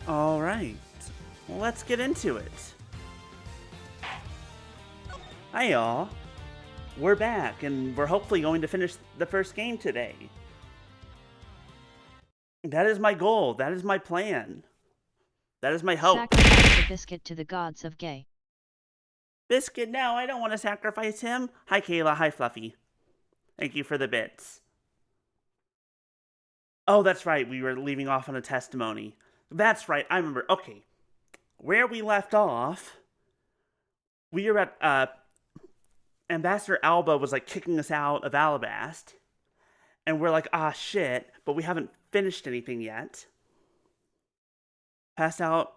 All right. Well, let's get into it. Hi, y'all. We're back, and we're hopefully going to finish the first game today. That is my goal. That is my plan. That is my hope. Sacrifice a biscuit to the gods of gay. Biscuit, no, I don't want to sacrifice him. Hi, Kayla. Hi, Fluffy. Thank you for the bits. Oh, that's right. We were leaving off on a testimony. That's right. I remember. Okay. Where we left off, we were at, Ambassador Alba was like kicking us out of Alabast. And we're like, ah, shit, but we haven't finished anything yet. Passed out.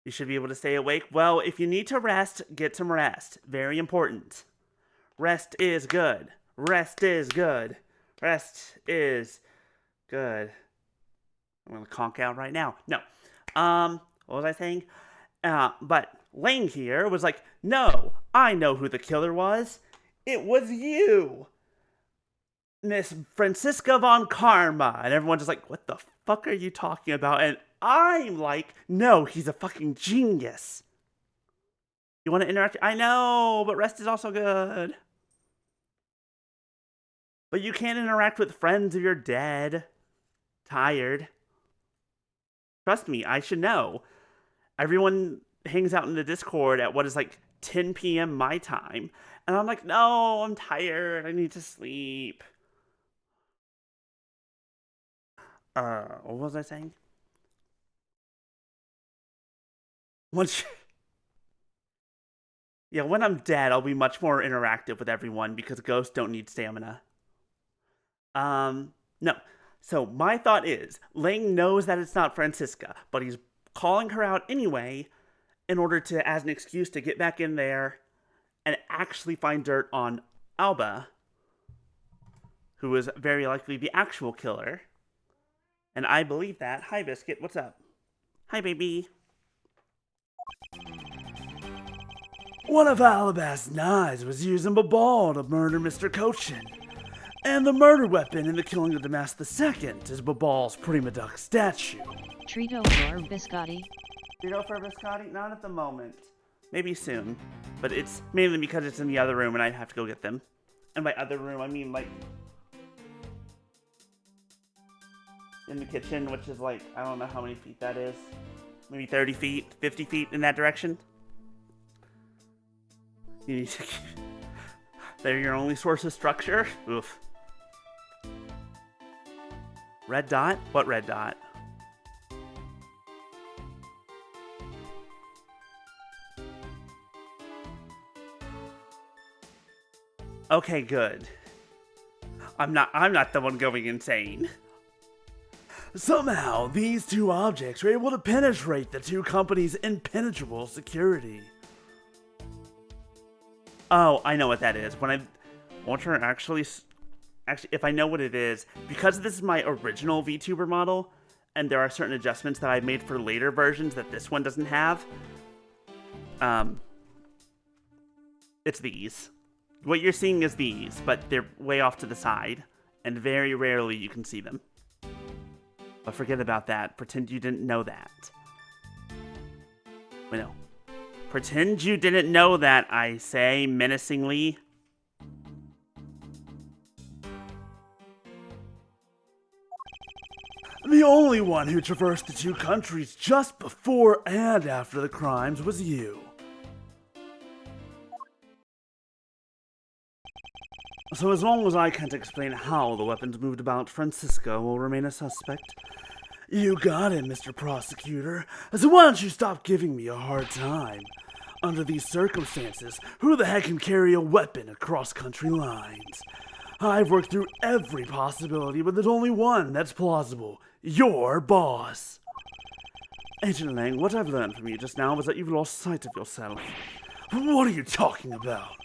You should be able to stay awake. Well, if you need to rest, get some rest. Very important. Rest is good. Rest is good. Rest is good. I'm gonna conk out right now. No. What was I saying? But Lane here was like, no, I know who the killer was. It was you, Miss Francisca von Karma. And everyone's just like, what the fuck are you talking about? And I'm like, no, he's a fucking genius. You want to interact? I know, but rest is also good. But you can't interact with friends if you're dead. Tired. Trust me, I should know. Everyone hangs out in the Discord at what is like 10 p.m. my time. And I'm like, no, I'm tired. I need to sleep. What was I saying? Yeah, when I'm dead, I'll be much more interactive with everyone because ghosts don't need stamina. No. So my thought is, Lang knows that it's not Francisca, but he's calling her out anyway in order to, as an excuse to get back in there and actually find dirt on Alba, who is very likely the actual killer. And I believe that. Hi, Biscuit. What's up? Hi, baby. One of Alabast's knives was used in Babal to murder Mr. Cochin. And the murder weapon in the killing of Damas II is Babal's Prima Duck statue. Trito for biscotti. Trito for biscotti? Not at the moment. Maybe soon. But it's mainly because it's in the other room and I have to go get them. And by other room, I mean like in the kitchen, which is like, I don't know how many feet that is. Maybe 30 feet, 50 feet in that direction. You need to... They're your only source of structure? Oof. Red dot? What red dot? Okay, good. I'm not the one going insane. Somehow, these two objects were able to penetrate the two companies' impenetrable security. Oh, I know what that is. When I want to actually, if I know what it is, because this is my original VTuber model, and there are certain adjustments that I made for later versions that this one doesn't have, it's these. What you're seeing is these, but they're way off to the side, and very rarely you can see them. But forget about that. Pretend you didn't know that. Wait, no. Pretend you didn't know that, I say, menacingly. The only one who traversed the two countries just before and after the crimes was you. So as long as I can't explain how the weapons moved about, Francisco will remain a suspect. You got it, Mr. Prosecutor. So why don't you stop giving me a hard time? Under these circumstances, who the heck can carry a weapon across country lines? I've worked through every possibility, but there's only one that's plausible. Your boss. Agent Lang, what I've learned from you just now was that you've lost sight of yourself. What are you talking about?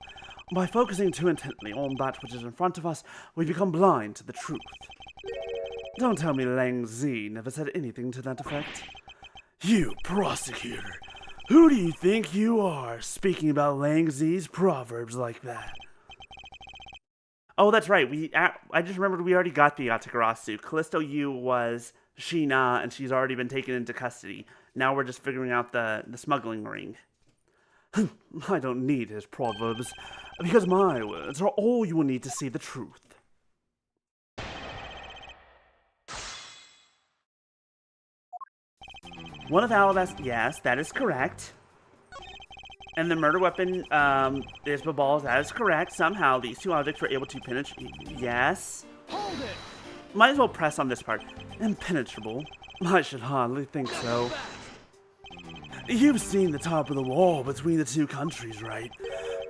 By focusing too intently on that which is in front of us, we become blind to the truth. Don't tell me Lang Z never said anything to that effect. You, prosecutor, who do you think you are, speaking about Lang Z's proverbs like that? Oh, that's right. I just remembered we already got the Yatagarasu. Callisto Yu was Sheena, and she's already been taken into custody. Now we're just figuring out the smuggling ring. I don't need his proverbs, because my words are all you will need to see the truth. One of Alabasta, yes, that is correct. And the murder weapon is Babal's, that is correct. Somehow these two objects were able to penetrate, yes. Hold it! Might as well press on this part. Impenetrable? I should hardly think so. You've seen the top of the wall between the two countries, right?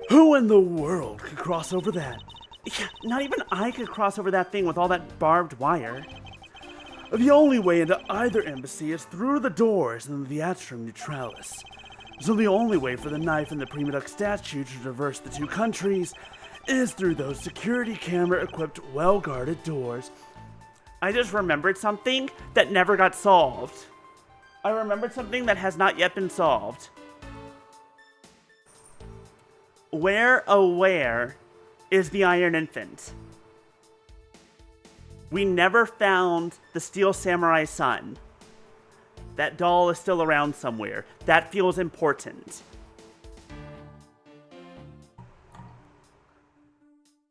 Who in the world could cross over that? Yeah, not even I could cross over that thing with all that barbed wire. The only way into either embassy is through the doors in the Atrium Neutralis. So the only way for the knife and the Prima Duck statue to traverse the two countries is through those security camera-equipped, well-guarded doors. I just remembered something that never got solved. I remembered something that has not yet been solved. Where, oh where, is the Iron Infant? We never found the Steel Samurai Son. That doll is still around somewhere. That feels important.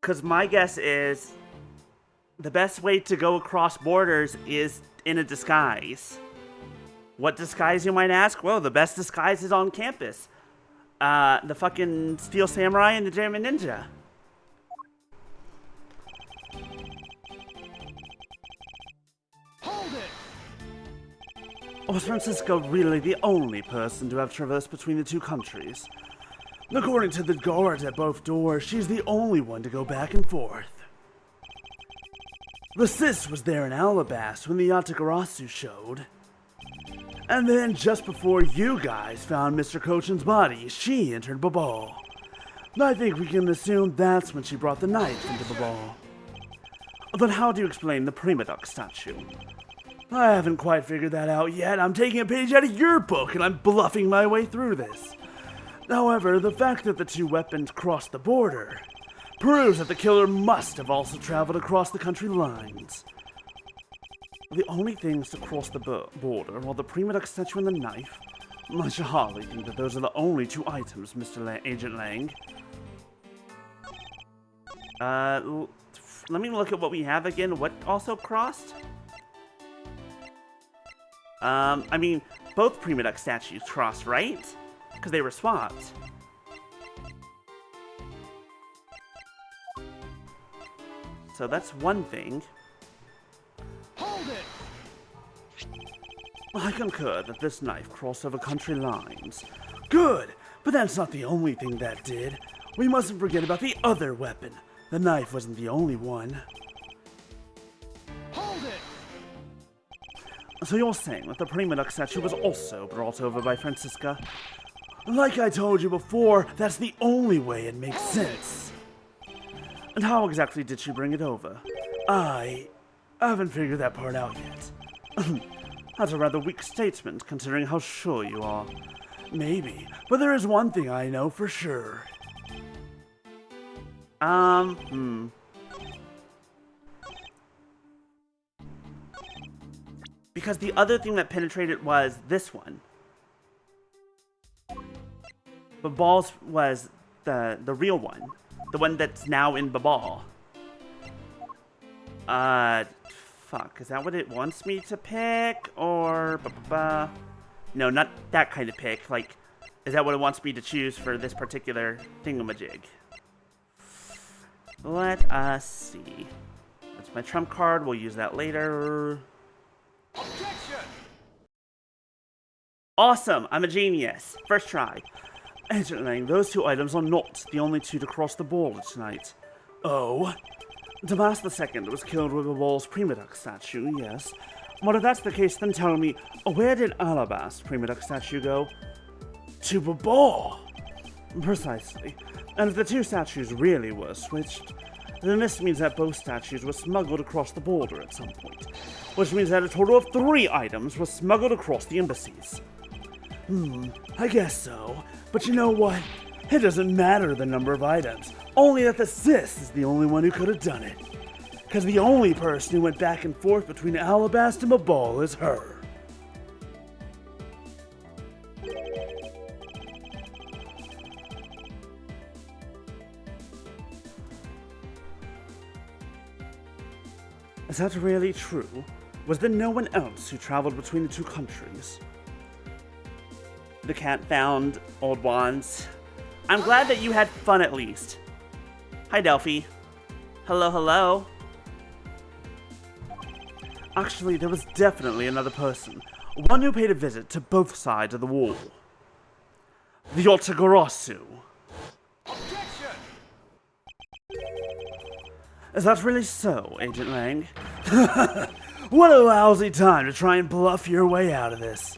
Because my guess is the best way to go across borders is in a disguise. What disguise, you might ask? Well, the best disguise is on campus. The fucking Steel Samurai and the German Ninja. Hold it! Was Francisco really the only person to have traversed between the two countries? According to the guards at both doors, she's the only one to go back and forth. The sis was there in Alabasta when the Yatagarasu showed. And then, just before you guys found Mr. Cochin's body, she entered Babal. I think we can assume that's when she brought the knife into Babal. But how do you explain the Prima Duck statue? I haven't quite figured that out yet. I'm taking a page out of your book and I'm bluffing my way through this. However, the fact that the two weapons crossed the border proves that the killer must have also traveled across the country lines. The only things to cross the border are the Prima Duck statue and the knife. I should hardly think that those are the only two items, Agent Lang. Let me look at what we have again. What also crossed? I mean, both Prima Duck statues crossed, right? Because they were swapped. So that's one thing. Hold it! I concur that this knife crossed over country lines. Good, but that's not the only thing that did. We mustn't forget about the other weapon. The knife wasn't the only one. Hold it! So you're saying that the Prima Duck statue was also brought over by Francisca? Like I told you before, that's the only way it makes sense. And how exactly did she bring it over? I haven't figured that part out yet. That's a rather weak statement, considering how sure you are. Maybe, but there is one thing I know for sure. Because the other thing that penetrated was this one. Babal's was the real one. The one that's now in Babal. Fuck. Is that what it wants me to pick? Or... No, not that kind of pick. Like, is that what it wants me to choose for this particular thingamajig? Let us see. That's my trump card. We'll use that later. Objection! Awesome! I'm a genius. First try. Agent Lang, those two items are not the only two to cross the border tonight. Oh? Damas II was killed with Babal's Prima Duck statue, yes. Well, if that's the case, then tell me, where did Alabast's Prima Duck statue go? To Babal! Precisely. And if the two statues really were switched, then this means that both statues were smuggled across the border at some point. Which means that a total of 3 items were smuggled across the embassies. I guess so. But you know what? It doesn't matter the number of items, only that the sis is the only one who could have done it. Because the only person who went back and forth between Alabasta and Mabal is her. Is that really true? Was there no one else who traveled between the two countries? The cat found old wands. I'm glad that you had fun at least. Hi, Delphi. Hello, hello. Actually, there was definitely another person. One who paid a visit to both sides of the wall. The Otagarasu. Objection! Is that really so, Agent Lang? What a lousy time to try and bluff your way out of this.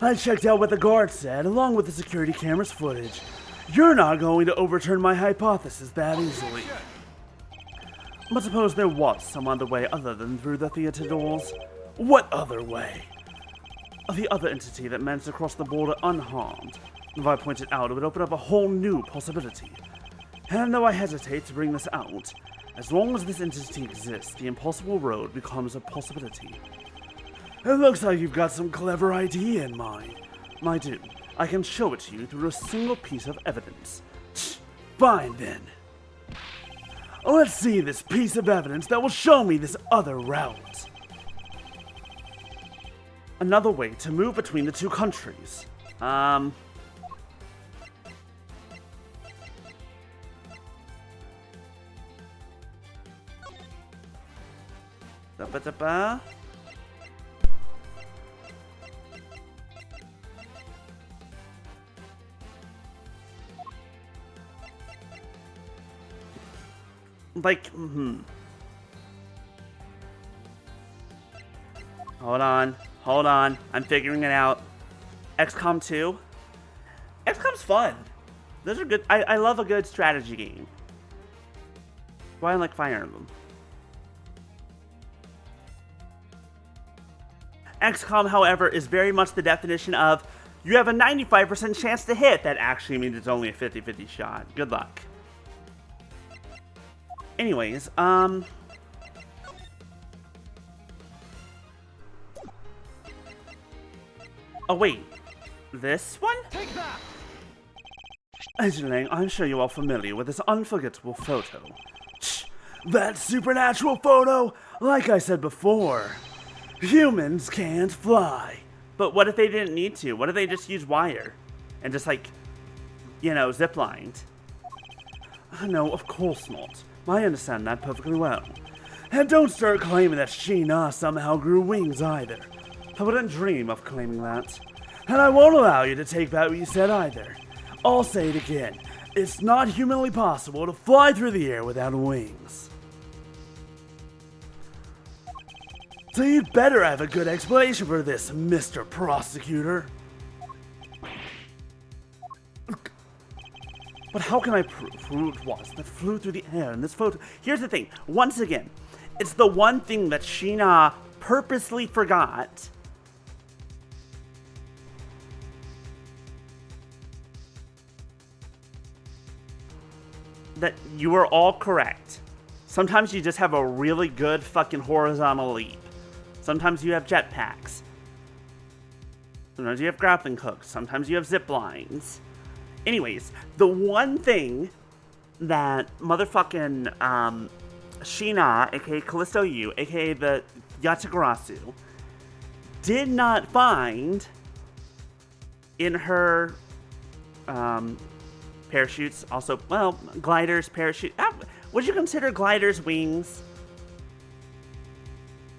I checked out what the guard said, along with the security camera's footage. You're not going to overturn my hypothesis that easily. But suppose there was some other way other than through the theater doors? What other way? The other entity that managed to cross the border unharmed. If I point it out, it would open up a whole new possibility. And though I hesitate to bring this out, as long as this entity exists, the impossible road becomes a possibility. It looks like you've got some clever idea in mind. I do. I can show it to you through a single piece of evidence. Fine then. Let's see this piece of evidence that will show me this other route. Another way to move between the two countries. Da-ba-da-ba. Like, Hold on. I'm figuring it out. XCOM 2? XCOM's fun. Those are good. I love a good strategy game. Why I like Fire Emblem. XCOM, however, is very much the definition of you have a 95% chance to hit. That actually means it's only a 50-50 shot. Good luck. Anyways, oh wait, this one? Take that! Agent Lang, I'm sure you're all familiar with this unforgettable photo. Shh, that supernatural photo? Like I said before, humans can't fly. But what if they didn't need to? What if they just used wire? And just like, you know, ziplined? No, of course not. I understand that perfectly well. And don't start claiming that Sheena somehow grew wings either. I wouldn't dream of claiming that. And I won't allow you to take back what you said either. I'll say it again. It's not humanly possible to fly through the air without wings. So you'd better have a good explanation for this, Mr. Prosecutor. But how can I prove who it was that flew through the air in this photo? Here's the thing. Once again, it's the one thing that Sheena purposely forgot. That you were all correct. Sometimes you just have a really good fucking horizontal leap. Sometimes you have jetpacks. Sometimes you have grappling hooks. Sometimes you have zip lines. Anyways, the one thing that motherfucking Sheena, aka Callisto Yu, aka the Yatagarasu, did not find in her parachutes, also, well, gliders, parachute. Would you consider gliders wings?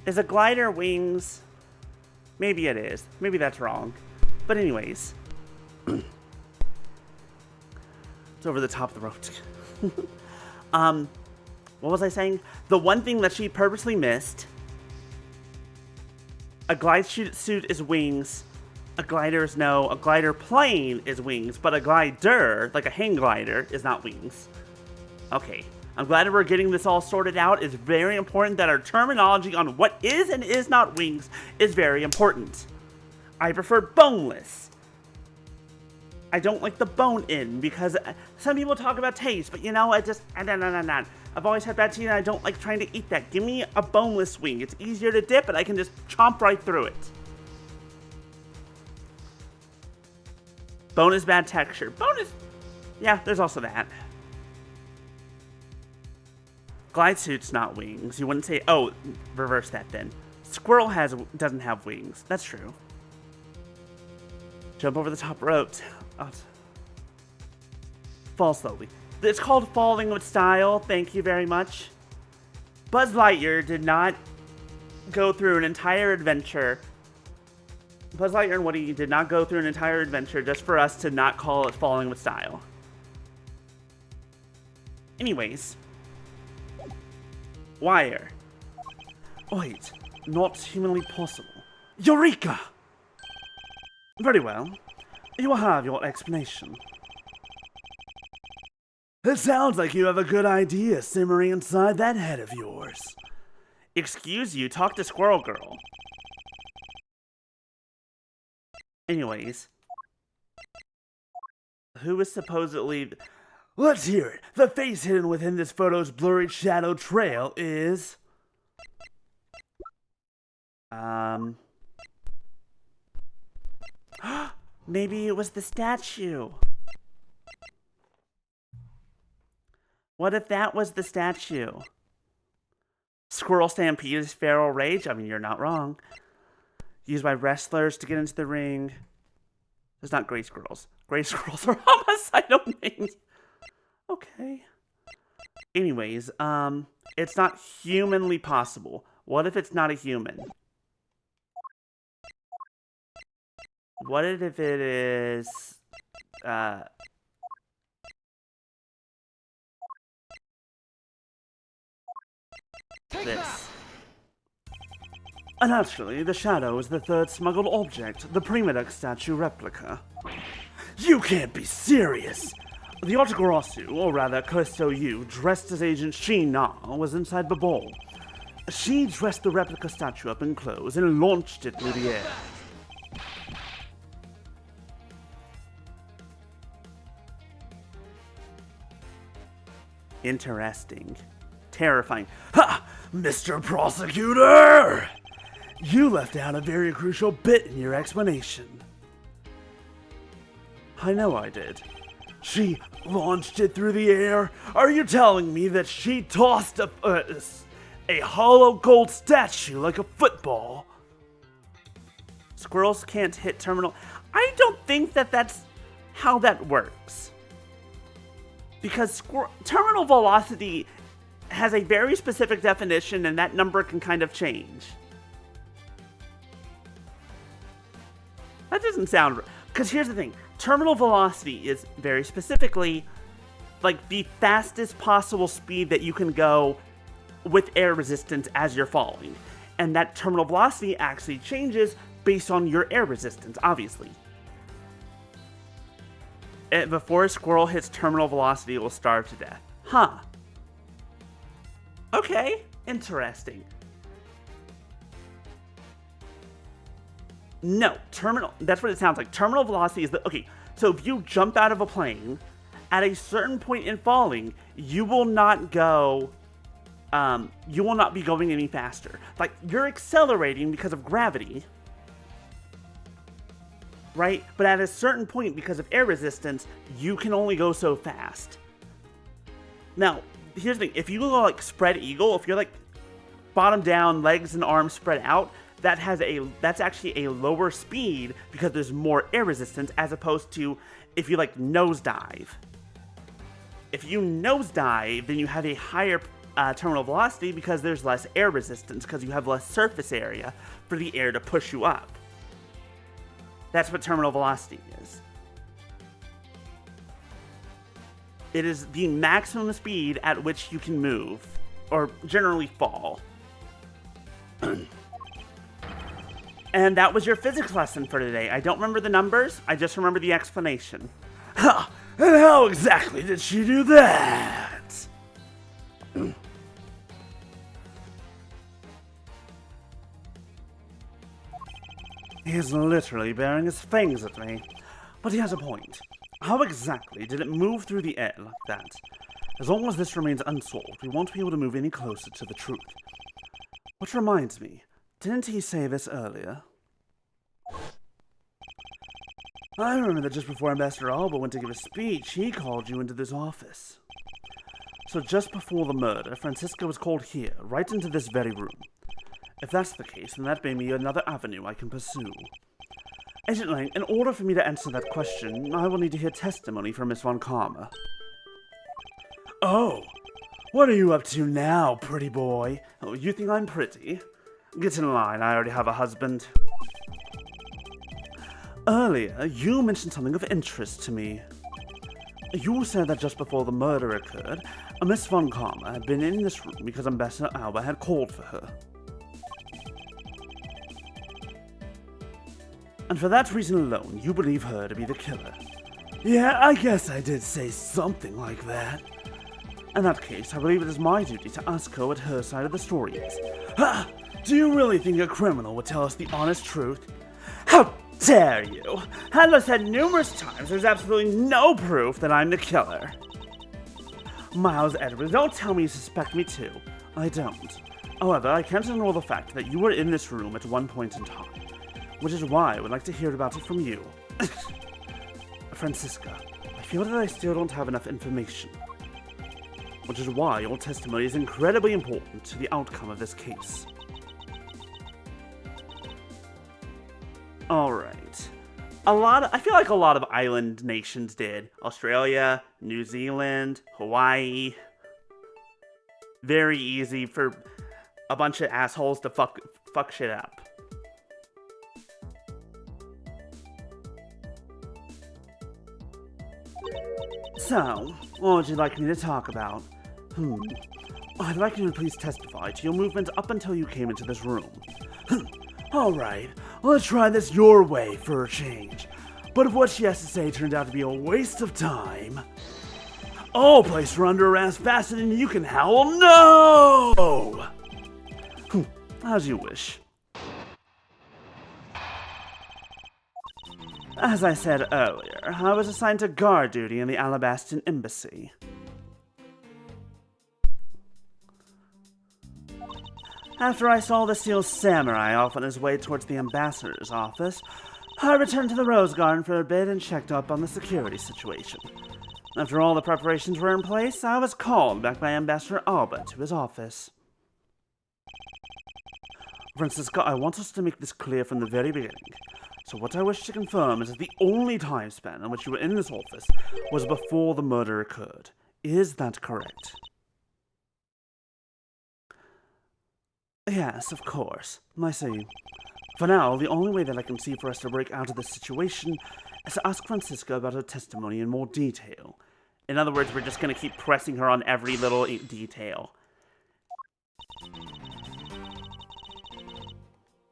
Is a glider wings? Maybe it is. Maybe that's wrong. But anyways. It's over the top of the road. What was I saying? The one thing that she purposely missed. A glide suit is wings. A glider is no. A glider plane is wings. But a glider, like a hang glider, is not wings. Okay. I'm glad that we're getting this all sorted out. It's very important that our terminology on what is and is not wings is very important. I prefer boneless. I don't like the bone in because some people talk about taste, but you know, I've always had bad teeth and I don't like trying to eat that. Give me a boneless wing. It's easier to dip and I can just chomp right through it. Bone is bad texture. Bone is... yeah, there's also that. Glide suit's not wings. You wouldn't say... oh, reverse that then. Squirrel doesn't have wings. That's true. Jump over the top ropes. Oh. Fall slowly. It's called falling with style. Thank you very much. Buzz Lightyear did not go through an entire adventure. Buzz Lightyear and Woody did not go through an entire adventure just for us to not call it falling with style. Anyways. Wire. Wait, not humanly possible. Eureka! Very well. You will have your explanation. It sounds like you have a good idea simmering inside that head of yours. Excuse you, talk to Squirrel Girl. Anyways. Who is supposedly... let's hear it. The face hidden within this photo's blurry shadow trail is... maybe it was the statue. What if that was the statue? Squirrel Stampede is feral rage? I mean, you're not wrong. Used by wrestlers to get into the ring. There's not gray squirrels. Gray squirrels are homicidal names. Okay. Anyways, it's not humanly possible. What if it's not a human? What if it is, this? Naturally, the shadow is the third smuggled object, the Primaduck statue replica. You can't be serious! The Otagarasu, or rather Callisto Yu, dressed as Agent Shi-Na, was inside the ball. She dressed the replica statue up in clothes and launched it through the air. Interesting. Terrifying. Ha! Mr. Prosecutor! You left out a very crucial bit in your explanation. I know I did. She launched it through the air? Are you telling me that she tossed a hollow gold statue like a football? Squirrels can't hit terminal... I don't think that that's how that works. Because terminal velocity has a very specific definition and that number can kind of change. That doesn't sound... because here's the thing. Terminal velocity is very specifically like the fastest possible speed that you can go with air resistance as you're falling. And that terminal velocity actually changes based on your air resistance, obviously. Before a squirrel hits terminal velocity, it will starve to death. Huh. Okay, interesting. No, that's what it sounds like. Terminal velocity is the... okay, so if you jump out of a plane, at a certain point in falling, you will not go... you will not be going any faster. Like, you're accelerating because of gravity, right? But at a certain point, because of air resistance, you can only go so fast. Now, here's the thing. If you go like spread eagle, if you're like bottom down, legs and arms spread out, that's actually a lower speed because there's more air resistance as opposed to if you like nosedive. If you nosedive, then you have a higher terminal velocity because there's less air resistance because you have less surface area for the air to push you up. That's what terminal velocity is. It is the maximum speed at which you can move, or generally fall. And that was your physics lesson for today. I don't remember the numbers, I just remember the explanation. Ha! And how exactly did she do that? He is literally bearing his fangs at me. But he has a point. How exactly did it move through the air like that? As long as this remains unsolved, we won't be able to move any closer to the truth. Which reminds me, didn't he say this earlier? I remember that just before Ambassador Alba went to give a speech, he called you into this office. So just before the murder, Francisco was called here, right into this very room. If that's the case, then that may be another avenue I can pursue. Agent Lang, in order for me to answer that question, I will need to hear testimony from Miss Von Karma. Oh, what are you up to now, pretty boy? Oh, you think I'm pretty? Get in line, I already have a husband. Earlier, you mentioned something of interest to me. You said that just before the murder occurred, Miss Von Karma had been in this room because Ambassador Alba had called for her. And for that reason alone, you believe her to be the killer. Yeah, I guess I did say something like that. In that case, I believe it is my duty to ask her what her side of the story is. Ha! Do you really think a criminal would tell us the honest truth? How dare you! As I've said numerous times, there's absolutely no proof that I'm the killer. Miles Edwards, don't tell me you suspect me too. I don't. However, I can't ignore the fact that you were in this room at one point in time, which is why I would like to hear about it from you. Francisca, I feel that I still don't have enough information, which is why your testimony is incredibly important to the outcome of this case. Alright. I feel like a lot of island nations did. Australia, New Zealand, Hawaii. Very easy for a bunch of assholes to fuck shit up. So, what would you like me to talk about? I'd like you to please testify to your movement up until you came into this room. Alright, let's try this your way for a change. But if what she has to say turned out to be a waste of time, I'll place her under arrest faster than you can howl no! As you wish. As I said earlier, I was assigned to guard duty in the Alabastan Embassy. After I saw the Steel Samurai off on his way towards the ambassador's office, I returned to the Rose Garden for a bit and checked up on the security situation. After all the preparations were in place, I was called back by Ambassador Alba to his office. Francisca, I want us to make this clear from the very beginning. So what I wish to confirm is that the only time span in which you were in this office was before the murder occurred. Is that correct? Yes, of course. I see. For now, the only way that I can see for us to break out of this situation is to ask Francisca about her testimony in more detail. In other words, we're just going to keep pressing her on every little detail.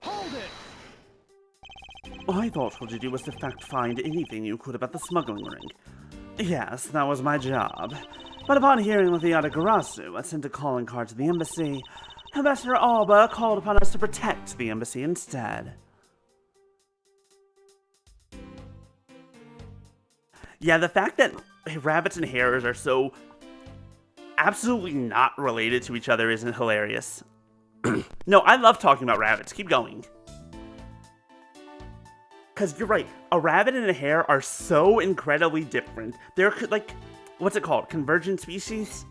Hold it! I thought what you do was to fact-find anything you could about the smuggling ring. Yes, that was my job. But upon hearing of the Adagarasu, I sent a calling card to the embassy. Ambassador Alba called upon us to protect the embassy instead. Yeah, the fact that rabbits and hares are so absolutely not related to each other isn't hilarious. No, I love talking about rabbits. Keep going. Because you're right, a rabbit and a hare are so incredibly different. They're like, what's it called? Convergent species?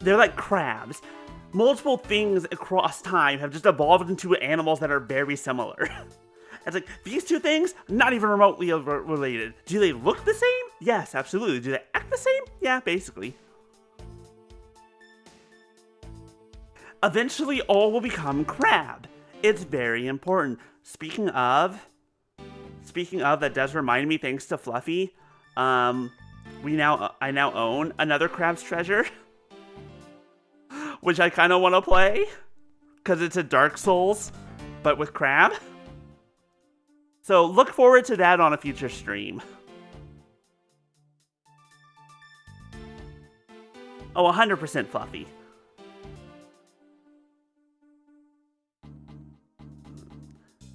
They're like crabs. Multiple things across time have just evolved into animals that are very similar. It's like, these two things, not even remotely related. Do they look the same? Yes, absolutely. Do they act the same? Yeah, basically. Eventually, all will become crab. It's very important. Speaking of, that does remind me, thanks to Fluffy, I now own another Crab's Treasure, which I kind of want to play, because it's a Dark Souls, but with crab. So look forward to that on a future stream. Oh, 100% Fluffy.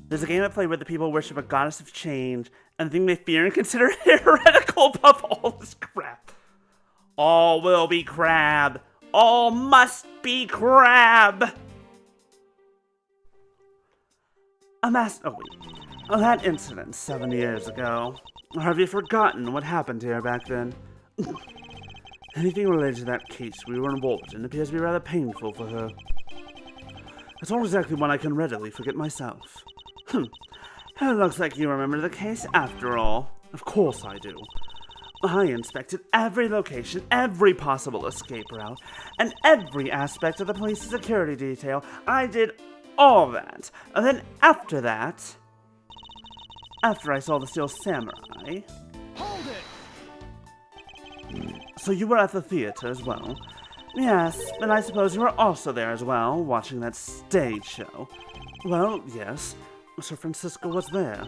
There's a game I play where the people worship a goddess of change, and the thing they fear and consider heretical above all this crap. All will be crab. All must be crab. That incident 7 years ago. Or have you forgotten what happened here back then? Anything related to that case we were involved in appears to be rather painful for her. It's not exactly one I can readily forget myself. It looks like you remember the case after all. Of course I do. I inspected every location, every possible escape route, and every aspect of the police's security detail. I did all that. And then after that, after I saw the Steel Samurai... Hold it! So you were at the theater as well? Yes, and I suppose you were also there as well, watching that stage show. Well, yes, Sir Francisco was there.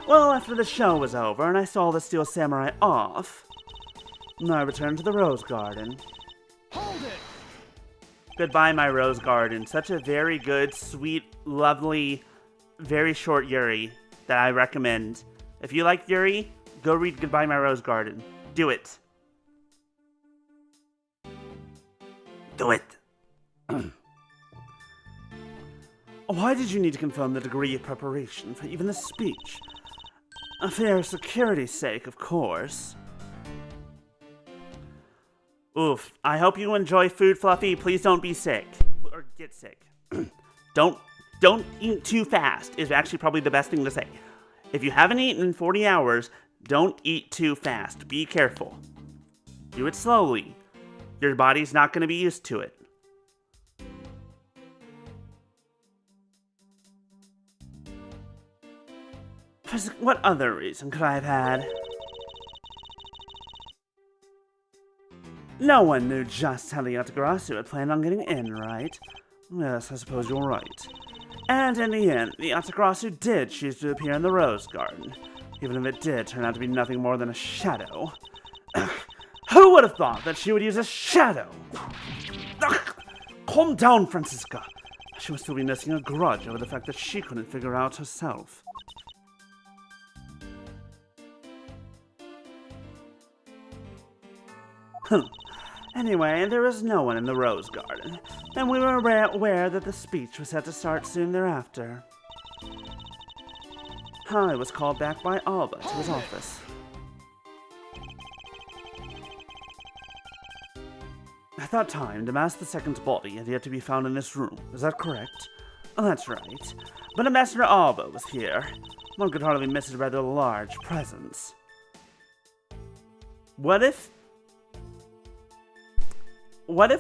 Well, after the show was over and I saw the Steel Samurai off, I returned to the Rose Garden. Hold it! Goodbye, my Rose Garden. Such a very good, sweet, lovely, very short Yuri that I recommend. If you like Yuri, go read Goodbye, My Rose Garden. Do it. Do it. Why did you need to confirm the degree of preparation for even the speech? For security's sake, of course. Oof. I hope you enjoy food, Fluffy. Please don't be sick. Or get sick. Don't eat too fast is actually probably the best thing to say. If you haven't eaten in 40 hours, don't eat too fast. Be careful. Do it slowly. Your body's not going to be used to it. What other reason could I have had? No one knew just how the Yatagarasu had planned on getting in, right? Yes, I suppose you're right. And in the end, the Yatagarasu did choose to appear in the Rose Garden, even if it did turn out to be nothing more than a shadow. Who would have thought that she would use a shadow? Calm down, Francisca. She must still be nursing a grudge over the fact that she couldn't figure out herself. Anyway, there was no one in the Rose Garden, and we were aware that the speech was set to start soon thereafter. I was called back by Alba to his office. At that time, Damas II's body had yet to be found in this room. Is that correct? Oh, that's right. But Ambassador Alba was here. One could hardly miss his rather large presence. What if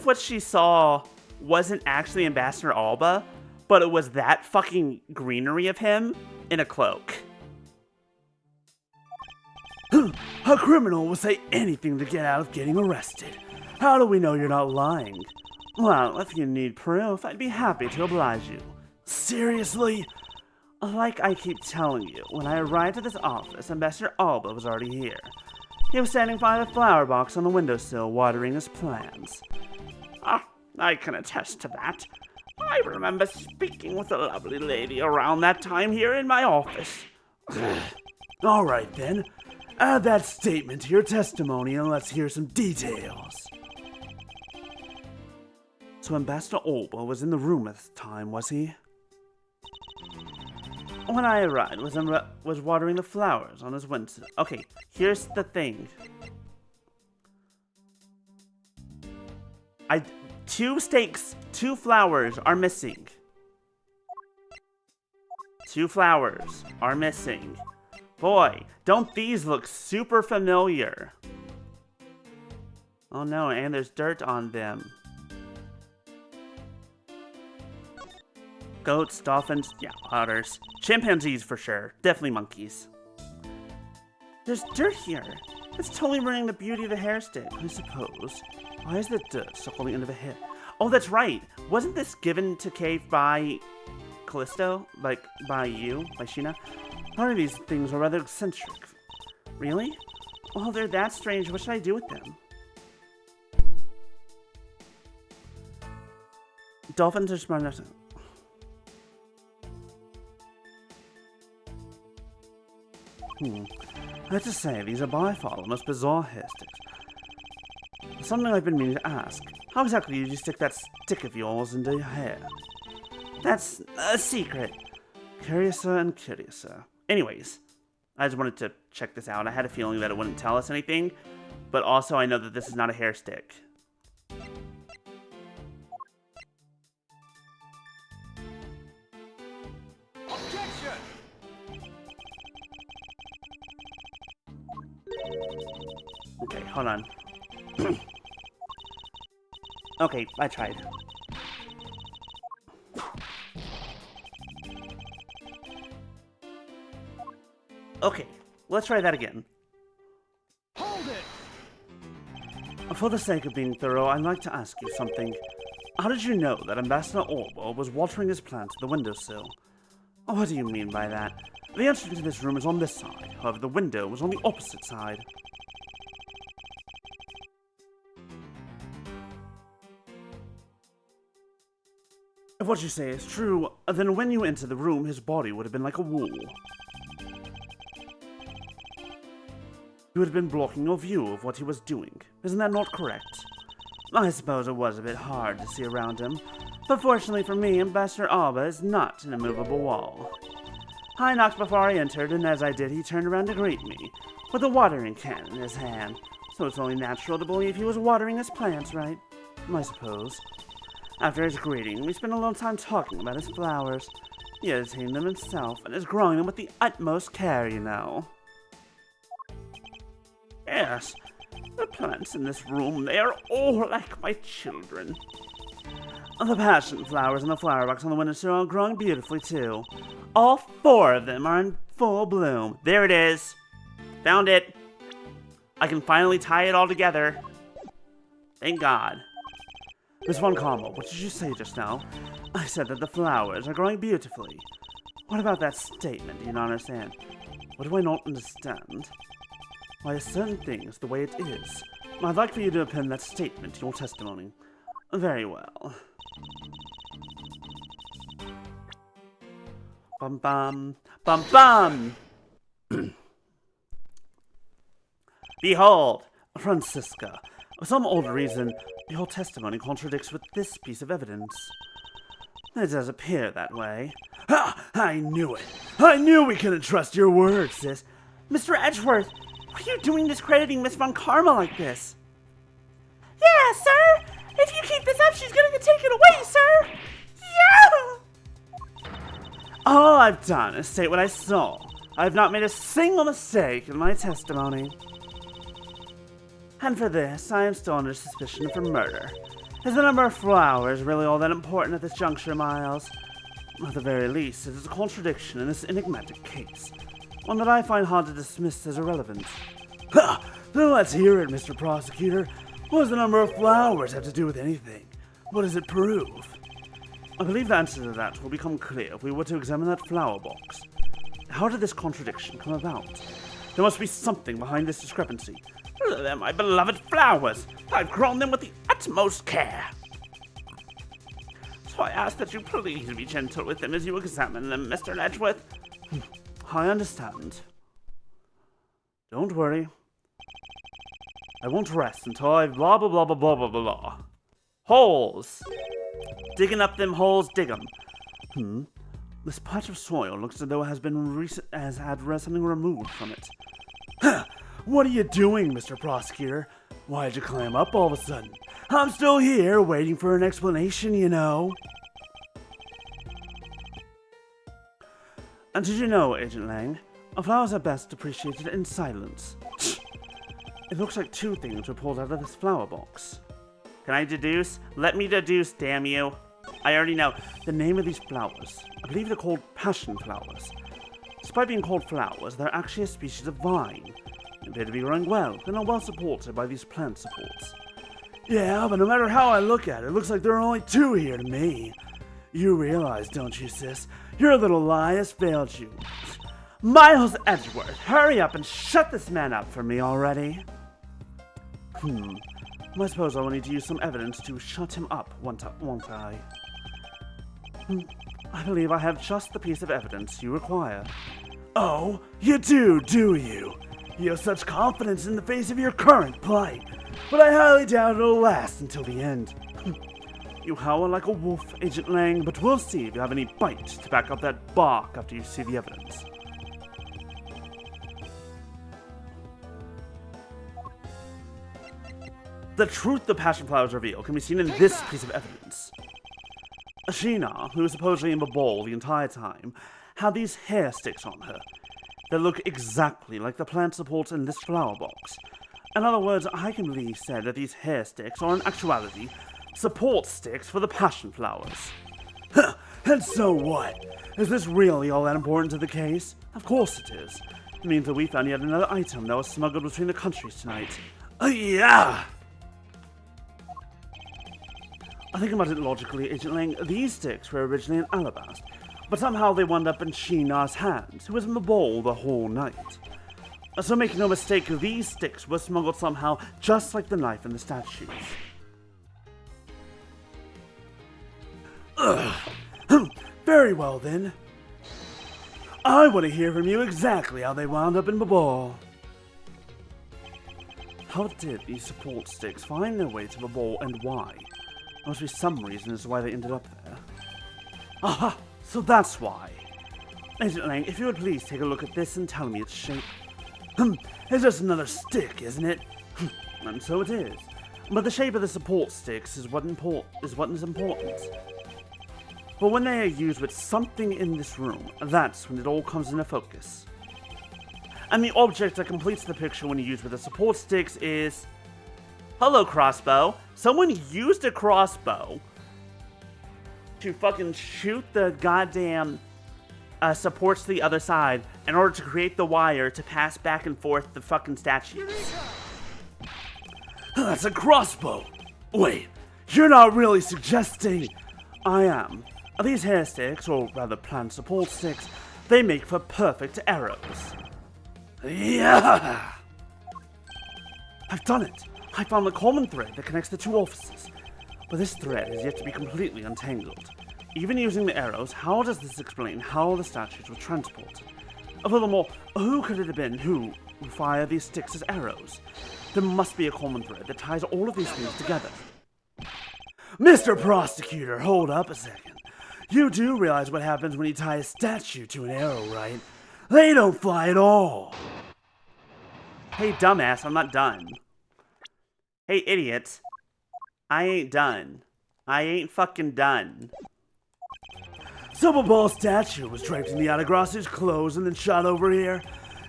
what she saw wasn't actually Ambassador Alba, but it was that fucking greenery of him in a cloak? A criminal will say anything to get out of getting arrested. How do we know you're not lying? Well, if you need proof, I'd be happy to oblige you. Seriously? Like I keep telling you, when I arrived at this office, Ambassador Alba was already here. He was standing by the flower box on the windowsill, watering his plants. I can attest to that. I remember speaking with a lovely lady around that time here in my office. All right, then. Add that statement to your testimony and let's hear some details. So Ambassador Alba was in the room at the time, was he? When I arrived, was watering the flowers on his windowsill. Okay, here's the thing. Two flowers are missing. 2 flowers are missing. Boy, don't these look super familiar? Oh no, and there's dirt on them. Goats, dolphins, yeah, otters. Chimpanzees for sure. Definitely monkeys. There's dirt here. It's totally ruining the beauty of the hair stick, I suppose. Why is the dirt stuck on the end of a hair? Oh, that's right. Wasn't this given to Cave by Callisto? Like, by you? By Sheena? Part of these things are rather eccentric. Really? Well, they're that strange. What should I do with them? Dolphins are smart enough to... I have to say, these are by far the most bizarre hair sticks. Something I've been meaning to ask. How exactly did you stick that stick of yours into your hair? That's a secret. Curiouser and curiouser. Anyways, I just wanted to check this out. I had a feeling that it wouldn't tell us anything, but also I know that this is not a hair stick. Objection! Okay, hold on. Okay, I tried. Okay, let's try that again. Hold it! For the sake of being thorough, I'd like to ask you something. How did you know that Ambassador Orbo was watering his plants at the windowsill? What do you mean by that? The entrance to this room is on this side, however the window was on the opposite side. If what you say is true, then when you entered the room, his body would have been like a wall. You would have been blocking your view of what he was doing. Isn't that not correct? I suppose it was a bit hard to see around him, but fortunately for me, Ambassador Alba is not an immovable wall. I knocked before I entered, and as I did, he turned around to greet me, with a watering can in his hand, so it's only natural to believe he was watering his plants, right? I suppose. After his greeting, we spent a little time talking about his flowers. He has tamed them himself, and is growing them with the utmost care, you know. Yes, the plants in this room, they are all like my children. The passion flowers in the flower box on the windowsill are growing beautifully, too. All 4 of them are in full bloom. There it is. Found it. I can finally tie it all together. Thank God. Miss Von Carmel, what did you say just now? I said that the flowers are growing beautifully. What about that statement? Do you not understand? What do I not understand? Why a certain thing is the way it is. I'd like for you to append that statement to your testimony. Very well. Bum bum. Bum bum! Behold, Francisca. For some odd reason, your testimony contradicts with this piece of evidence. It does appear that way. Ha! I knew it! I knew we couldn't trust your word, sis! Mr. Edgeworth, why are you doing discrediting Miss Von Karma like this? Yeah, sir! If you keep this up, she's gonna get taken away, sir! Yeah! All I've done is state what I saw. I've not made a single mistake in my testimony. And for this, I am still under suspicion for murder. Is the number of flowers really all that important at this juncture, Miles? At the very least, it is a contradiction in this enigmatic case. One that I find hard to dismiss as irrelevant. Ha! Then let's hear it, Mr. Prosecutor. What does the number of flowers have to do with anything? What does it prove? I believe the answer to that will become clear if we were to examine that flower box. How did this contradiction come about? There must be something behind this discrepancy. They're my beloved flowers. I've grown them with the utmost care. So I ask that you please be gentle with them as you examine them, Mr. Edgeworth. I understand. Don't worry. I won't rest until I've blah blah blah blah blah blah blah. Holes! Digging up them holes, dig 'em. This patch of soil looks as though it has had something removed from it. What are you doing, Mr. Prosecutor? Why'd you climb up all of a sudden? I'm still here, waiting for an explanation, you know. And did you know, Agent Lang, flowers are best appreciated in silence. It looks like 2 things were pulled out of this flower box. Can I deduce? Let me deduce, damn you. I already know. The name of these flowers. I believe they're called passion flowers. Despite being called flowers, they're actually a species of vine. They appear to be growing well, and are well supported by these plant supports. Yeah, but no matter how I look at it, it looks like there are only 2 here to me. You realize, don't you, sis? Your little lie has failed you. Miles Edgeworth, hurry up and shut this man up for me already. I suppose I will need to use some evidence to shut him up, won't I? I believe I have just the piece of evidence you require. Oh, you do you? You have such confidence in the face of your current plight, but I highly doubt it'll last until the end. You howl like a wolf, Agent Lang, but we'll see if you have any bite to back up that bark after you see the evidence. The truth the passion flowers reveal can be seen in this piece of evidence. Ashina, who was supposedly in the bowl the entire time, had these hair sticks on her that look exactly like the plant supports in this flower box. In other words, I can believe said that these hair sticks are in actuality support sticks for the passion flowers. Huh, and so what? Is this really all that important to the case? Of course it is. It means that we found yet another item that was smuggled between the countries tonight. Yeah! I think about it logically, Agent Lang. These sticks were originally in Alabast, but somehow they wound up in Sheena's hands, who was in the bowl the whole night. So make no mistake, these sticks were smuggled somehow, just like the knife and the statues. Very well then. I want to hear from you exactly how they wound up in the bowl. How did these support sticks find their way to the bowl and why? There must be some reason as to why they ended up there. Aha! So that's why. Agent Lang, if you would please take a look at this and tell me its shape. It's just another stick, isn't it? And so it is. But the shape of the support sticks is what is important. But when they are used with something in this room, that's when it all comes into focus. And the object that completes the picture when you use with the support sticks is... Hello, crossbow. Someone used a crossbow to fucking shoot the goddamn supports to the other side in order to create the wire to pass back and forth the fucking statues. That's a crossbow. Wait, you're not really suggesting... I am. These hair sticks, or rather plant support sticks, they make for perfect arrows. Yeah! I've done it. I found the common thread that connects the two offices. But this thread is yet to be completely untangled. Even using the arrows, how does this explain how the statues were transported? Furthermore, who could it have been who fired these sticks as arrows? There must be a common thread that ties all of these things together. Mr. Prosecutor, hold up a second. You do realize what happens when you tie a statue to an arrow, right? They don't fly at all. Hey, dumbass, I'm not done. Hey, idiot. I ain't done. I ain't fucking done. So the ball statue was draped in the Autograsse's clothes and then shot over here.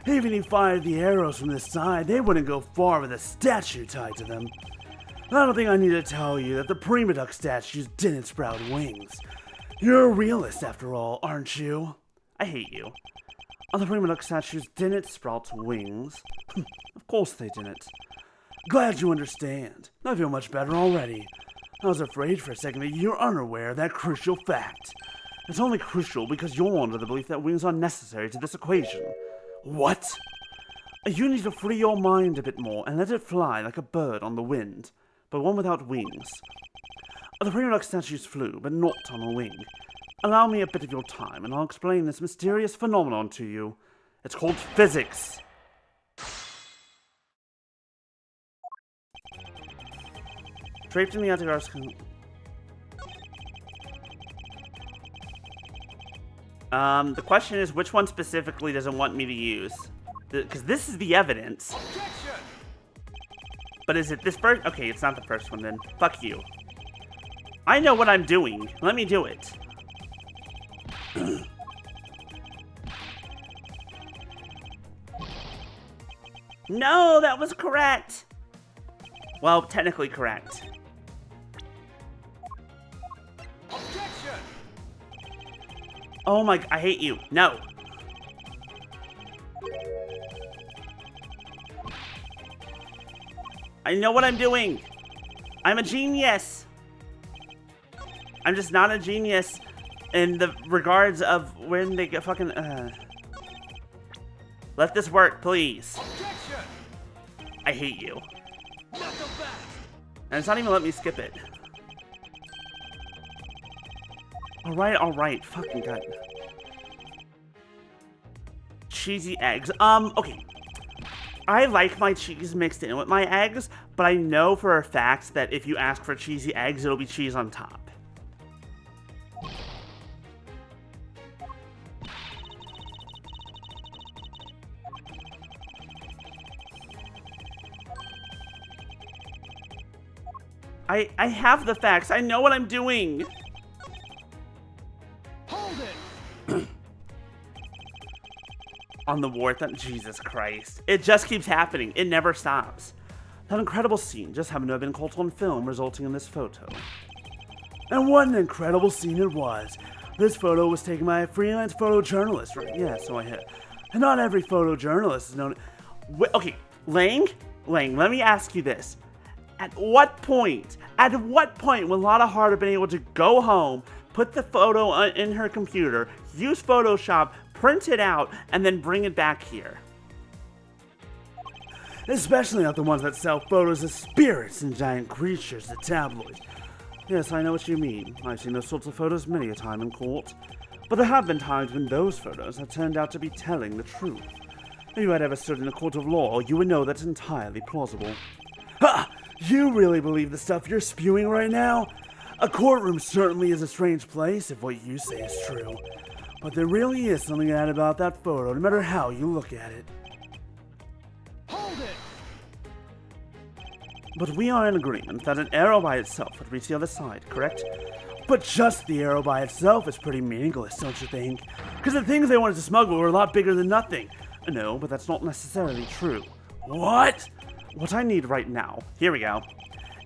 Even if he fired the arrows from this side, they wouldn't go far with a statue tied to them. I don't think I need to tell you that the Prima Duck statues didn't sprout wings. You're a realist after all, aren't you? I hate you. The Prima Duck statues didn't sprout wings. Of course they didn't. Glad you understand. I feel much better already. I was afraid for a second that you're unaware of that crucial fact. It's only crucial because you're under the belief that wings are necessary to this equation. What? You need to free your mind a bit more and let it fly like a bird on the wind, but one without wings. The Prima Duck statues flew, but not on a wing. Allow me a bit of your time, and I'll explain this mysterious phenomenon to you. It's called physics. Draped in the Autograph. The question is, which one specifically does it want me to use? Because this is the evidence. Objection! But is it this first? Okay, it's not the first one then. Fuck you. I know what I'm doing. Let me do it. No, that was correct. Well, technically correct. Objection! Oh my, I hate you. No. I know what I'm doing. I'm a genius. I'm just not a genius in the regards of when they get fucking, Let this work, please. Objection! I hate you. Knuckle back! And it's not even letting me skip it. Alright, fucking god. cheesy eggs. Okay. I like my cheese mixed in with my eggs, but I know for a fact that if you ask for cheesy eggs, it'll be cheese on top. I have the facts. I know what I'm doing. Hold it! On the wart, Jesus Christ. It just keeps happening. It never stops. That incredible scene just happened to have been caught on film, resulting in this photo. And what an incredible scene it was. This photo was taken by a freelance photojournalist, right? Yeah, so I hit. And not every photojournalist is known. Okay, Lang, let me ask you this. At what point will Lotta Hart have been able to go home, put the photo in her computer, use Photoshop, print it out, and then bring it back here? Especially not the ones that sell photos of spirits and giant creatures at tabloids. Yes, I know what you mean. I've seen those sorts of photos many a time in court. But there have been times when those photos have turned out to be telling the truth. If you had ever stood in a court of law, you would know that's entirely plausible. Ha! You really believe the stuff you're spewing right now? A courtroom certainly is a strange place if what you say is true. But there really is something odd about that photo, no matter how you look at it. Hold it! But we are in agreement that an arrow by itself would reach the other side, correct? But just the arrow by itself is pretty meaningless, don't you think? Because the things they wanted to smuggle were a lot bigger than nothing. No, but that's not necessarily true. What? What I need right now, here we go,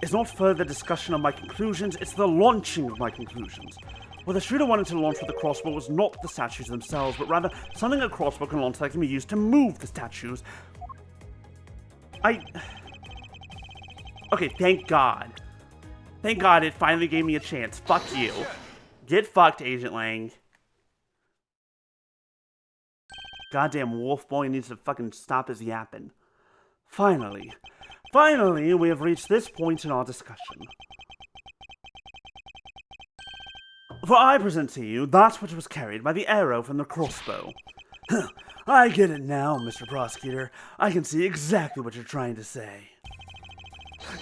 is not further discussion of my conclusions, it's the launching of my conclusions. What the shooter wanted to launch with the crossbow was not the statues themselves, but rather something a crossbow can launch that can be used to move the statues. Okay, thank God. Thank God it finally gave me a chance. Fuck you. Get fucked, Agent Lang. Goddamn wolf boy needs to fucking stop his yapping. Finally, we have reached this point in our discussion. For I present to you that which was carried by the arrow from the crossbow. I get it now, Mr. Prosecutor. I can see exactly what you're trying to say.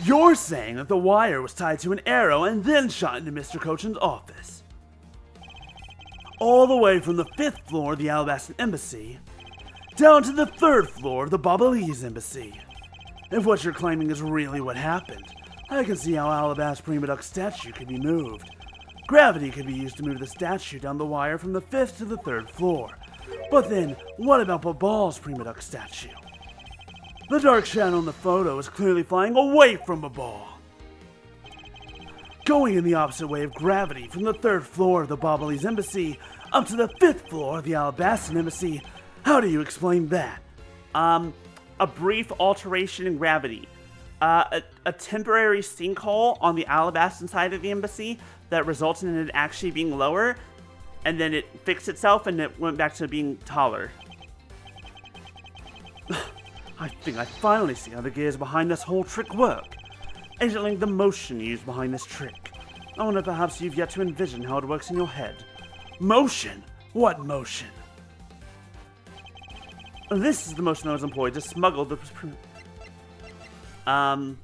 You're saying that the wire was tied to an arrow and then shot into Mr. Cochin's office. All the way from the 5th floor of the Alabastan Embassy down to the 3rd floor of the Babalese Embassy. If what you're claiming is really what happened, I can see how Alabast's Prima Duck statue could be moved. Gravity could be used to move the statue down the wire from the 5th to the 3rd floor. But then, what about Babal's Prima Duck statue? The dark shadow in the photo is clearly flying away from Babal, going in the opposite way of gravity from the 3rd floor of the Babalese Embassy up to the 5th floor of the Alabastan Embassy. How do you explain that? A brief alteration in gravity. A temporary sinkhole on the Alabastan side of the embassy that resulted in it actually being lower, and then it fixed itself and it went back to being taller. I think I finally see how the gears behind this whole trick work. Agent Link, the motion used behind this trick. I wonder perhaps you've yet to envision how it works in your head. Motion? What motion? This is the motion that was employed to smuggle the... A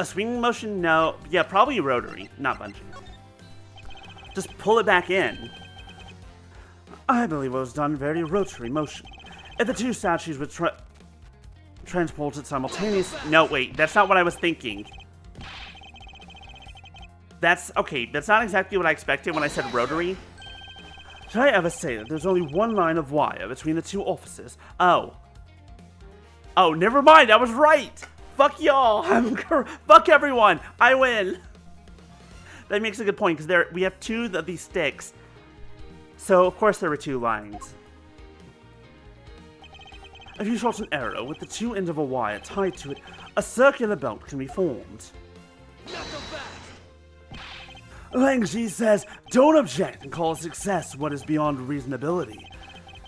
swinging motion? No. Yeah, probably rotary, not bungee. Just pull it back in. I believe it was done very rotary motion. If the two statues were transported simultaneously... No, wait, that's not what I was thinking. Okay, that's not exactly what I expected when I said rotary. Should I ever say that there's only one line of wire between the two offices? Oh, never mind, I was right! Fuck y'all! Fuck everyone! I win! That makes a good point, because we have two of these sticks. So, of course there were two lines. If you shot an arrow with the two ends of a wire tied to it, a circular belt can be formed. Not so fast! Lang Ji says, don't object and call a success what is beyond reasonability.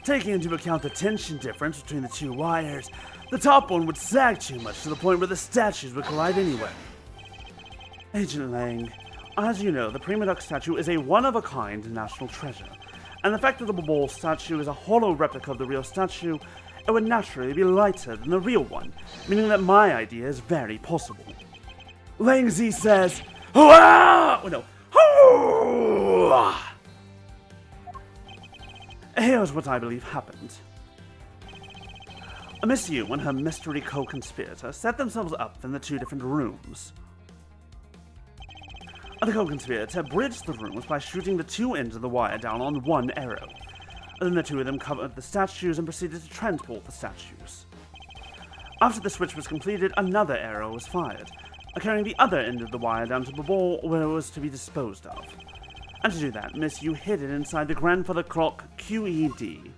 Taking into account the tension difference between the two wires, the top one would sag too much to the point where the statues would collide anyway. Agent Lang, as you know, the Prima Duck statue is a one-of-a-kind national treasure, and the fact that the Babal statue is a hollow replica of the real statue, it would naturally be lighter than the real one, meaning that my idea is very possible. Lang Zi says, "Hooah!" Oh, no. Hooah! Here's what I believe happened. Miss Yu and her mystery co-conspirator set themselves up in the two different rooms. The co-conspirator bridged the rooms by shooting the two ends of the wire down on one arrow. Then the two of them covered the statues and proceeded to transport the statues. After the switch was completed, another arrow was fired, carrying the other end of the wire down to the ball where it was to be disposed of. And to do that, Miss Yu hid it inside the grandfather clock QED.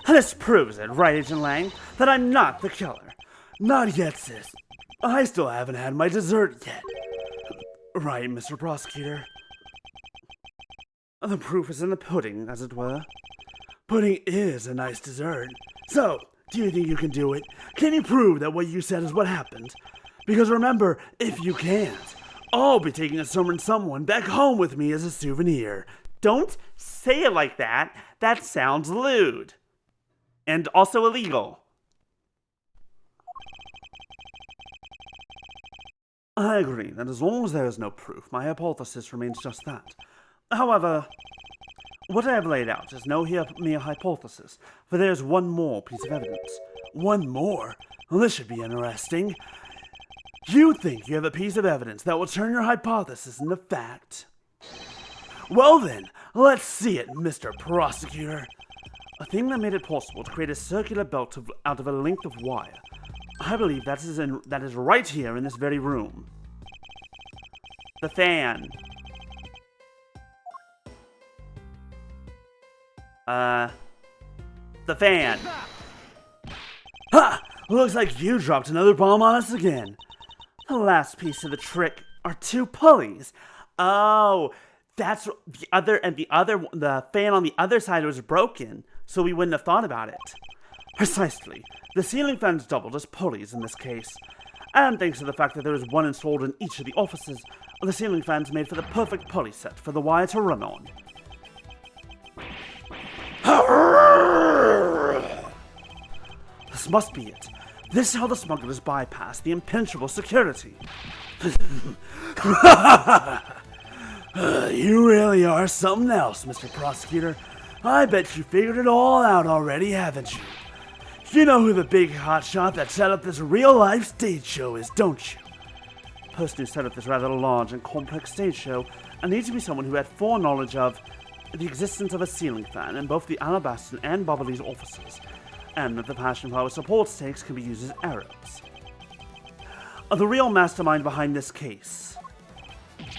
This proves it, right, Agent Lang, that I'm not the killer. Not yet, sis. I still haven't had my dessert yet. Right, Mr. Prosecutor? The proof is in the pudding, as it were. Pudding is a nice dessert. So, do you think you can do it? Can you prove that what you said is what happened? Because remember, if you can't, I'll be taking a certain someone back home with me as a souvenir. Don't say it like that. That sounds lewd. And also illegal. I agree that as long as there is no proof, my hypothesis remains just that. However, what I have laid out is no mere hypothesis, for there is one more piece of evidence. One more? Well, this should be interesting. You think you have a piece of evidence that will turn your hypothesis into fact. Well then, let's see it, Mr. Prosecutor. A thing that made it possible to create a circular belt out of a length of wire. I believe that is right here in this very room. The fan. The fan. Ha! Looks like you dropped another bomb on us again. The last piece of the trick are two pulleys. Oh, that's the fan on the other side was broken, so we wouldn't have thought about it. Precisely. The ceiling fans doubled as pulleys in this case. And thanks to the fact that there is one installed in each of the offices, the ceiling fans made for the perfect pulley set for the wire to run on. This must be it. This is how the smugglers bypass the impenetrable security. You really are something else, Mr. Prosecutor. I bet you figured it all out already, haven't you? You know who the big hotshot that set up this real-life stage show is, don't you? The person who set up this rather large and complex stage show needs to be someone who had foreknowledge of the existence of a ceiling fan in both the Alabaston and Bobbly's offices, and that the passion flower support stakes can be used as arrows. The real mastermind behind this case.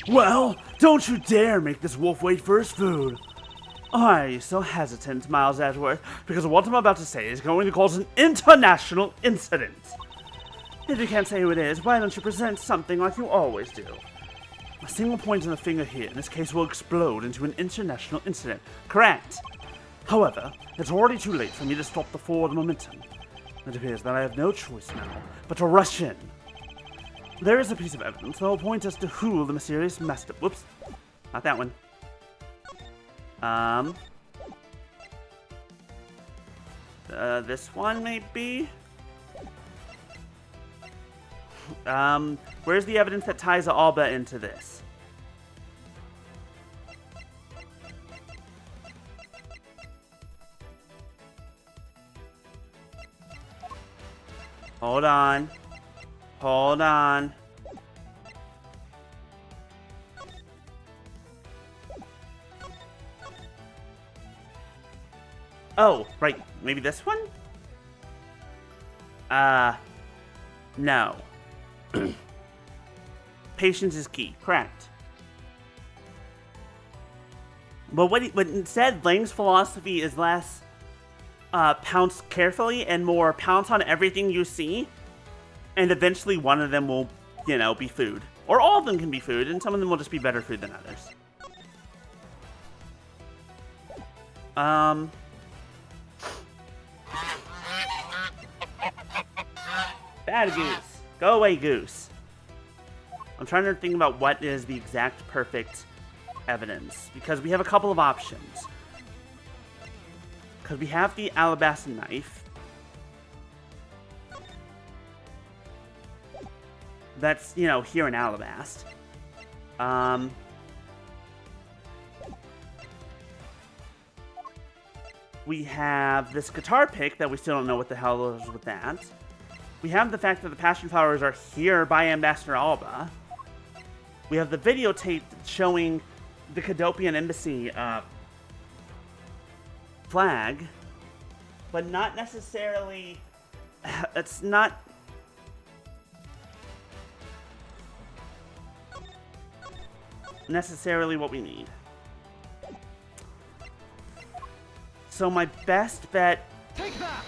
Well, don't you dare make this wolf wait for his food. Why are you so hesitant, Miles Edgeworth? Because what I'm about to say is going to cause an international incident. If you can't say who it is, why don't you present something like you always do? A single point in the finger here in this case will explode into an international incident. Correct. However, it's already too late for me to stop the forward momentum. It appears that I have no choice now but to rush in. There is a piece of evidence that will point us to who the mysterious master... Whoops. Not that one. This one, maybe? Where's the evidence that ties Alba into this? Hold on. Hold on. Oh, right. Maybe this one? No. Patience is key. Correct. But but instead, Lang's philosophy is less pounce carefully and more pounce on everything you see. And eventually one of them will, be food. Or all of them can be food, and some of them will just be better food than others. Bad goose. Go away, goose. I'm trying to think about what is the exact perfect evidence, because we have a couple of options. Because we have the alabaster knife. That's, you know, here in Alabast. We have this guitar pick that we still don't know what the hell is with that. We have the fact that the passion flowers are here by Ambassador Alba. We have the videotape showing the Cadopian Embassy flag, but not necessarily. It's not. Necessarily what we need. So my best bet. Take that!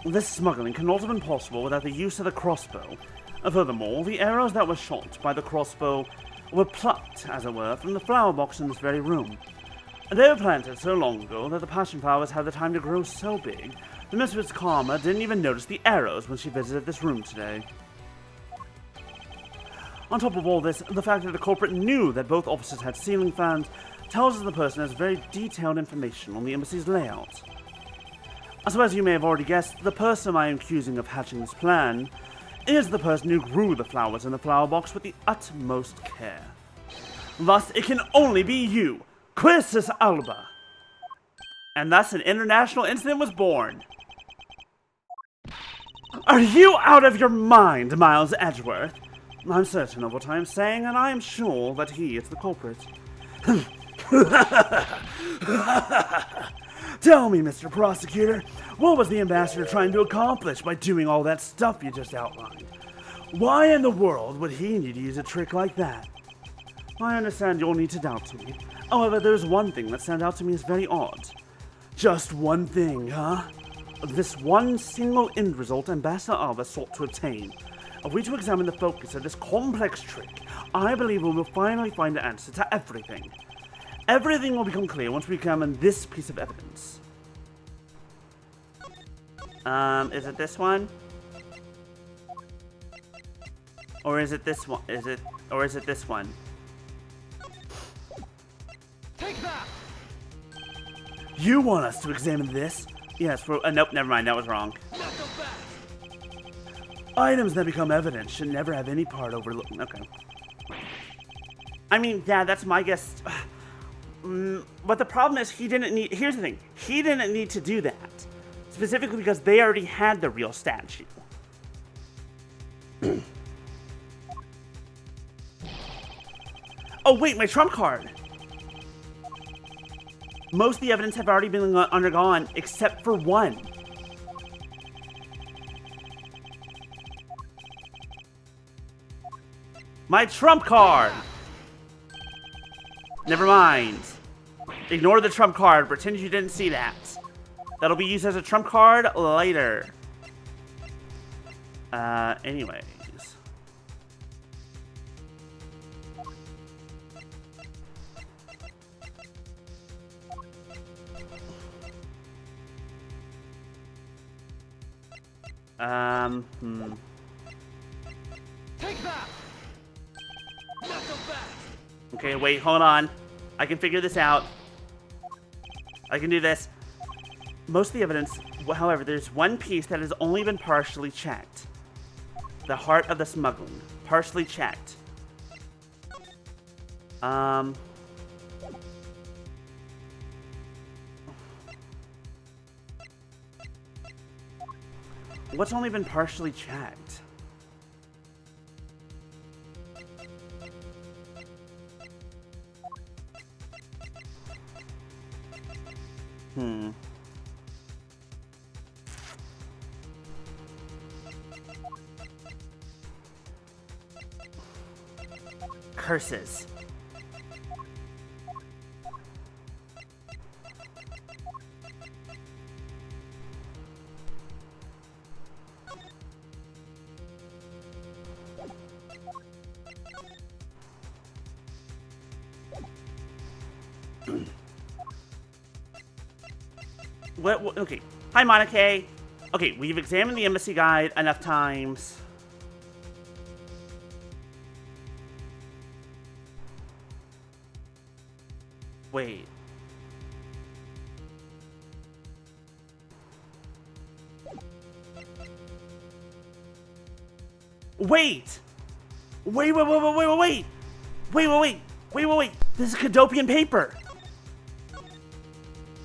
This smuggling cannot have been possible without the use of the crossbow. Furthermore, the arrows that were shot by the crossbow were plucked, as it were, from the flower box in this very room. They were planted so long ago that the passion flowers had the time to grow so big that Mistress Karma didn't even notice the arrows when she visited this room today. On top of all this, the fact that the culprit knew that both officers had ceiling fans tells us the person has very detailed information on the embassy's layout. I suppose you may have already guessed, the person I am accusing of hatching this plan is the person who grew the flowers in the flower box with the utmost care. Thus, it can only be you, Quistis Alba. And thus an international incident was born. Are you out of your mind, Miles Edgeworth? I'm certain of what I am saying, and I am sure that he is the culprit. Tell me, Mr. Prosecutor, what was the ambassador trying to accomplish by doing all that stuff you just outlined? Why in the world would he need to use a trick like that? I understand you'll need to doubt me. However, there's one thing that stands out to me as very odd. Just one thing, huh? This one single end result Ambassador Alba sought to obtain. If we to examine the focus of this complex trick, I believe we will finally find the answer to everything. Everything will become clear once we examine this piece of evidence. Is it this one? Or is it this one? Is it this one? Take that! You want us to examine this? Yes, nope, never mind, that was wrong. Not so fast! Items that become evidence should never have any part overlooked. Okay. I mean, yeah, that's my guess. But the problem is he didn't need... Here's the thing. He didn't need to do that. Specifically because they already had the real statue. Oh, wait, my trump card. Most of the evidence have already been undergone, except for one. My trump card! Never mind. Ignore the trump card. Pretend you didn't see that. That'll be used as a trump card later. Anyways. Take that! Not so fast! Okay, wait, hold on. I can figure this out. I can do this. Most of the evidence, however, there's one piece that has only been partially checked. The heart of the smuggling. Partially checked. What's only been partially checked? Curses. What? Okay. Hi, Monica. Okay, we've examined the embassy guide enough times. Wait. Wait! Wait, wait, wait, wait, wait, wait, wait! Wait, wait, wait! Wait, wait, wait! This is Cadopian paper!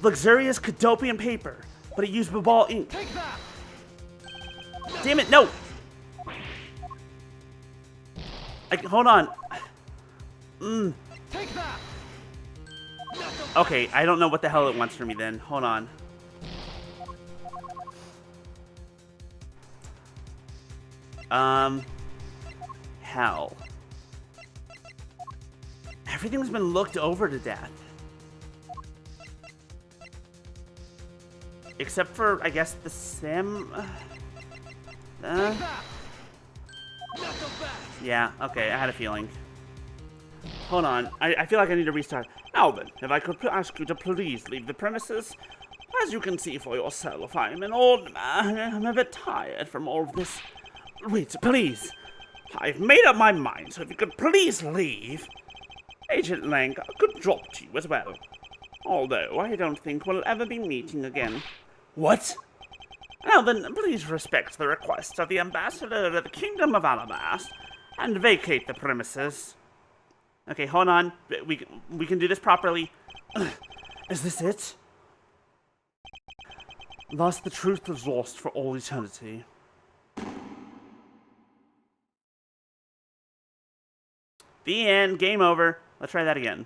Luxurious Cadopian paper, but it used Babal ink. Take that! Damn it, no! Hold on. Take that! Okay, I don't know what the hell it wants from me then. Hold on. Hell. Everything's been looked over to death. Except for, I guess, the sim. Yeah, okay, I had a feeling. Hold on, I feel like I need to restart. Now then, if I could ask you to please leave the premises. As you can see for yourself, I am an old man. I'm a bit tired from all of this. Wait, please. I've made up my mind, so if you could please leave. Agent Lang, good job to you as well. Although, I don't think we'll ever be meeting again. What? Now then, please respect the request of the ambassador of the Kingdom of Alabast and vacate the premises. Okay, hold on. We can do this properly. Is this it? Thus the truth is lost for all eternity. The end. Game over. Let's try that again.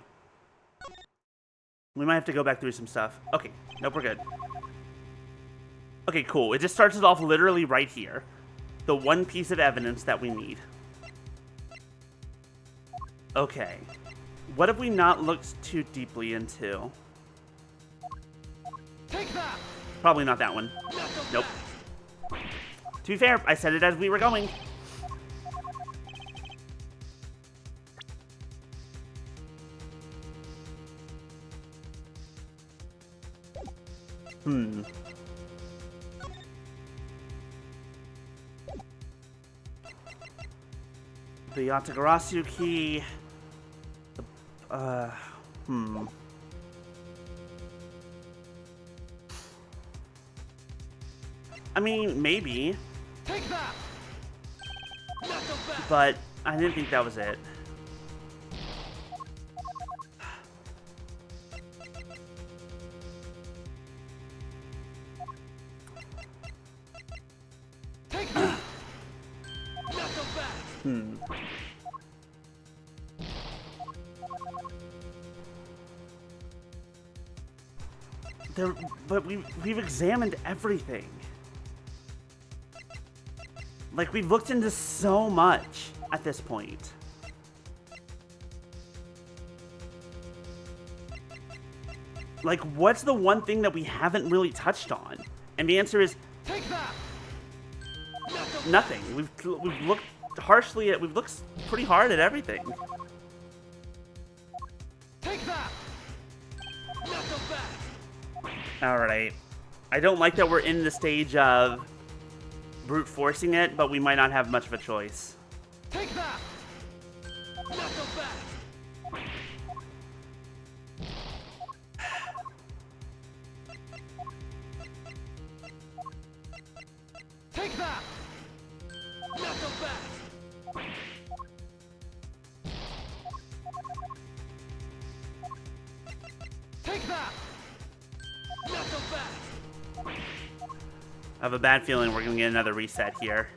We might have to go back through some stuff. Okay. Nope, we're good. Okay, cool. It just starts us off literally right here. The one piece of evidence that we need. Okay. What have we not looked too deeply into? Take that! Probably not that one. Nope. To be fair, I said it as we were going. The Yatagarasu key. I mean, maybe. Take that! But I didn't think that was it. Take that! But we've examined everything. Like, we've looked into so much at this point. Like, what's the one thing that we haven't really touched on? And the answer is Take that! nothing. We've looked harshly at, we've looked pretty hard at everything. Take that! Alright. I don't like that we're in the stage of brute forcing it, but we might not have much of a choice. Take that! Take that! Take that! I have a bad feeling we're gonna get another reset here.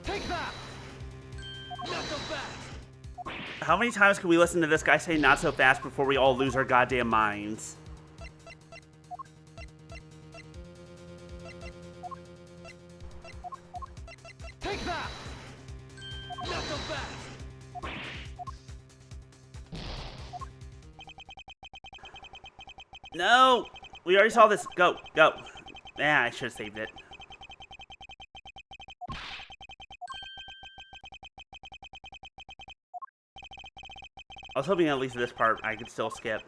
Take that! How many times can we listen to this guy say not so fast before we all lose our goddamn minds? Take that! No! We already saw this. Go, go. Yeah, I should have saved it. I was hoping at least this part I could still skip.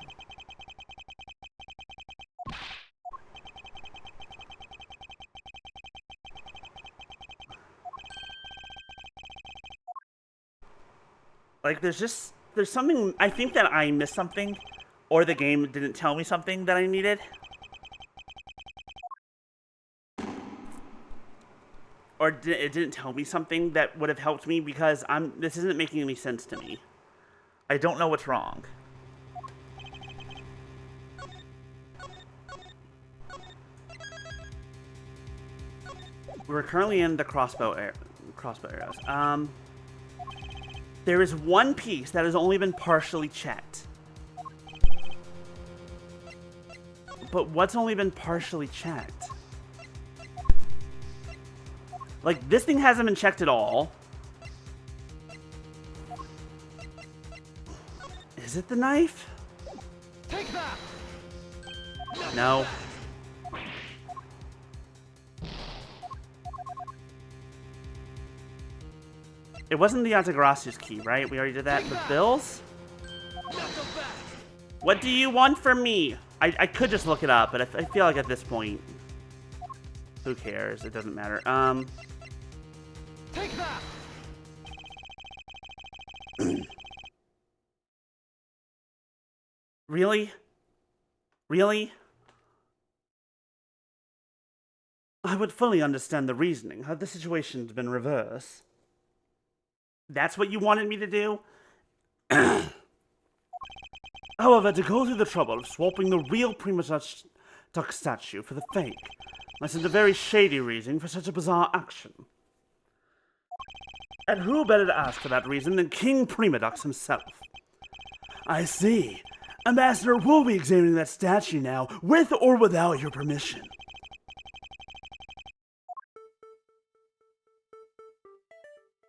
Like, there's just there's something, I think that I missed something, or the game didn't tell me something that I needed. Or it didn't tell me something that would have helped me, because this isn't making any sense to me. I don't know what's wrong. We're currently in the crossbow arrows. There is one piece that has only been partially checked. But what's only been partially checked? Like, this thing hasn't been checked at all. Is it the knife? Take that! No. It wasn't the Altagracia's key, right? We already did that. The bills? What do you want from me? I could just look it up, but I feel like at this point, who cares? It doesn't matter. Take that! Really? Really? I would fully understand the reasoning had the situation been reversed. That's what you wanted me to do? However, to go through the trouble of swapping the real Prima Duck statue for the fake, I sent a very shady reason for such a bizarre action. And who better to ask for that reason than King Prima Duck himself? I see. Ambassador will be examining that statue now, with or without your permission.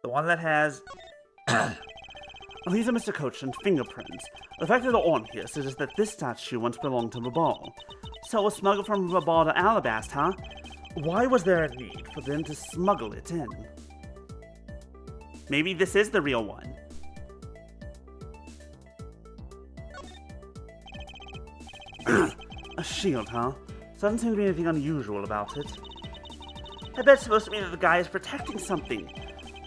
The one that has Lisa, Mr. Coach, and fingerprints. The fact that they're on here suggests that this statue once belonged to Rabal. So it was smuggled from Rabal to Alabast, huh? Why was there a need for them to smuggle it in? Maybe this is the real one. A shield, huh? So doesn't seem to be anything unusual about it. I bet it's supposed to mean that the guy is protecting something.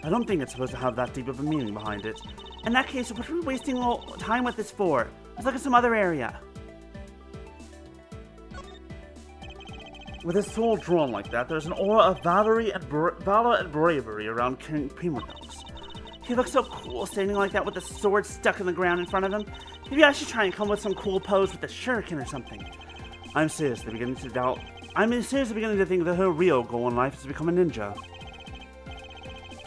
I don't think it's supposed to have that deep of a meaning behind it. In that case, what are we wasting all time with this for? Let's look at some other area. With his sword drawn like that, there's an aura of valor and bravery around King Prima Duck. He looks so cool standing like that with the sword stuck in the ground in front of him. Maybe I should try and come with some cool pose with a shuriken or something. I'm seriously beginning to think that her real goal in life is to become a ninja.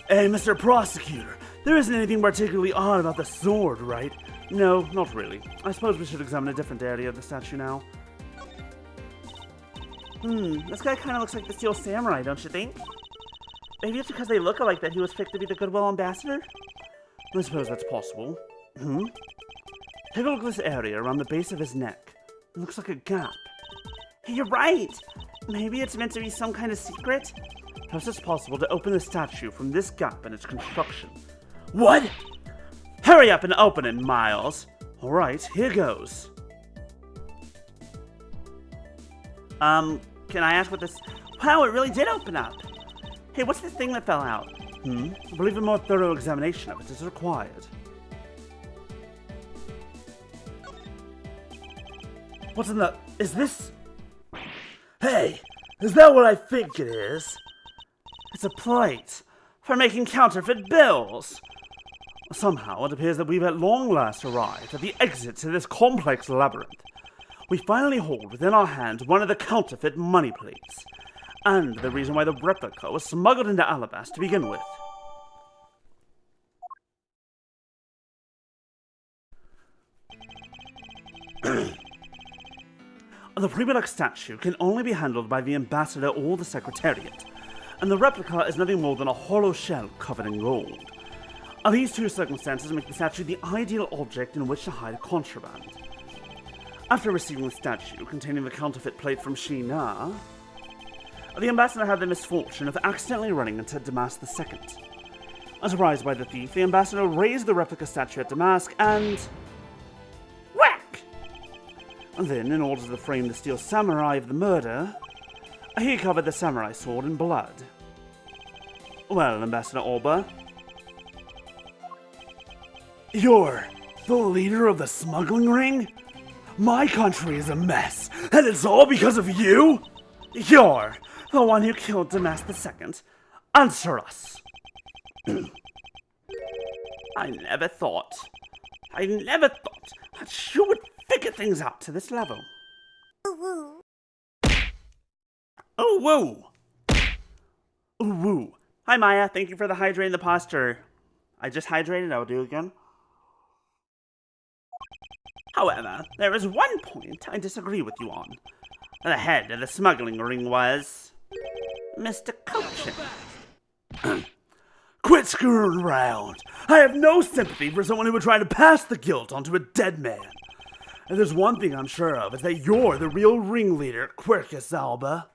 Hey, Mr. Prosecutor, there isn't anything particularly odd about the sword, right? No, not really. I suppose we should examine a different area of the statue now. This guy kind of looks like the Steel Samurai, don't you think? Maybe it's because they look alike that he was picked to be the Goodwill Ambassador? I suppose that's possible. Take a look at this area around the base of his neck. It looks like a gap. Hey, you're right! Maybe it's meant to be some kind of secret? Perhaps it's possible to open the statue from this gap in its construction. What? Hurry up and open it, Miles! Alright, here goes. Can I ask what this... Wow, it really did open up! Hey, what's this thing that fell out? I believe a more thorough examination of it is required. What's in the... Is this... Hey! Is that what I think it is? It's a plate for making counterfeit bills! Somehow, it appears that we've at long last arrived at the exit to this complex labyrinth. We finally hold within our hands one of the counterfeit money plates, and the reason why the replica was smuggled into Alabast to begin with. The Prima Duck statue can only be handled by the ambassador or the secretariat, and the replica is nothing more than a hollow shell covered in gold. These two circumstances make the statue the ideal object in which to hide contraband. After receiving the statue containing the counterfeit plate from Sheena, the ambassador had the misfortune of accidentally running into Damask II. Surprised by the thief, the ambassador raised the replica statue at Damask and... whack! And then, in order to frame the Steel Samurai of the murder, he covered the samurai sword in blood. Well, Ambassador Alba, you're The leader of the smuggling ring? My country is a mess, and it's all because of you? You're the one who killed Damas II. Answer us. I never thought that you would figure things out to this level. Oh, woo! Ooh, woo. Hi, Maya. Thank you for the hydrating the posture. I just hydrated. I'll do it again. However, there is one point I disagree with you on. The head of the smuggling ring was Mr. Cochin. Quit screwing around. I have no sympathy for someone who would try to pass the guilt onto a dead man. And there's one thing I'm sure of, is that you're the real ringleader, Quercus Alba.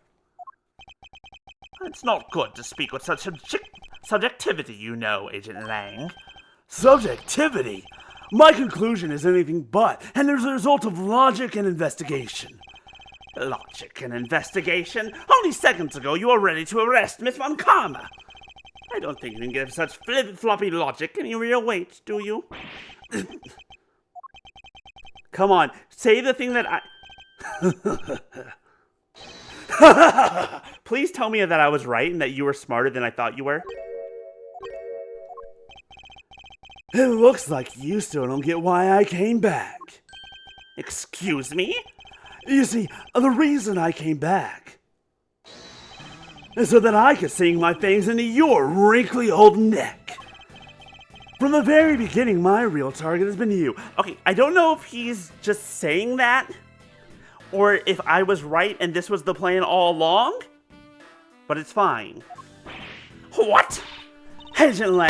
It's not good to speak with such subjectivity, you know, Agent Lang. Subjectivity? My conclusion is anything but, and there's a result of logic and investigation. Logic and investigation? Only seconds ago you were ready to arrest Miss Von Karma. I don't think you can give such flip-floppy logic any real weight, do you? Come on, say the thing that I... Please tell me that I was right and that you were smarter than I thought you were. It looks like you still don't get why I came back. Excuse me? You see, the reason I came back is so that I could sink my fangs into your wrinkly old neck. From the very beginning, my real target has been you. Okay, I don't know if he's just saying that, or if I was right and this was the plan all along, but it's fine. What? Agent Lang,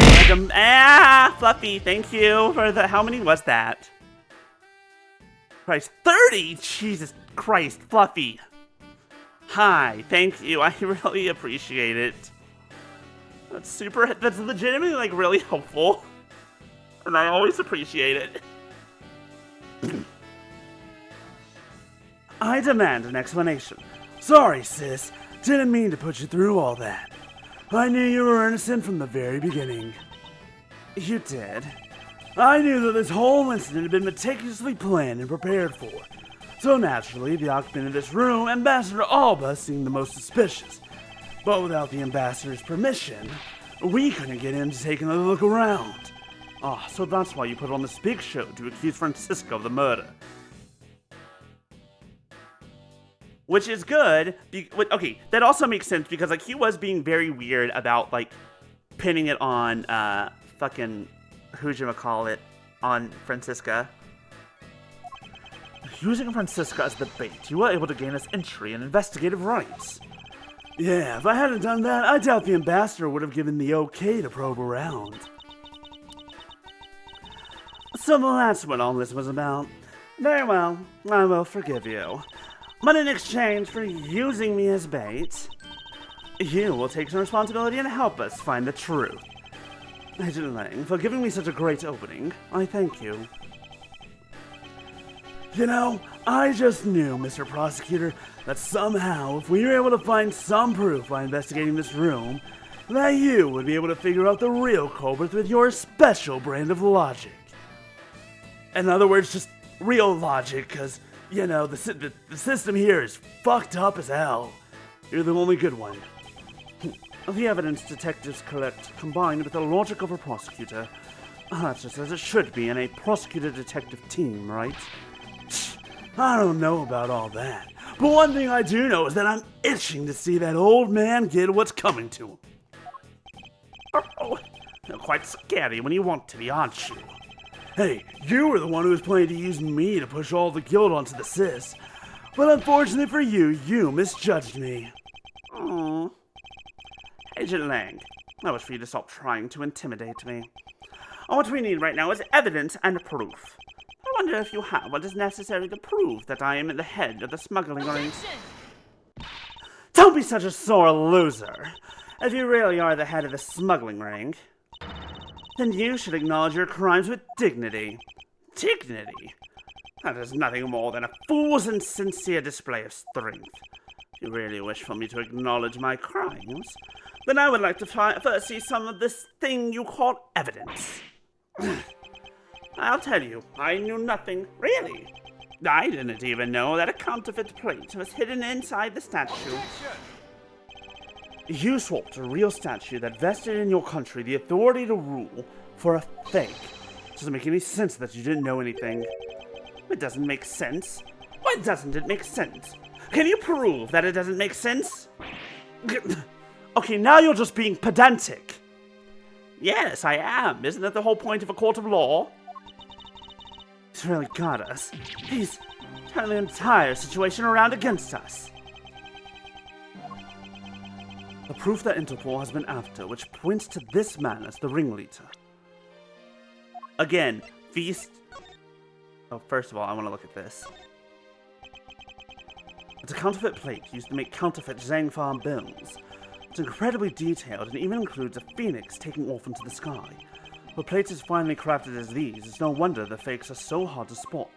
Fluffy, thank you for the, how many was that? Christ, 30? Jesus Christ, Fluffy. Hi, thank you, I really appreciate it. That's legitimately, like, really helpful. And I always appreciate it. I demand an explanation. Sorry, sis. Didn't mean to put you through all that. I knew you were innocent from the very beginning. You did? I knew that this whole incident had been meticulously planned and prepared for. So naturally, the occupant of this room, Ambassador Alba, seemed the most suspicious. But without the ambassador's permission, we couldn't get in to take another look around. Ah, so that's why you put on this big show to accuse Francisco of the murder. Which is good. Okay, that also makes sense because, like, he was being very weird about, like, pinning it on, fucking, who'd-you-call-it, on Francisca. Using Francisca as the bait, you were able to gain us entry and investigative rights. Yeah, if I hadn't done that, I doubt the ambassador would have given the okay to probe around. So that's what all this was about. Very well, I will forgive you. But in exchange for using me as bait, you will take some responsibility and help us find the truth. Agent Lang, for giving me such a great opening, I thank you. You know, I just knew, Mr. Prosecutor, that somehow, if we were able to find some proof by investigating this room, that you would be able to figure out the real culprit with your special brand of logic. In other words, just real logic, because, you know, the system here is fucked up as hell. You're the only good one. The evidence detectives collect, combined with the logic of a prosecutor, that's just as it should be in a prosecutor-detective team, right? I don't know about all that, but one thing I do know is that I'm itching to see that old man get what's coming to him. Oh, you're quite scary when you want to be, aren't you? Hey, you were the one who was planning to use me to push all the guilt onto the sis, but unfortunately for you, you misjudged me. Aww. Agent Lang, I wish for you to stop trying to intimidate me. What we need right now is evidence and proof. I wonder if you have what is necessary to prove that I am at the head of the smuggling ring. Don't be such a sore loser. If you really are the head of the smuggling ring, then you should acknowledge your crimes with dignity. Dignity? That is nothing more than a fool's insincere display of strength. If you really wish for me to acknowledge my crimes, then I would like to first see some of this thing you call evidence. I'll tell you, I knew nothing, really. I didn't even know that a counterfeit plate was hidden inside the statue. You swapped a real statue that vested in your country the authority to rule for a fake. It doesn't make any sense that you didn't know anything. It doesn't make sense. Why doesn't it make sense? Can you prove that it doesn't make sense? Okay, now you're just being pedantic. Yes, I am. Isn't that the whole point of a court of law? He's really got us. He's turned the entire situation around against us. The proof that Interpol has been after, which points to this man as the ringleader. Again, Feast... Oh, first of all, I want to look at this. It's a counterfeit plate used to make counterfeit Zhang Farm bills. It's incredibly detailed and even includes a phoenix taking off into the sky. With plates as finely crafted as these, it's no wonder the fakes are so hard to spot.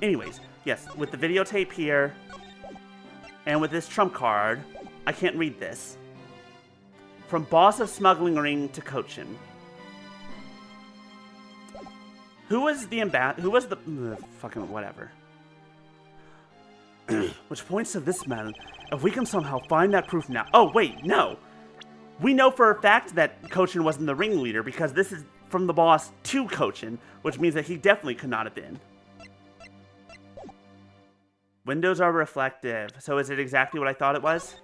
Anyways, yes, with the videotape here, and with this trump card, I can't read this. From boss of smuggling ring to Cochin. Who was the fucking whatever. Which points to this man. If we can somehow find that proof now. Oh, wait, no. We know for a fact that Cochin wasn't the ringleader because this is from the boss to Cochin, which means that he definitely could not have been. Windows are reflective. So is it exactly what I thought it was?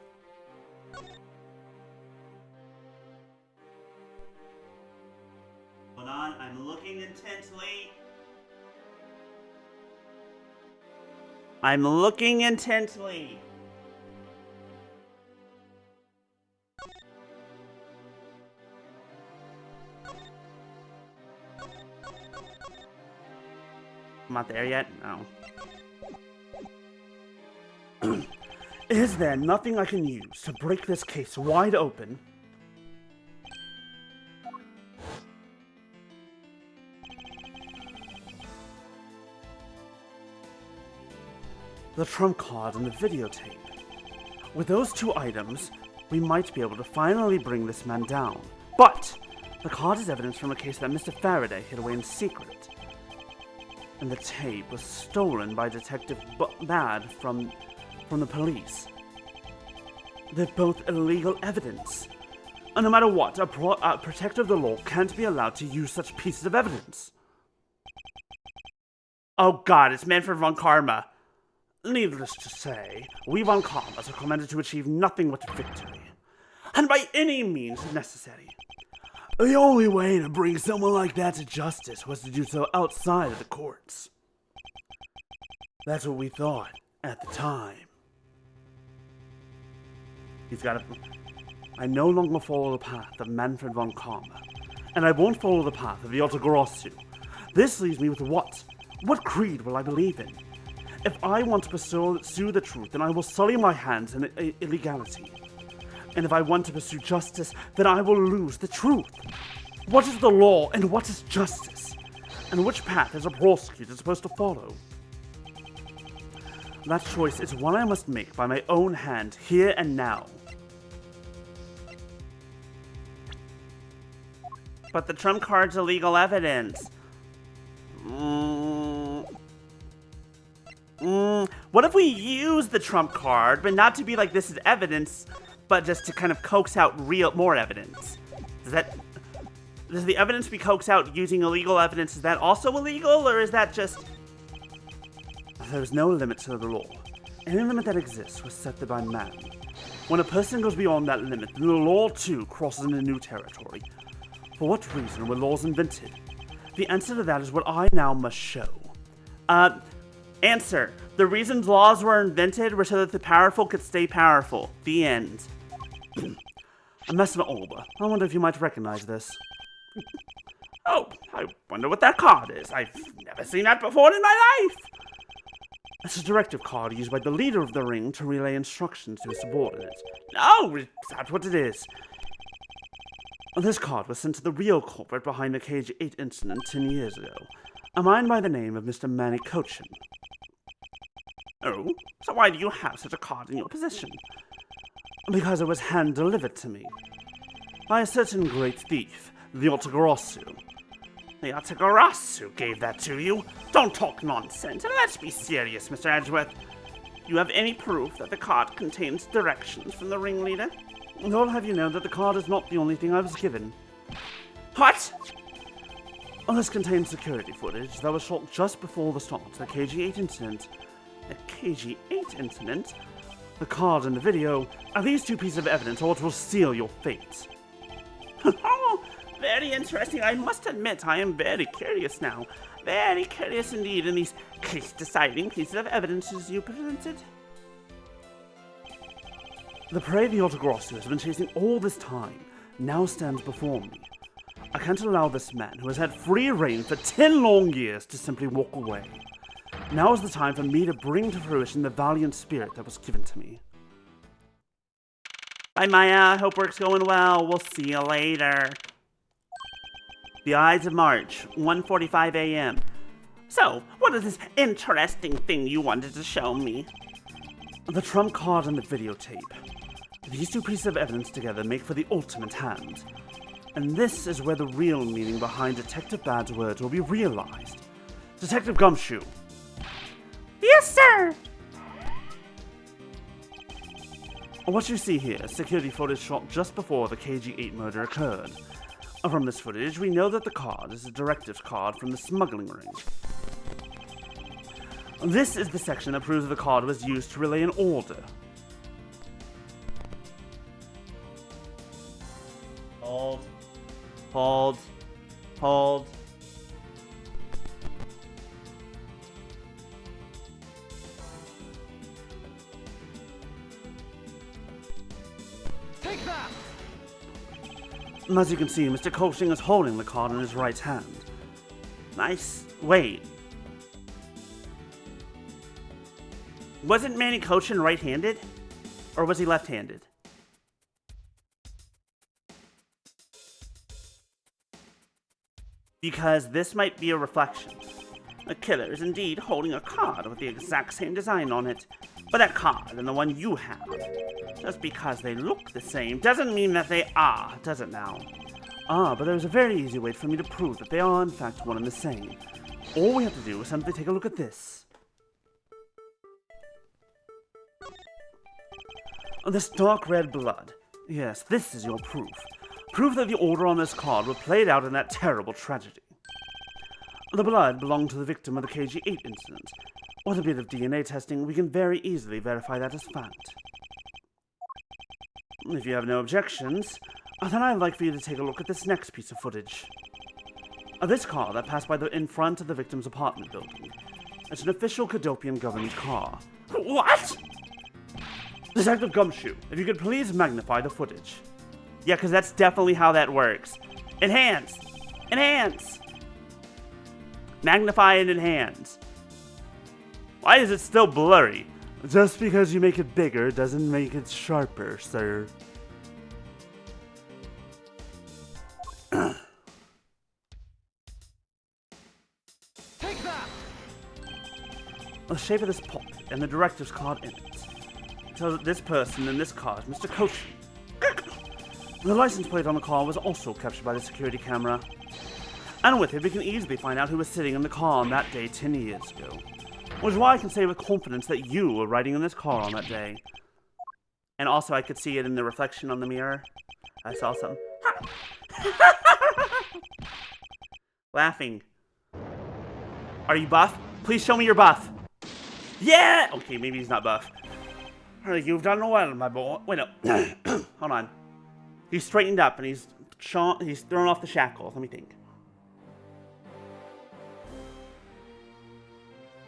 Hold on, I'm looking intently. I'm looking intently. I'm not there yet? No. Is there nothing I can use to break this case wide open? The trump card and the videotape. With those two items, we might be able to finally bring this man down. But the card is evidence from a case that Mr. Faraday hid away in secret. And the tape was stolen by Detective Bad from the police. They're both illegal evidence. And no matter what, a protector of the law can't be allowed to use such pieces of evidence. Oh god, it's Manfred von Karma. Needless to say, we von Karmas are commanded to achieve nothing but victory. And by any means necessary. The only way to bring someone like that to justice was to do so outside of the courts. That's what we thought at the time. I no longer follow the path of Manfred von Karma, and I won't follow the path of the Altagrossu. This leaves me with what? What creed will I believe in? If I want to pursue the truth, then I will sully my hands in illegality. And if I want to pursue justice, then I will lose the truth. What is the law and what is justice? And which path is a prosecutor supposed to follow? That choice is one I must make by my own hand, here and now. But the trump card's illegal evidence. What if we use the trump card, but not to be like this is evidence, but just to kind of coax out more evidence? Does the evidence we coax out using illegal evidence, is that also illegal, or is that just... There's no limit to the law. Any limit that exists was set there by man. When a person goes beyond that limit, then the law too crosses into new territory. For what reason were laws invented? The answer to that is what I now must show. Answer. The reasons laws were invented were so that the powerful could stay powerful. The end. A mess of Olba. I wonder if you might recognize this. Oh, I wonder what that card is. I've never seen that before in my life. It's a directive card used by the leader of the ring to relay instructions to his subordinates. No, that's what it is. This card was sent to the real culprit behind the Cage 8 incident 10 years ago. A man by the name of Mr. Manny Cochin. Oh, so why do you have such a card in your possession? Because it was hand-delivered to me. By a certain great thief, the Altagrossu. The Atagarasu gave that to you. Don't talk nonsense, and let's be serious, Mr. Edgeworth. You have any proof that the card contains directions from the ringleader? I'll have you know that the card is not the only thing I was given. What? Well, this contains security footage that was shot just before the start of the KG8 incident. The KG8 incident? The card and the video are these two pieces of evidence, or it will seal your fate. Oh, very interesting. I must admit, I am very curious now. Very curious indeed in these case-deciding pieces of evidence as you presented. The prey the Autogrossu has been chasing all this time now stands before me. I can't allow this man, who has had free reign for 10 long years, to simply walk away. Now is the time for me to bring to fruition the valiant spirit that was given to me. Bye, Maya. Hope work's going well. We'll see you later. The Ides of March, 1:45 a.m. So, what is this interesting thing you wanted to show me? The trump card and the videotape. These two pieces of evidence together make for the ultimate hand. And this is where the real meaning behind Detective Bad's words will be realized. Detective Gumshoe. Yes, sir! What you see here is security footage shot just before the KG8 murder occurred. From this footage, we know that the card is a directives card from the smuggling ring. This is the section that proves the card was used to relay an order. Hold. Take that! As you can see, Mr. Coaching is holding the card in his right hand. Nice. Wait. Wasn't Manny Cochin right-handed? Or was he left-handed? Because this might be a reflection. The killer is indeed holding a card with the exact same design on it. But that card and the one you have, just because they look the same, doesn't mean that they are, does it now? Ah, but there's a very easy way for me to prove that they are in fact one and the same. All we have to do is simply take a look at this. This dark red blood. Yes, this is your proof. Proof that the order on this card were played out in that terrible tragedy. The blood belonged to the victim of the KG8 incident. With a bit of DNA testing, we can very easily verify that as fact. If you have no objections, then I'd like for you to take a look at this next piece of footage. This car that passed by in front of the victim's apartment building. It's an official Cadopian government car. What? Detective Gumshoe, if you could please magnify the footage. Yeah, because that's definitely how that works. Enhance! Enhance! Magnify and enhance. Why is it still blurry? Just because you make it bigger doesn't make it sharper, sir. Take that! The shape of this pocket and the director's card in it tells that this person in this car is Mr. Cochin. The license plate on the car was also captured by the security camera. And with it, we can easily find out who was sitting in the car on that day 10 years ago. Which is why I can say with confidence that you were riding in this car on that day. And also I could see it in the reflection on the mirror. I saw something. Laughing. Are you buff? Please show me your buff. Yeah! Okay, maybe he's not buff. You've done well, my boy. Wait, no. Hold on. He's straightened up and he's thrown off the shackles. Let me think.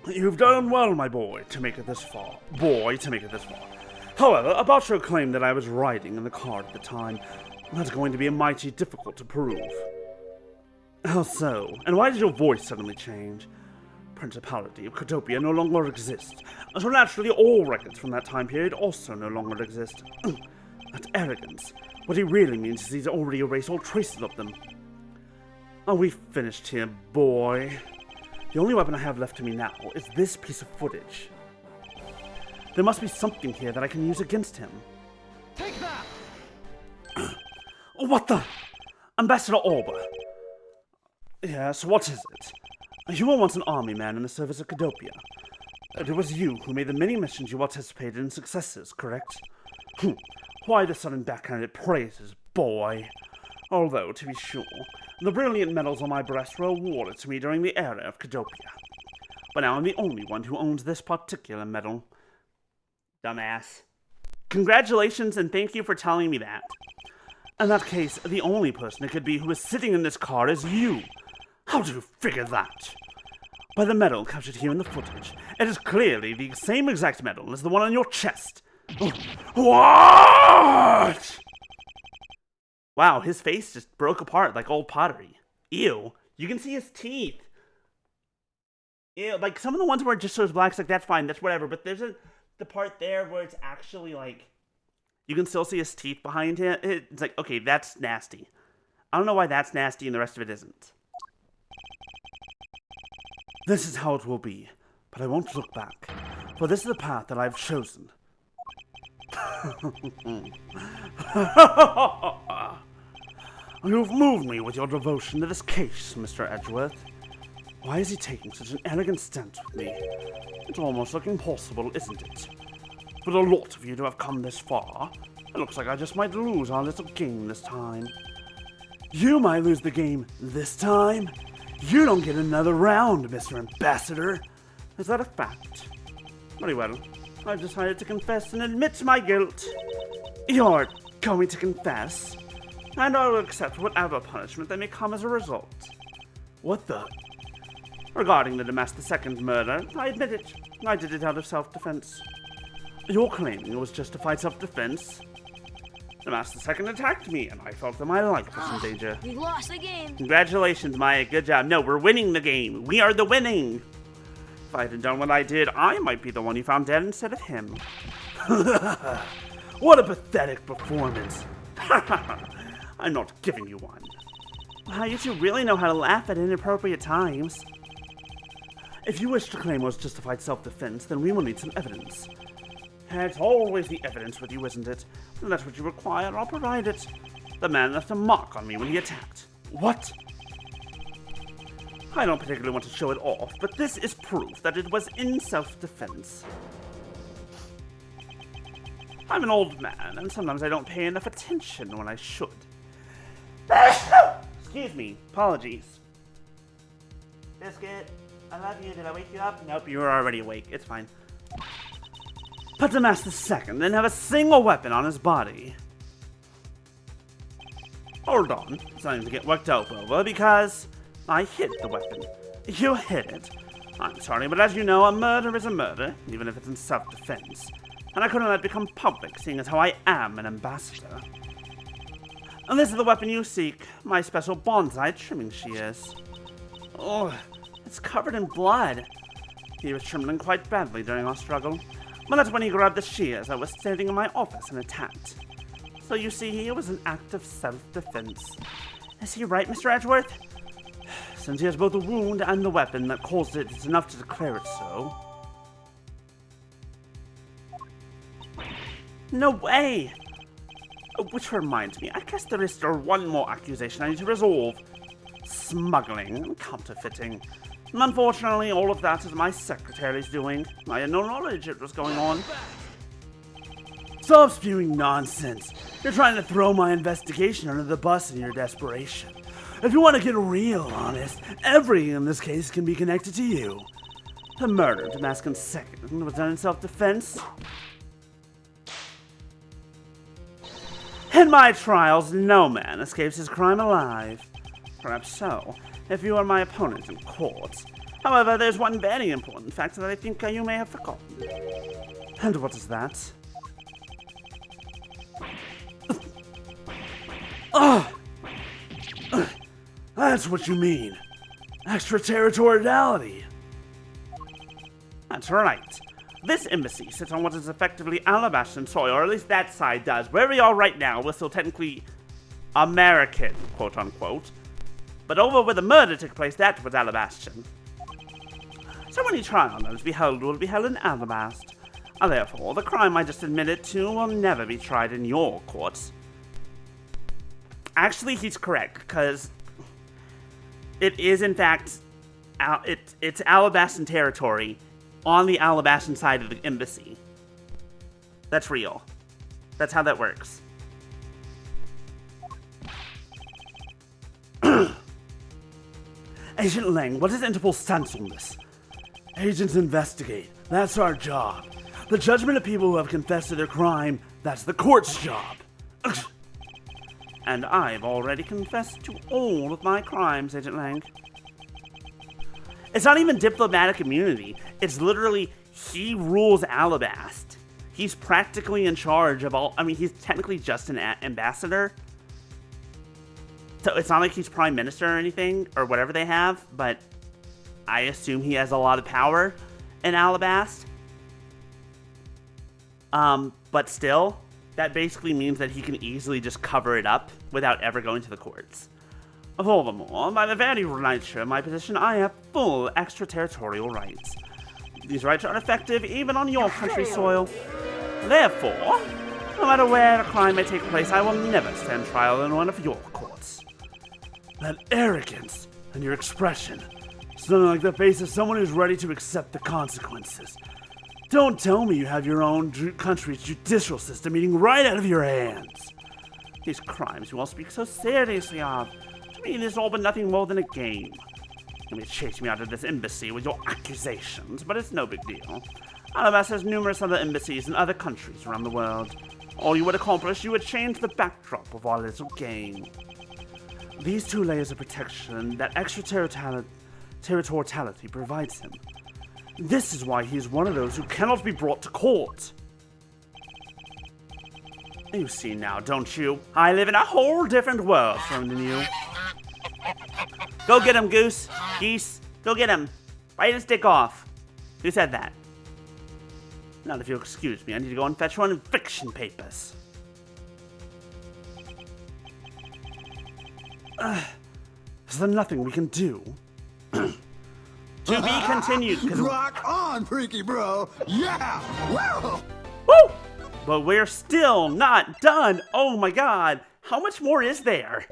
You've done well, my boy, to make it this far. However, about your claim that I was riding in the car at the time, that's going to be mighty difficult to prove. How so? And why did your voice suddenly change? Principality of Codopia no longer exists, so naturally all records from that time period also no longer exist. That arrogance. What he really means is he's already erased all traces of them. Are we finished here, boy? The only weapon I have left to me now is this piece of footage. There must be something here that I can use against him. Take that! What the? Ambassador Orba. Yes, what is it? You were once an army man in the service of Cadopia. It was you who made the many missions you participated in successes, correct? Why the sudden backhanded praises, boy? Although, to be sure, the brilliant medals on my breast were awarded to me during the era of Cadopia. But now I'm the only one who owns this particular medal. Dumbass. Congratulations and thank you for telling me that. In that case, the only person it could be who is sitting in this car is you. How do you figure that? By the medal captured here in the footage, it is clearly the same exact medal as the one on your chest. What? Wow, his face just broke apart like old pottery. Ew. You can see his teeth. Ew, like some of the ones where it just shows black, it's like, that's fine, that's whatever. But there's the part there where it's actually like, you can still see his teeth behind him. It's like, okay, that's nasty. I don't know why that's nasty and the rest of it isn't. This is how it will be, but I won't look back, for this is the path that I've chosen. You've moved me with your devotion to this case, Mr. Edgeworth. Why is he taking such an arrogant stance with me? It's almost like impossible, isn't it? For a lot of you to have come this far, it looks like I just might lose our little game this time. You might lose the game this time? You don't get another round, Mr. Ambassador. Is that a fact? Very well. I've decided to confess and admit my guilt. You're going to confess? And I will accept whatever punishment that may come as a result. What the? Regarding the Damas II murder, I admit it. I did it out of self-defense. You're claiming it was justified self-defense? Damas II attacked me, and I felt that my life was in danger. We lost the game. Congratulations, Maya. Good job. No, we're winning the game. We are the winning. If I hadn't done what I did, I might be the one you found dead instead of him. What a pathetic performance. I'm not giving you one. Wow, you two really know how to laugh at inappropriate times. If you wish to claim it was justified self-defense, then we will need some evidence. It's always the evidence with you, isn't it? If that's what you require, I'll provide it. The man left a mark on me when he attacked. What? I don't particularly want to show it off, but this is proof that it was in self-defense. I'm an old man, and sometimes I don't pay enough attention when I should. Excuse me. Apologies. Biscuit, I love you. Did I wake you up? Nope, you were already awake. It's fine. But Damas II didn't have a single weapon on his body. Hold on. Something to get worked up over because I hid the weapon. You hid it. I'm sorry, but as you know, a murder is a murder, even if it's in self-defense. And I couldn't let it become public, seeing as how I am an ambassador. And this is the weapon you seek, my special bonsai trimming shears. Oh, it's covered in blood. He was trembling quite badly during our struggle. But that's when he grabbed the shears that was standing in my office and attacked. So you see, it was an act of self-defense. Is he right, Mr. Edgeworth? Since he has both the wound and the weapon that caused it, it's enough to declare it so. No way! Which reminds me, I guess there is still one more accusation I need to resolve. Smuggling and counterfeiting. And unfortunately, all of that is my secretary's doing. I had no knowledge it was going on. Stop spewing nonsense. You're trying to throw my investigation under the bus in your desperation. If you want to get real honest, everything in this case can be connected to you. The murder of Damas II was done in self-defense. In my trials, no man escapes his crime alive. Perhaps so, if you are my opponent in court. However, there's one very important fact that I think you may have forgotten. And what is that? That's what you mean. Extraterritoriality. That's right. This embassy sits on what is effectively Alabastan soil, or at least that side does. Where we are right now, we're still technically American, quote unquote. But over where the murder took place, that was Alabastan. So any trial that is beheld will be held in Alabast. Therefore, the crime I just admitted to will never be tried in your courts. Actually, he's correct, because It is, in fact, it's Alabastan territory on the Alabastan side of the embassy. That's real. That's how that works. Agent Lang, what is Interpol's stance on this? Agents investigate. That's our job. The judgment of people who have confessed to their crime, that's the court's job. And I've already confessed to all of my crimes, Agent Lang. It's not even diplomatic immunity. It's literally, he rules Alabast. He's practically in charge of all, I mean, he's technically just an ambassador. So it's not like he's prime minister or anything, or whatever they have, but I assume he has a lot of power in Alabast. But still, that basically means that he can easily just cover it up without ever going to the courts. Furthermore, by the very nature of my position, I have full extraterritorial rights. These rights are effective even on your country's soil. Therefore, no matter where a crime may take place, I will never stand trial in one of your courts. That arrogance and your expression, something like the face of someone who's ready to accept the consequences. Don't tell me you have your own country's judicial system eating right out of your hands. These crimes you all speak so seriously of, to me this is all but nothing more than a game. You may chase me out of this embassy with your accusations, but it's no big deal. Alabasta has numerous other embassies in other countries around the world. All you would accomplish, you would change the backdrop of our little game. These 2 layers of protection that extraterritoriality provides him. This is why he is one of those who cannot be brought to court. You see now, don't you? I live in a whole different world from you. Go get him, Goose. Geese, go get him. Bite his dick off. Who said that? Now, if you'll excuse me, I need to go and fetch one in fiction papers. Is there nothing we can do? To be continued. Rock on, freaky bro. Yeah. Woo! Woo! But we're still not done. Oh my god. How much more is there?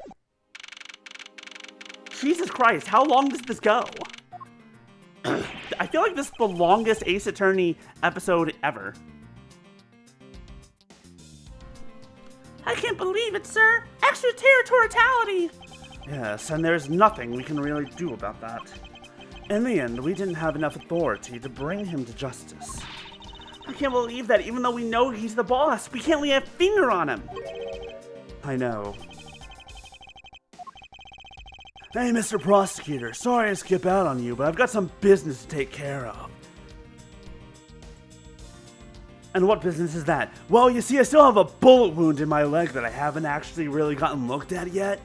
Jesus Christ, how long does this go? I feel like this is the longest Ace Attorney episode ever. I can't believe it, sir. Extraterritoriality. Yes, and there's nothing we can really do about that. In the end, we didn't have enough authority to bring him to justice. I can't believe that even though we know he's the boss, we can't lay a finger on him. I know. Hey, Mr. Prosecutor, sorry to skip out on you, but I've got some business to take care of. And what business is that? Well, you see, I still have a bullet wound in my leg that I haven't actually really gotten looked at yet.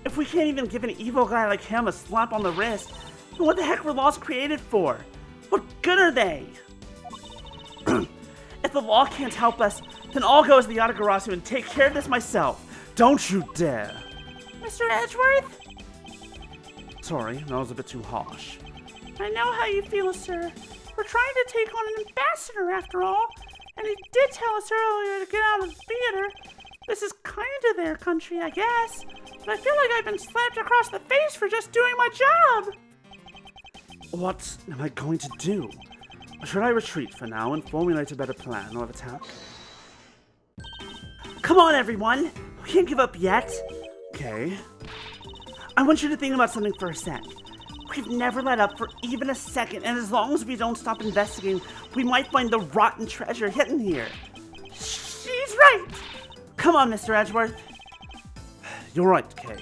If we can't even give an evil guy like him a slap on the wrist, then what the heck were laws created for? What good are they? If the law can't help us, then I'll go as the Yatagarasu and take care of this myself. Don't you dare. Mr. Edgeworth? Sorry, that was a bit too harsh. I know how you feel, sir. We're trying to take on an ambassador after all, and he did tell us earlier to get out of the theater. This is kind of their country, I guess. But I feel like I've been slapped across the face for just doing my job. What am I going to do? Should I retreat for now and formulate a better plan of attack? Come on, everyone! We can't give up yet. Okay. I want you to think about something for a sec. We've never let up for even a second, and as long as we don't stop investigating, we might find the rotten treasure hidden here. She's right! Come on, Mr. Edgeworth. You're right, Kay.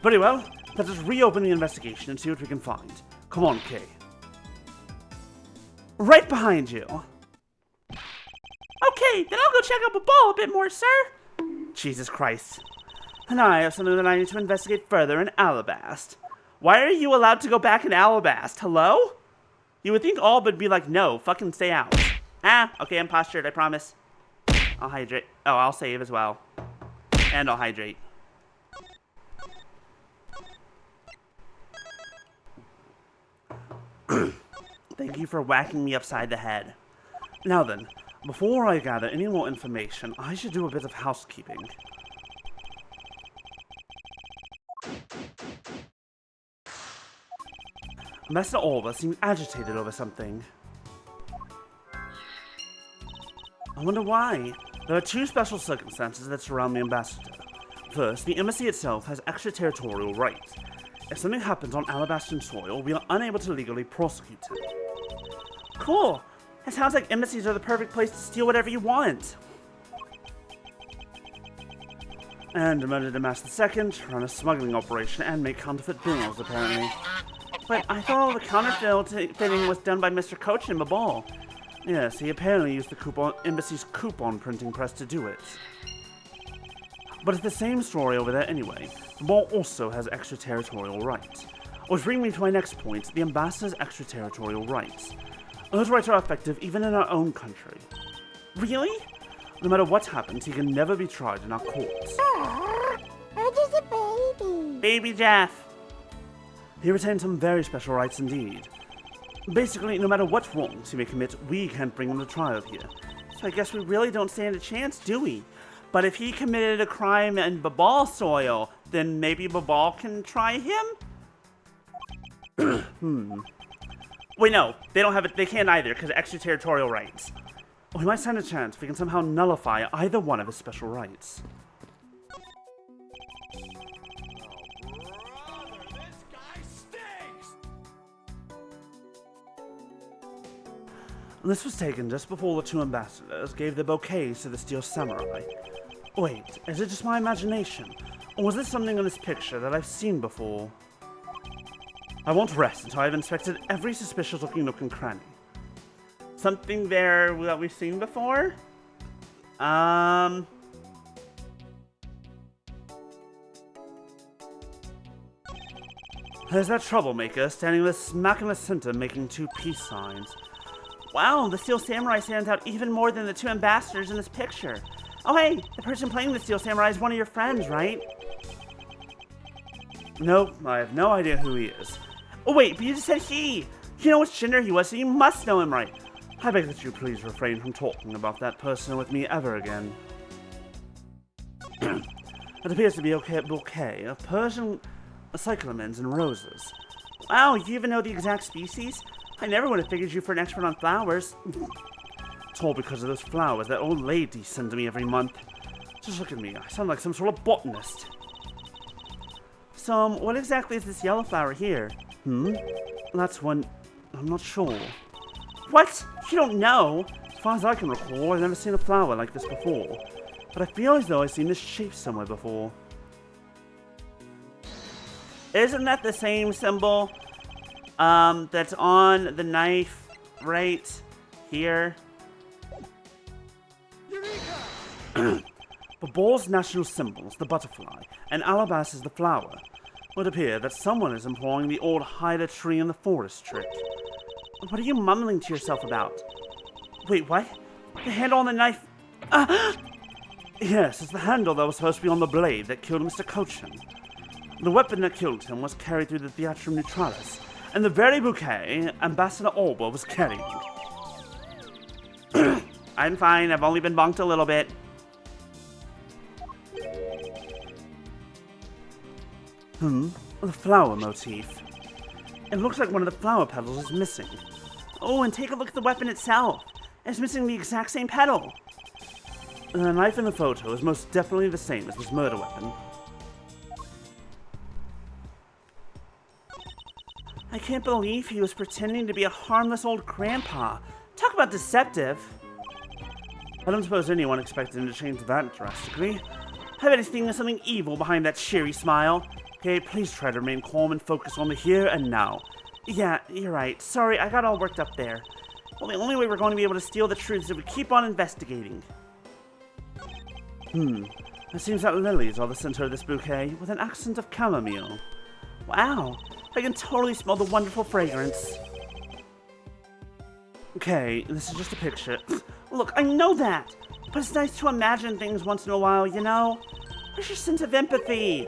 Very well, let us reopen the investigation and see what we can find. Come on, Kay. Right behind you. Okay, then I'll go check out the ball a bit more, sir. Jesus Christ. And I have something that I need to investigate further in Alabast. Why are you allowed to go back in Alabast? Hello? You would think all would be like, no, fucking stay out. Okay, I'm postured, I promise. I'll hydrate. Oh, I'll save as well. And I'll hydrate. Thank you for whacking me upside the head. Now then, before I gather any more information, I should do a bit of housekeeping. Ambassador Alba seemed agitated over something. I wonder why. There are two special circumstances that surround the ambassador. First, the embassy itself has extraterritorial rights. If something happens on Alabastan soil, we are unable to legally prosecute him. Cool! It sounds like embassies are the perfect place to steal whatever you want. And Demoted Damas II run a smuggling operation and make counterfeit bills, apparently. But I thought all the counterfeiting was done by Mr. Coach in Babal. Yes, he apparently used the embassy's coupon printing press to do it. But it's the same story over there anyway. Babal also has extraterritorial rights. Which brings me to my next point, the ambassador's extraterritorial rights. Those rights are effective even in our own country. Really? No matter what happens, he can never be tried in our courts. I'm just a baby. Baby Jeff! He retains some very special rights indeed. Basically, no matter what wrongs he may commit, we can't bring him to trial here. So I guess we really don't stand a chance, do we? But if he committed a crime in Babal soil, then maybe Babal can try him? Wait, no, they don't have it. They can't either because of extraterritorial rights. We might stand a chance if we can somehow nullify either one of his special rights. This guy stinks! This was taken just before the two ambassadors gave their bouquets to the Steel Samurai. Wait, is it just my imagination? Or was this something in this picture that I've seen before? I won't rest until I've inspected every suspicious-looking nook and cranny. Something there that we've seen before? There's that troublemaker standing there smack in the center making two peace signs. Wow, the Steel Samurai stands out even more than the two ambassadors in this picture. Oh hey, the person playing the Steel Samurai is one of your friends, right? Nope, I have no idea who he is. Oh wait, but you just said he! You know which gender he was, so you must know him, right? I beg that you please refrain from talking about that person with me ever again. It appears to be a bouquet of Persian cyclamens and roses. Wow, you even know the exact species? I never would have figured you for an expert on flowers. It's all because of those flowers that old lady sends to me every month. Just look at me, I sound like some sort of botanist. So, what exactly is this yellow flower here? That's one... I'm not sure. What? You don't know? As far as I can recall, I've never seen a flower like this before. But I feel as though I've seen this shape somewhere before. Isn't that the same symbol? That's on the knife right here? Babal's national symbol is the butterfly, and Alabas is the flower. It would appear that someone is employing the old hide a tree in the forest trick. What are you mumbling to yourself about? Wait, what? The handle on the knife... Yes, it's the handle that was supposed to be on the blade that killed Mr. Cochin. The weapon that killed him was carried through the Theatrum Neutralis, and the very bouquet Ambassador Alba was carrying. I'm fine, I've only been bonked a little bit. The flower motif. It looks like one of the flower petals is missing. Oh, and take a look at the weapon itself. It's missing the exact same petal. The knife in the photo is most definitely the same as this murder weapon. I can't believe he was pretending to be a harmless old grandpa. Talk about deceptive. I don't suppose anyone expected him to change that drastically. I bet he's thinking of something evil behind that cheery smile. Okay, please try to remain calm and focus on the here and now. Yeah, you're right. Sorry, I got all worked up there. Well, the only way we're going to be able to steal the truth is if we keep on investigating. It seems that lilies are the center of this bouquet, with an accent of chamomile. Wow, I can totally smell the wonderful fragrance. Okay, this is just a picture. Look, I know that! But it's nice to imagine things once in a while, you know? Where's your sense of empathy?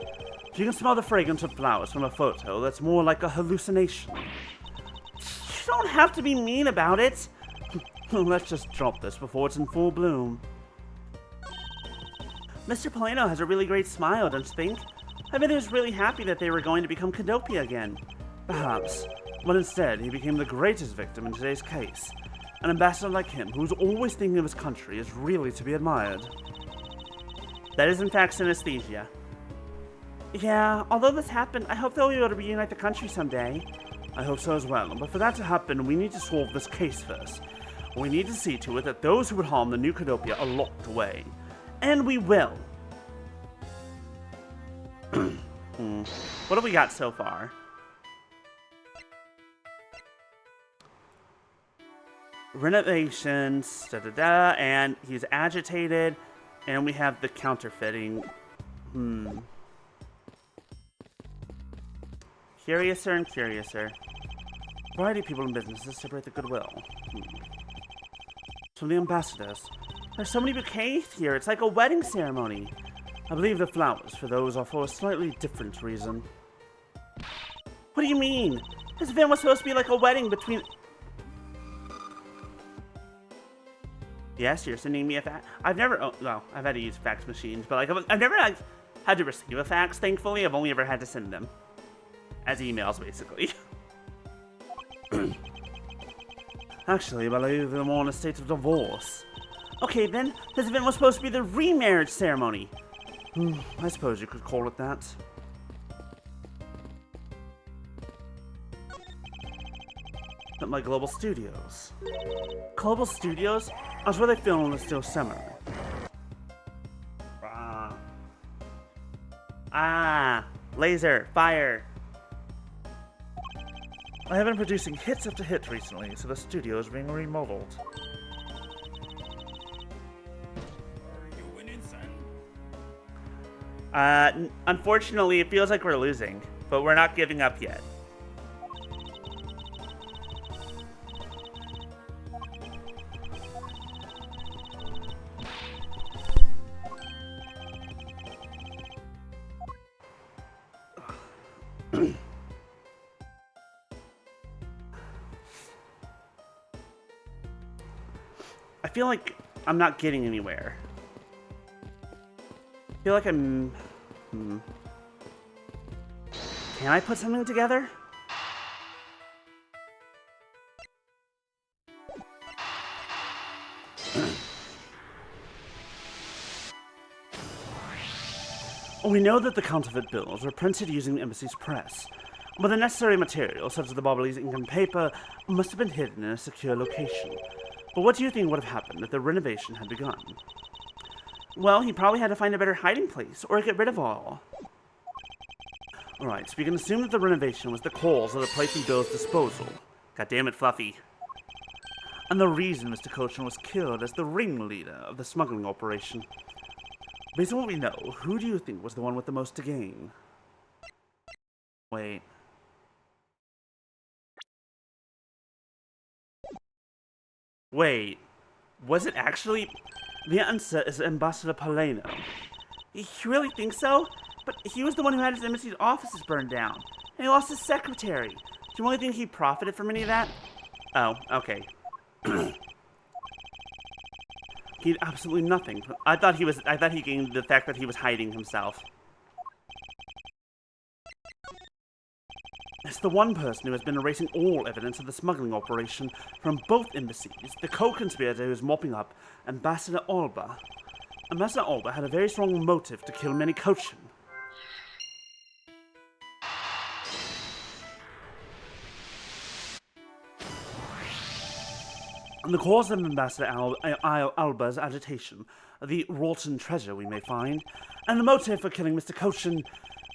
If you can smell the fragrance of flowers from a photo, that's more like a hallucination. You don't have to be mean about it. Let's just drop this before it's in full bloom. Mr. Polino has a really great smile, don't you think? I bet he was really happy that they were going to become Kadopia again. Perhaps. But instead, he became the greatest victim in today's case. An ambassador like him, who's always thinking of his country, is really to be admired. That is in fact synesthesia. Yeah, although this happened, I hope they'll be able to reunite the country someday. I hope so as well, but for that to happen, we need to solve this case first. We need to see to it that those who would harm the new Codopia are locked away. And we will. What have we got so far? Renovations, and he's agitated, and we have the counterfeiting. Curiouser and curiouser. Variety of people and businesses separate the goodwill. So the ambassadors. There's so many bouquets here, it's like a wedding ceremony. I believe the flowers for those are for a slightly different reason. What do you mean? This event was supposed to be like a wedding between... Yes, you're sending me a fax. I've never... Oh, well, I've had to use fax machines, but like I've never had to receive a fax, thankfully. I've only ever had to send them. As emails, basically. Actually, I believe they're more in a state of divorce. Okay, then, this event was supposed to be the remarriage ceremony. I suppose you could call it that. At my Global Studios. Global Studios? I was where they filmed the Still Summer. Laser, fire. I have been producing hits after hit recently, so the studio is being remodeled. Are you winning, son? Unfortunately, it feels like we're losing, but we're not giving up yet. I feel like I'm not getting anywhere. I feel like I'm... Can I put something together? We know that the counterfeit bills were printed using the embassy's press, but the necessary materials, such as the Bobblies ink and paper, must have been hidden in a secure location. But what do you think would have happened if the renovation had begun? Well, he probably had to find a better hiding place, or get rid of all. Alright, so we can assume that the renovation was the cause of the placing Bill's disposal. God damn it, Fluffy. And the reason Mr. Cochin was killed as the ringleader of the smuggling operation. Based on what we know, who do you think was the one with the most to gain? Wait. Wait, was it actually... The answer is Ambassador Polano. You really think so? But he was the one who had his embassy's offices burned down. And he lost his secretary. Do you really think he profited from any of that? Oh, okay. He did absolutely nothing. I thought he gained the fact that he was hiding himself. It's the one person who has been erasing all evidence of the smuggling operation from both embassies, the co-conspirator who is mopping up Ambassador Alba. Ambassador Alba had a very strong motive to kill Manny Cochin. The cause of Ambassador Alba's agitation, the rotten treasure we may find, and the motive for killing Mr. Cochin.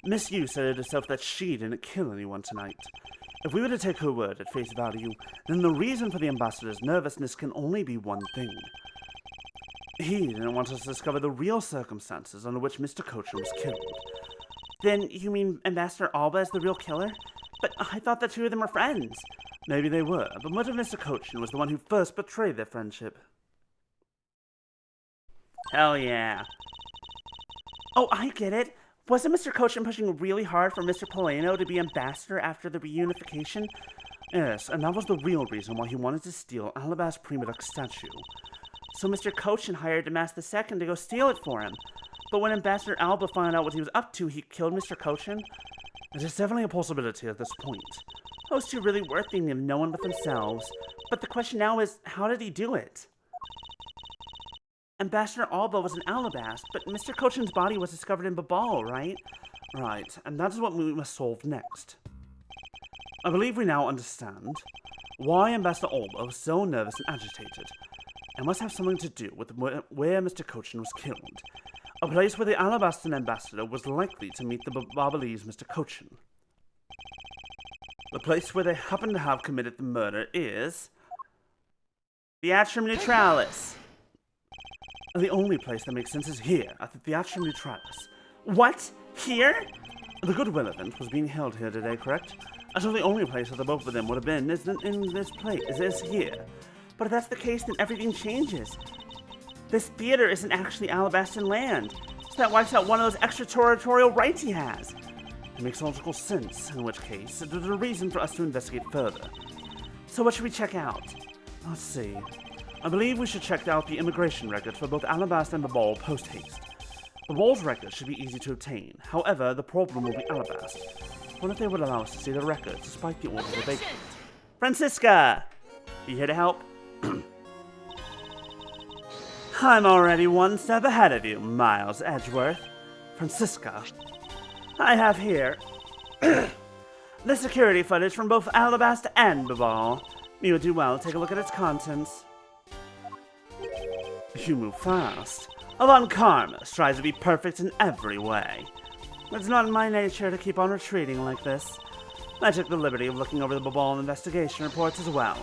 Miss Yu said it herself that she didn't kill anyone tonight. If we were to take her word at face value, then the reason for the ambassador's nervousness can only be one thing. He didn't want us to discover the real circumstances under which Mr. Cochin was killed. Then you mean Ambassador Alba is the real killer? But I thought the two of them were friends. Maybe they were, but what if Mr. Cochin was the one who first betrayed their friendship? Hell yeah. Oh, I get it. Wasn't Mr. Cochin pushing really hard for Mr. Polano to be ambassador after the reunification? Yes, and that was the real reason why he wanted to steal Alabas Prima Duck's statue. So Mr. Cochin hired Damas II to go steal it for him. But when Ambassador Alba found out what he was up to, he killed Mr. Cochin? It is definitely a possibility at this point. Those two really were thinking of no one but themselves. But the question now is, how did he do it? Ambassador Alba was an Alabast, but Mr. Cochin's body was discovered in Babal, right? Right, and that is what we must solve next. I believe we now understand why Ambassador Alba was so nervous and agitated. It must have something to do with where Mr. Cochin was killed. A place where the Alabastan ambassador was likely to meet the Babalese Mr. Cochin. The place where they happen to have committed the murder is the Atrium Neutralis. The only place that makes sense is here, at the Theatrum Neutralis. What? Here? The Goodwill event was being held here today, correct? So the only place that the both of them would have been is in this place, is here. But if that's the case, then everything changes. This theater isn't actually Alabastan land, so that wipes out one of those extraterritorial rights he has. It makes logical sense, in which case, there's a reason for us to investigate further. So what should we check out? Let's see. I believe we should check out the immigration records for both Alabast and Babal post-haste. Babal's records should be easy to obtain. However, the problem will be Alabast. What if they would allow us to see the records despite the order to vacate? Francisca! You here to help? I'm already one step ahead of you, Miles Edgeworth. Francisca. I have here the security footage from both Alabast and Babal. You would do well to take a look at its contents. You move fast. Avant Karma strives to be perfect in every way. It's not in my nature to keep on retreating like this. I took the liberty of looking over the Babal investigation reports as well.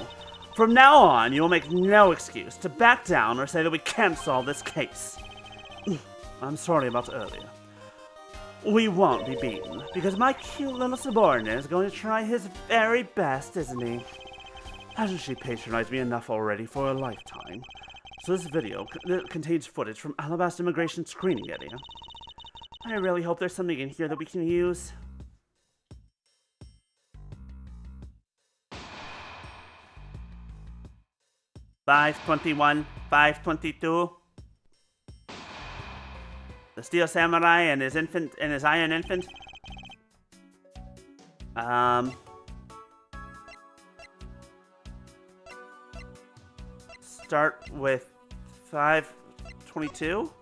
From now on, you will make no excuse to back down or say that we can't solve this case. I'm sorry about earlier. We won't be beaten, because my cute little subordinate is going to try his very best, isn't he? Hasn't she patronized me enough already for a lifetime? So this video contains footage from Alabast Immigration Screening Area. I really hope there's something in here that we can use. $521, $522. The Steel Samurai and his Iron Infant. Start with 522.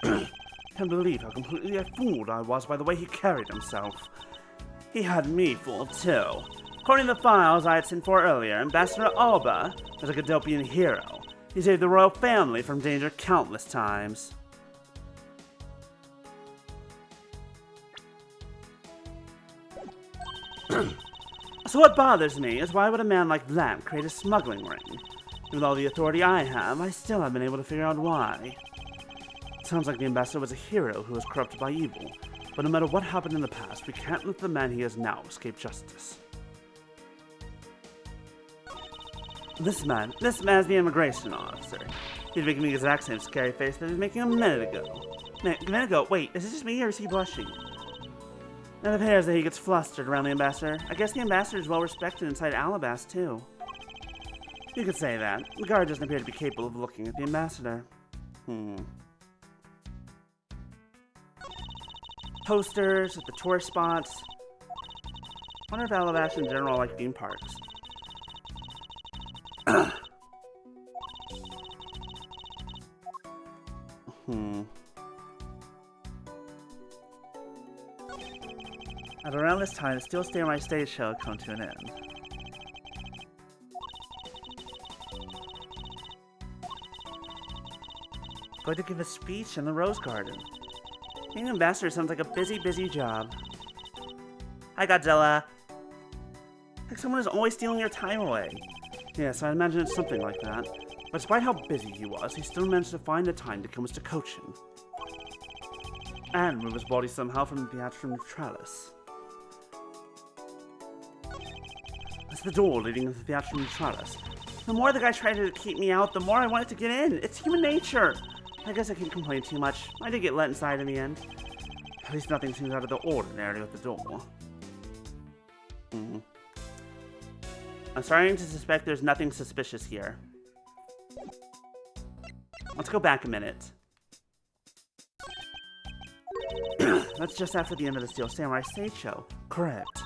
Can't believe how completely fooled I was by the way he carried himself. He had me fooled too. According to the files I had sent for earlier, Ambassador Alba was a Godopian hero. He saved the royal family from danger countless times. So what bothers me is why would a man like that create a smuggling ring? With all the authority I have, I still haven't been able to figure out why. It sounds like the ambassador was a hero who was corrupted by evil, but no matter what happened in the past, we can't let the man he is now escape justice. This man is the immigration officer. He's making the exact same scary face that he was making a minute ago. Wait, is it just me or is he blushing? It appears that he gets flustered around the ambassador. I guess the ambassador is well respected inside Alabast, too. You could say that. The guard doesn't appear to be capable of looking at the ambassador. Posters at the tourist spots. I wonder if Alabast in general like theme parks. At around this time, the Steel Samurai stage show had come to an end. Going to give a speech in the Rose Garden. Being an ambassador sounds like a busy job. Hi, Godzilla. Like someone is always stealing your time away. Yes, I imagine it's something like that. But despite how busy he was, he still managed to find the time to kill Mr. Cochin. And move his body somehow from the Atrium Neutralis. That's the door leading into the Atrium Neutralis. The more the guy tried to keep me out, the more I wanted to get in. It's human nature. I guess I can't complain too much. I did get let inside in the end. At least nothing seems out of the ordinary with the door. I'm starting to suspect there's nothing suspicious here. Let's go back a minute. That's just after the end of the Steel Samurai stage show. correct.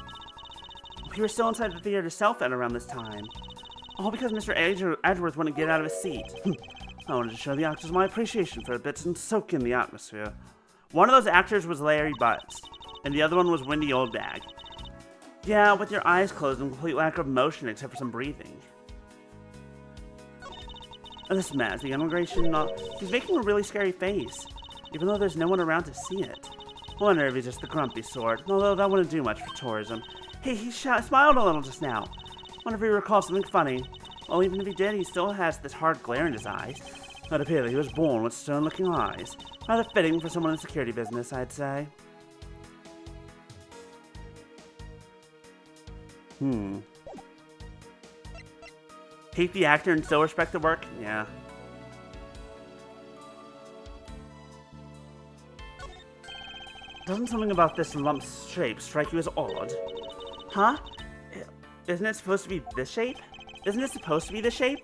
We were still inside the theater itself at around this time. All because Mr. Edgeworth wouldn't get out of his seat. I wanted to show the actors my appreciation for a bit and soak in the atmosphere. One of those actors was Larry Butts, and the other one was Wendy Oldbag. Yeah, with your eyes closed and complete lack of motion except for some breathing. And this man's the immigration, he's making a really scary face, even though there's no one around to see it. Wonder if he's just the grumpy sort, although that wouldn't do much for tourism. Hey, he smiled a little just now. Wonder if he recalls something funny. Well, even if he did, he still has this hard glare in his eyes. It appears that he was born with stern-looking eyes. Rather fitting for someone in the security business, I'd say. Hate the actor and still respect the work? Yeah. Doesn't something about this lump's shape strike you as odd? Huh? Isn't it supposed to be this shape? Isn't it supposed to be this shape?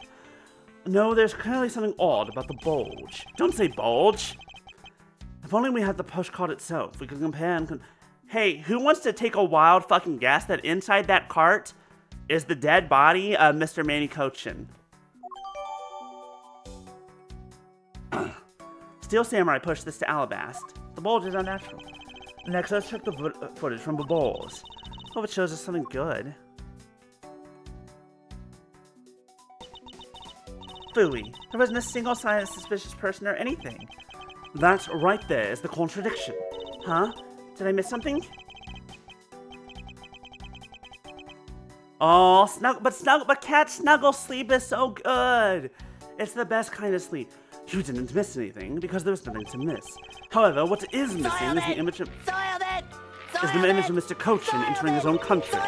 No, there's clearly something odd about the bulge. Don't say bulge! If only we had the pushcart itself, we could compare and Hey, who wants to take a wild fucking guess that inside that cart is the dead body of Mr. Manny Cochin? Steel Samurai pushed this to Alabast. The bulge is unnatural. Next, let's check the footage from the balls. Hope it shows us something good. Phooey, there wasn't a single sign of a suspicious person or anything. That right there is the contradiction. Huh? Did I miss something? Oh, but cat snuggle sleep is so good. It's the best kind of sleep. You didn't miss anything because there was nothing to miss. However, what is missing is the image of Mr. Cochin entering his own country.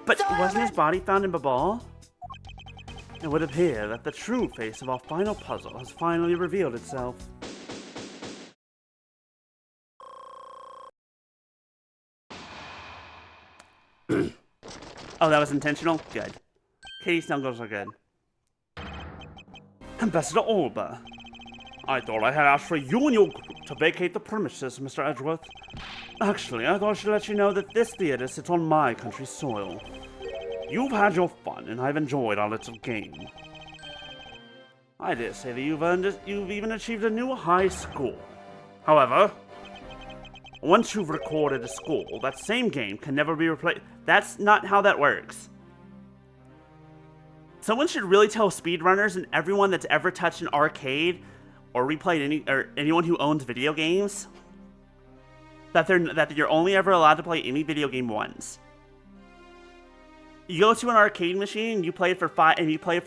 But wasn't his body found in Babal? It would appear that the true face of our final puzzle has finally revealed itself. Oh, that was intentional? Good. Katie Snuggles are good. Ambassador Olba. I thought I had asked for you and your group to vacate the premises, Mr. Edgeworth. Actually, I thought I should let you know that this theater sits on my country's soil. You've had your fun, and I've enjoyed our little game. I dare say that you've even achieved a new high score. However, once you've recorded a score, that same game can never be replaced. That's not how that works. Someone should really tell speedrunners and everyone that's ever touched an arcade or replayed anyone who owns video games that you're only ever allowed to play any video game once. You go to an arcade machine and you play it for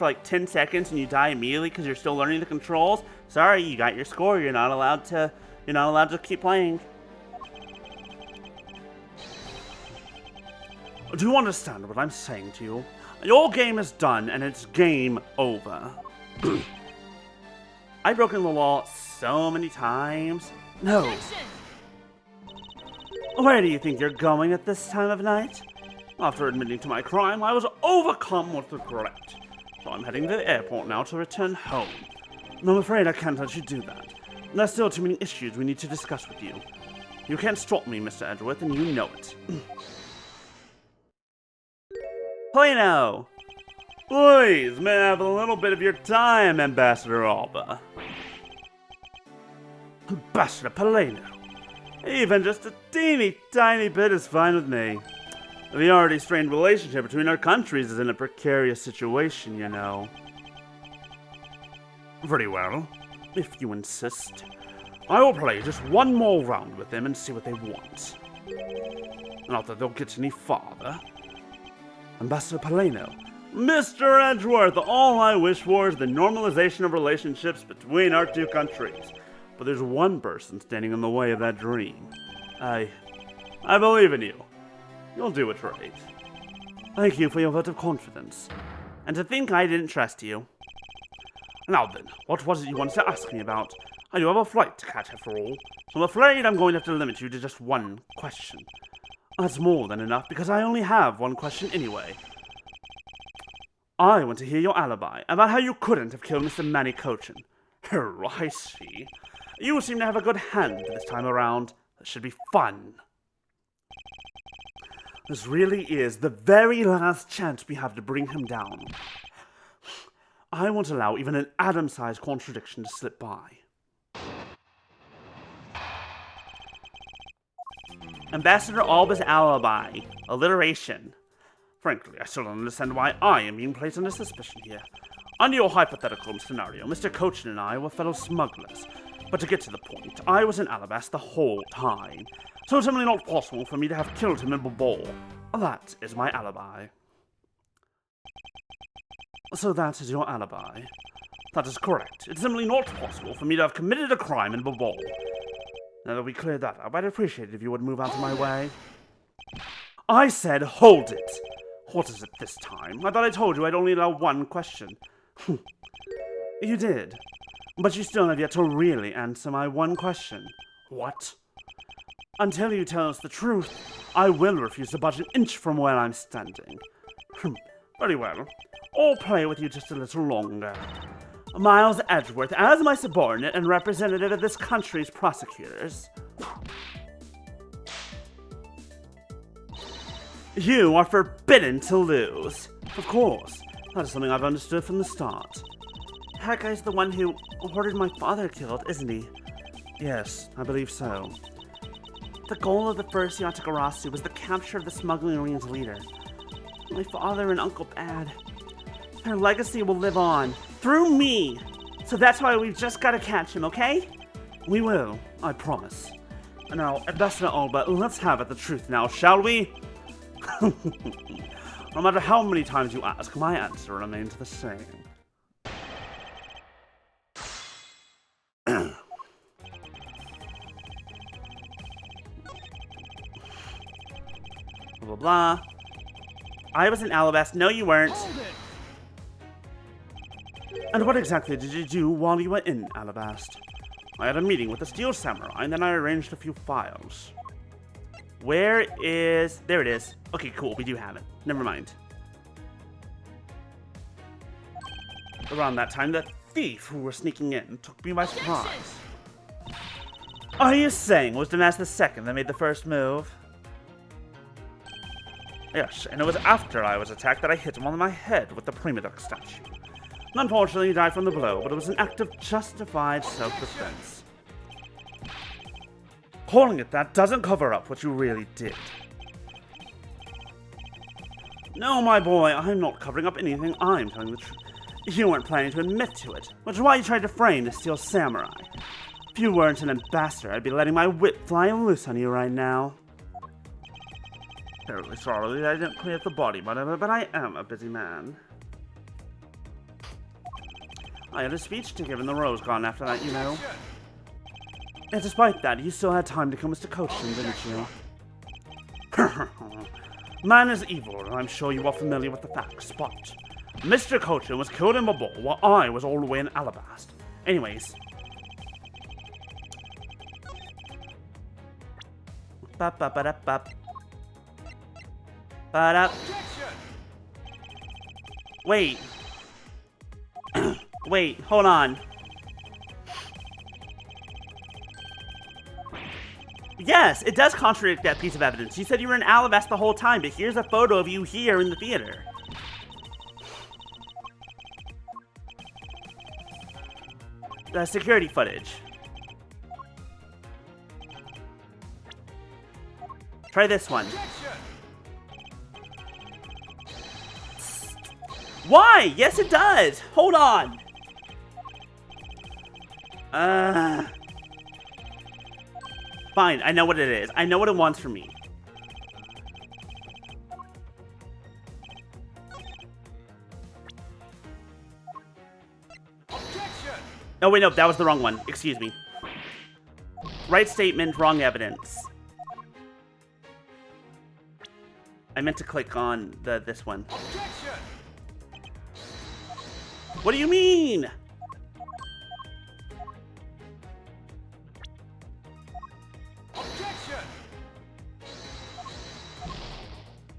like 10 seconds and you die immediately because you're still learning the controls. Sorry, you got your score. You're not allowed to keep playing. Do you understand what I'm saying to you? Your game is done, and it's game over. I've broken the law so many times. No. Where do you think you're going at this time of night? After admitting to my crime, I was overcome with regret. So I'm heading to the airport now to return home. I'm afraid I can't let you do that. There's still too many issues we need to discuss with you. You can't stop me, Mr. Edgeworth, and you know it. Plano! Please, may I have a little bit of your time, Ambassador Alba? Ambassador Plano. Even just a teeny tiny bit is fine with me. The already strained relationship between our countries is in a precarious situation, you know. Very well, if you insist. I will play just one more round with them and see what they want. Not that they'll get any farther. Ambassador Plano. Mr. Edgeworth, all I wish for is the normalization of relationships between our two countries. But there's one person standing in the way of that dream. I believe in you. You'll do it right. Thank you for your vote of confidence. And to think I didn't trust you. Now then, what was it you wanted to ask me about? I do have a flight to catch after all, so I'm afraid I'm going to have to limit you to just one question. That's more than enough, because I only have one question anyway. I want to hear your alibi about how you couldn't have killed Mr. Manny Cochin. Oh, I see. You seem to have a good hand this time around. That should be fun. This really is the very last chance we have to bring him down. I won't allow even an atom-sized contradiction to slip by. Ambassador Alba's alibi. Alliteration. Frankly, I still don't understand why I am being placed under suspicion here. Under your hypothetical scenario, Mr. Cochin and I were fellow smugglers. But to get to the point, I was in Alabasta the whole time. So it's simply not possible for me to have killed him in Babol. That is my alibi. So that is your alibi. That is correct. It's simply not possible for me to have committed a crime in Babol. Now that we cleared that up, I'd appreciate it if you would move out of my way. I said hold it! What is it this time? I thought I told you I'd only allow one question. You did. But you still have yet to really answer my one question. What? Until you tell us the truth, I will refuse to budge an inch from where I'm standing. Very well. I'll play with you just a little longer. Miles Edgeworth, as my subordinate and representative of this country's prosecutors. You are forbidden to lose. Of course. That is something I've understood from the start. That guy's the one who ordered my father killed, isn't he? Yes, I believe so. The goal of the first Yatagarasu was the capture of the smuggling ring's leader. My father and Uncle Bad. Their legacy will live on, through me. So that's why we've just got to catch him, okay? We will, I promise. Now, Ambassador Alba, let's have it the truth now, shall we? No matter how many times you ask, my answer remains the same. Blah, blah, blah. I was in Alabasta. No, you weren't. And what exactly did you do while you were in Alabasta? I had a meeting with the Steel Samurai, and then I arranged a few files. Where is... There it is. Okay, cool. We do have it. Never mind. Around that time, the thief who was sneaking in took me by surprise. Are you saying it was Damas II that made the first move? Yes, and it was after I was attacked that I hit him on my head with the Prima Duck statue. Unfortunately, he died from the blow, but it was an act of justified self-defense. Calling it that doesn't cover up what you really did. No, my boy, I'm not covering up anything. I'm telling the truth. You weren't planning to admit to it, which is why you tried to frame the Steel Samurai. If you weren't an ambassador, I'd be letting my whip fly loose on you right now. Terribly sorry I didn't clean up the body, but I am a busy man. I had a speech to give in the Rose Garden after that, you know. And despite that, you still had time to kill Mr. Cochin, didn't you? Man is evil, and I'm sure you are familiar with the facts, but Mr. Cochin was killed in Babol while I was all the way in Alabasta. Anyways. Ba-ba-ba-da-ba. Ba-da. Wait. Wait, hold on. Yes, it does contradict that piece of evidence. You said you were in Alabasta the whole time, but here's a photo of you here in the theater. The security footage. Try this one. Why? Yes, it does. Hold on. Fine, I know what it is. I know what it wants from me. Oh, wait, no, that was the wrong one. Excuse me. Right statement, wrong evidence. I meant to click on this one. What do you mean?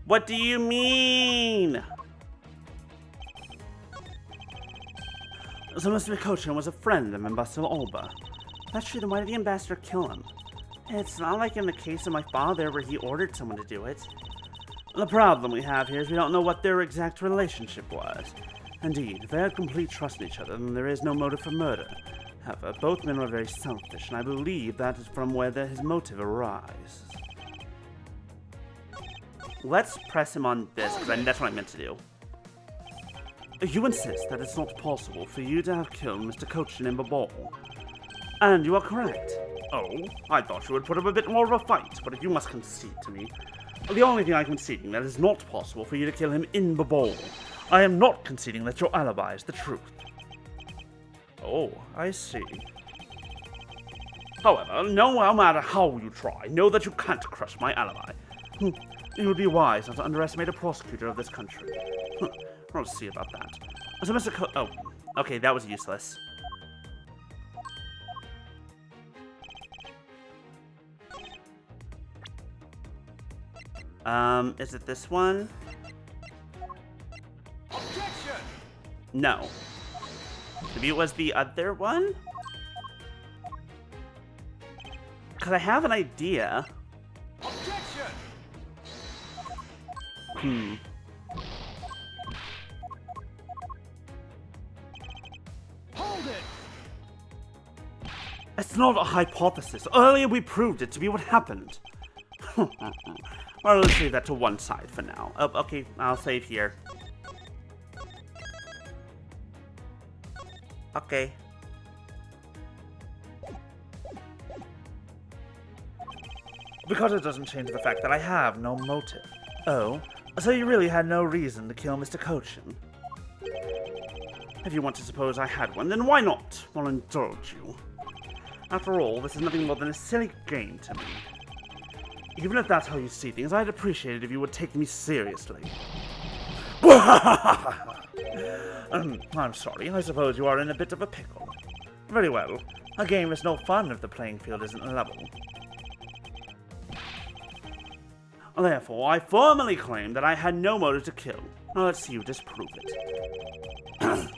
What do you mean? So Mr. Cochin was a friend of Ambassador Alba. That's true, then why did the ambassador kill him? It's not like in the case of my father where he ordered someone to do it. The problem we have here is we don't know what their exact relationship was. Indeed, if they had complete trust in each other, then there is no motive for murder. However, both men were very selfish, and I believe that is from where his motive arises. Let's press him on this, because that's what I meant to do. You insist that it's not possible for you to have killed Mr. Cochin in the ball. And you are correct. Oh, I thought you would put up a bit more of a fight, but you must concede to me. The only thing I'm conceding that it is not possible for you to kill him in the ball. I am not conceding that your alibi is the truth. Oh, I see. However, no matter how you try, know that you can't crush my alibi. It would be wise not to underestimate a prosecutor of this country. We'll see about that. So, Mr. Oh, okay, that was useless. Is it this one? Objection! No. Maybe it was the other one? Because I have an idea. Objection! Hold it! It's not a hypothesis. Earlier we proved it to be what happened. Well, let's leave that to one side for now. Oh, okay, I'll save here. Okay. Because it doesn't change the fact that I have no motive. Oh, so you really had no reason to kill Mr. Cochin? If you want to suppose I had one, then why not? I'll indulge you. After all, this is nothing more than a silly game to me. Even if that's how you see things, I'd appreciate it if you would take me seriously. I'm sorry, I suppose you are in a bit of a pickle. Very well. A game is no fun if the playing field isn't level. Therefore, I formally claim that I had no motive to kill. Now let's see you disprove it.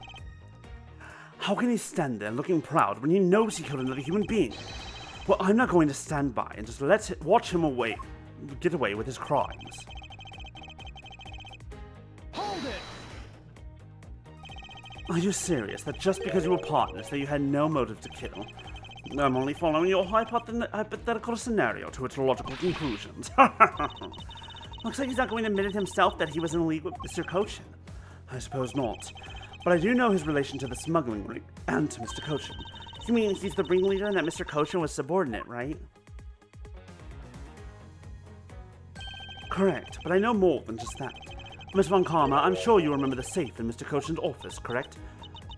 How can he stand there looking proud when he knows he killed another human being? Well, I'm not going to stand by and just watch him get away with his crimes. Hold it! Are you serious that just because you were partners that you had no motive to kill? I'm only following your hypothetical scenario to its logical conclusions. Looks like he's not going to admit it himself that he was in league with Mr. Cochin. I suppose not. But I do know his relation to the smuggling ring and to Mr. Cochin. You mean he's the ringleader and that Mr. Cochin was subordinate, right? Correct, but I know more than just that. Miss Von Karma, I'm sure you remember the safe in Mr. Cochin's office, correct?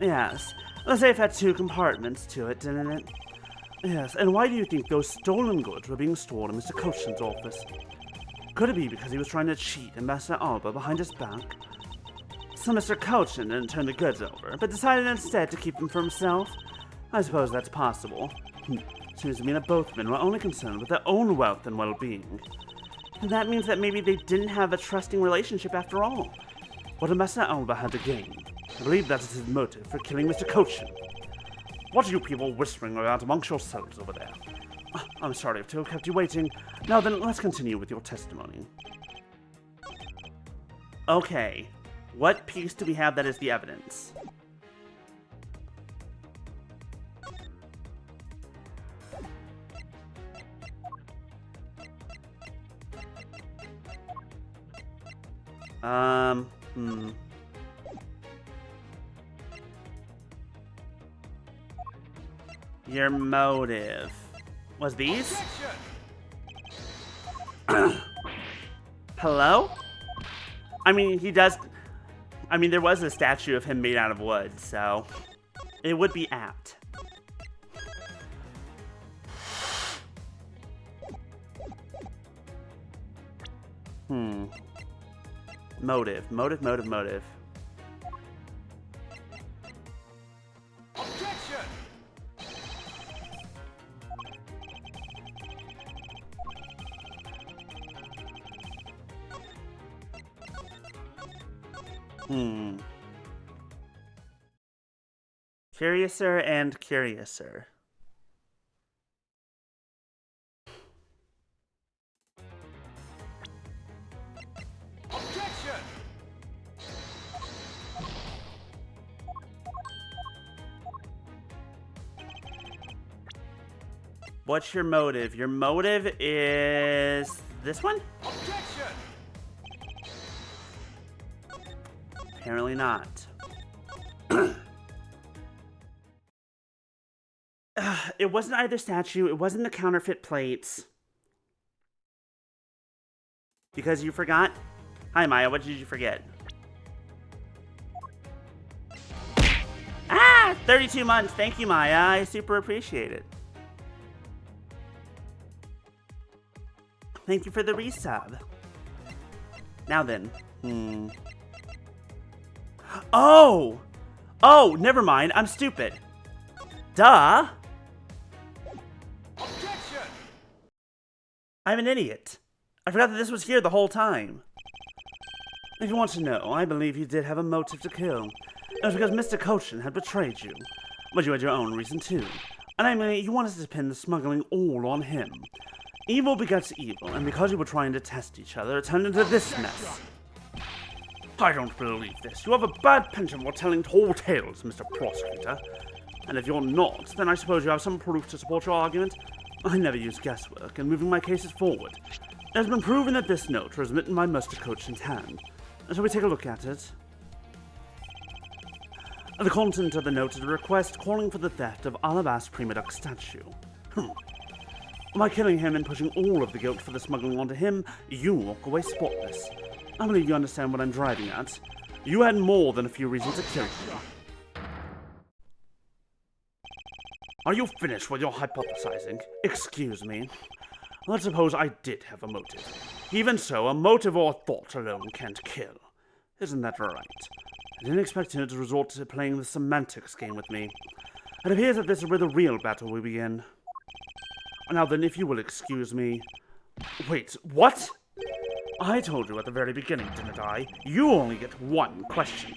Yes. The safe had 2 compartments to it, didn't it? Yes, and why do you think those stolen goods were being stored in Mr. Cochin's office? Could it be because he was trying to cheat Ambassador Alba behind his back? So Mr. Cochin didn't turn the goods over, but decided instead to keep them for himself? I suppose that's possible. Seems to me that both men were only concerned with their own wealth and well-being. And that means that maybe they didn't have a trusting relationship after all. What Ambassador Alba had to gain. I believe that is his motive for killing Mr. Cochin. What are you people whispering about amongst yourselves over there? I'm sorry to have kept you waiting. Now then, let's continue with your testimony. Okay. What piece do we have that is the evidence? Your motive. Was these? Hello? I mean, there was a statue of him made out of wood, so it would be apt. Motive. Objection! Curiouser and curiouser. What's your motive? Your motive is this one? Objection! Apparently not. It wasn't either statue, it wasn't the counterfeit plates. Because you forgot? Hi, Maya, what did you forget? Ah! 32 months! Thank you, Maya. I super appreciate it. Thank you for the resub. Now then. Oh! Oh, never mind. I'm stupid. Duh! Objection! I'm an idiot. I forgot that this was here the whole time. If you want to know, I believe you did have a motive to kill. It was because Mr. Cochin had betrayed you. But you had your own reason too. And I mean, you wanted to pin the smuggling all on him. Evil begets evil, and because you were trying to test each other, it turned into this mess. I don't believe this. You have a bad penchant for telling tall tales, Mr. Prosecutor. And if you're not, then I suppose you have some proof to support your argument. I never use guesswork in moving my cases forward. It has been proven that this note was written by Mr. Cochin's hand. Shall we take a look at it? The content of the note is a request calling for the theft of Alabas Primaduck statue. By killing him and pushing all of the guilt for the smuggling onto him, you walk away spotless. I believe you understand what I'm driving at. You had more than a few reasons to kill him. Are you finished with your hypothesizing? Excuse me. Let's suppose I did have a motive. Even so, a motive or a thought alone can't kill. Isn't that right? I didn't expect him to resort to playing the semantics game with me. It appears that this is where the real battle will begin. Now then, if you will excuse me... Wait, what? I told you at the very beginning, didn't I? You only get one question.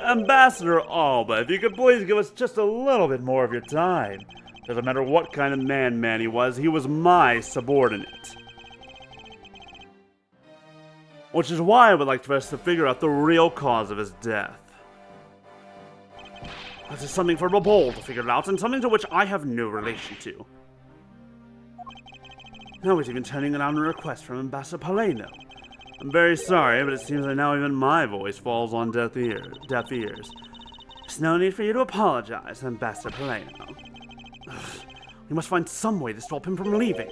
Ambassador Alba, if you could please give us just a little bit more of your time. Doesn't matter what kind of man he was my subordinate. Which is why I would like for us to figure out the real cause of his death. This is something for Rebuttal to figure out, and something to which I have no relation to. Now he's even turning down a request from Ambassador Paleno. I'm very sorry, but it seems that now even my voice falls on deaf ears. There's no need for you to apologize, Ambassador Paleno. We must find some way to stop him from leaving.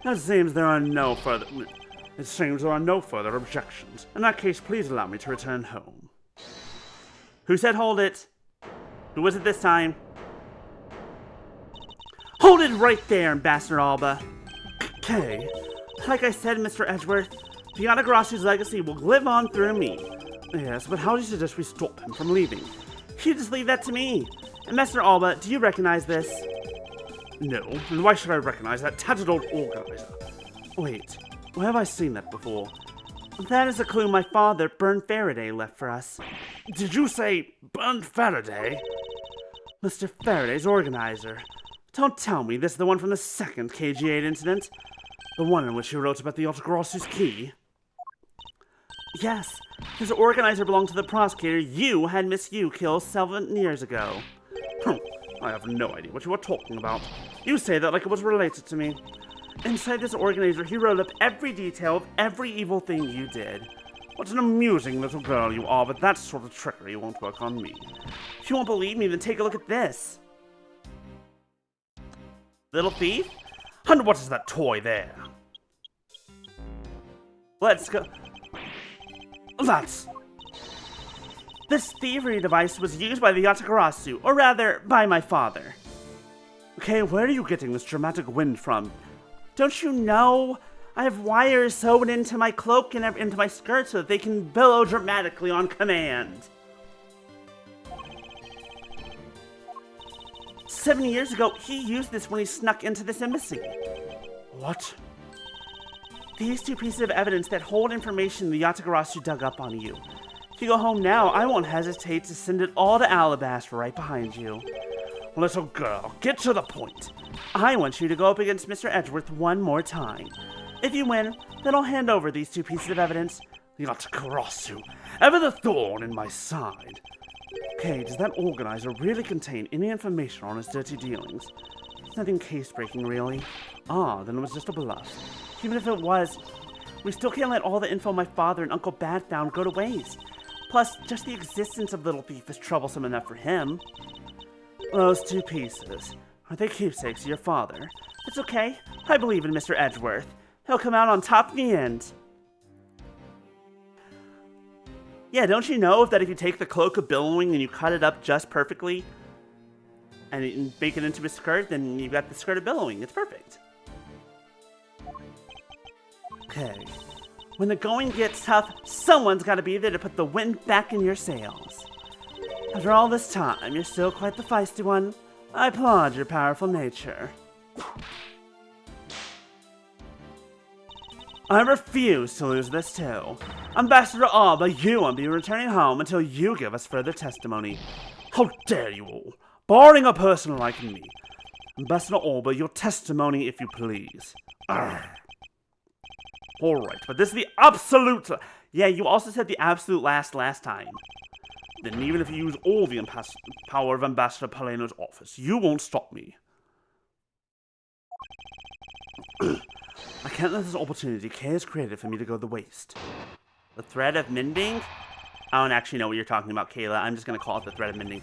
It seems there are no further objections. In that case, please allow me to return home. Who said hold it? Who was it this time? Hold it right there, Ambassador Alba. Okay. Like I said, Mr. Edgeworth, Deodagrassu's legacy will live on through me. Yes, but how do you suggest we stop him from leaving? You just leave that to me. Ambassador Alba, do you recognize this? No, and why should I recognize that tattered old organizer? Wait, where have I seen that before? That is a clue my father, Bern Faraday, left for us. Did you say Bern Faraday? Mr. Faraday's organizer. Don't tell me this is the one from the second KG-8 incident. The one in which he wrote about the Otagrossu's key. Yes, his organizer belonged to the prosecutor you had Miss Yu killed 7 years ago. I have no idea what you are talking about. You say that like it was related to me. Inside this organizer, he wrote up every detail of every evil thing you did. What an amusing little girl you are, but that sort of trickery won't work on me. If you won't believe me, then take a look at this. Little thief? And what is that toy there? Let's go. This thievery device was used by the Yatakarassu, or rather, by my father. Okay, where are you getting this dramatic wind from? Don't you know? I have wires sewn into my cloak and into my skirt so that they can billow dramatically on command. 7 years ago, he used this when he snuck into this embassy. What? These 2 pieces of evidence that hold information the Yatakarassu dug up on you. If you go home now, I won't hesitate to send it all to Alabaster right behind you. Little girl, get to the point. I want you to go up against Mr. Edgeworth one more time. If you win, then I'll hand over these 2 pieces of evidence. The Yatakarassu, ever the thorn in my side. Okay, does that organizer really contain any information on his dirty dealings? It's nothing case-breaking, really. Ah, then it was just a bluff. Even if it was, we still can't let all the info my father and Uncle Bad found go to waste. Plus, just the existence of Little Thief is troublesome enough for him. Those two pieces. Are they keepsakes of your father? It's okay. I believe in Mr. Edgeworth. He'll come out on top in the end. Yeah, don't you know that if you take the cloak of billowing and you cut it up just perfectly and make it into a skirt, then you've got the skirt of billowing. It's perfect. Okay. When the going gets tough, someone's got to be there to put the wind back in your sails. After all this time, you're still quite the feisty one. I applaud your powerful nature. I refuse to lose this too. Ambassador Alba, you won't be returning home until you give us further testimony. How dare you all, barring a person like me. Ambassador Alba, your testimony if you please. Arrgh. Alright, but this is the absolute... Yeah, you also said the absolute last time. Then even if you use all the power of Ambassador Paleno's office, you won't stop me. I can't let this opportunity Kay has created for me to go to waste. The thread of mending? I don't actually know what you're talking about, Kayla. I'm just going to call it the thread of mending.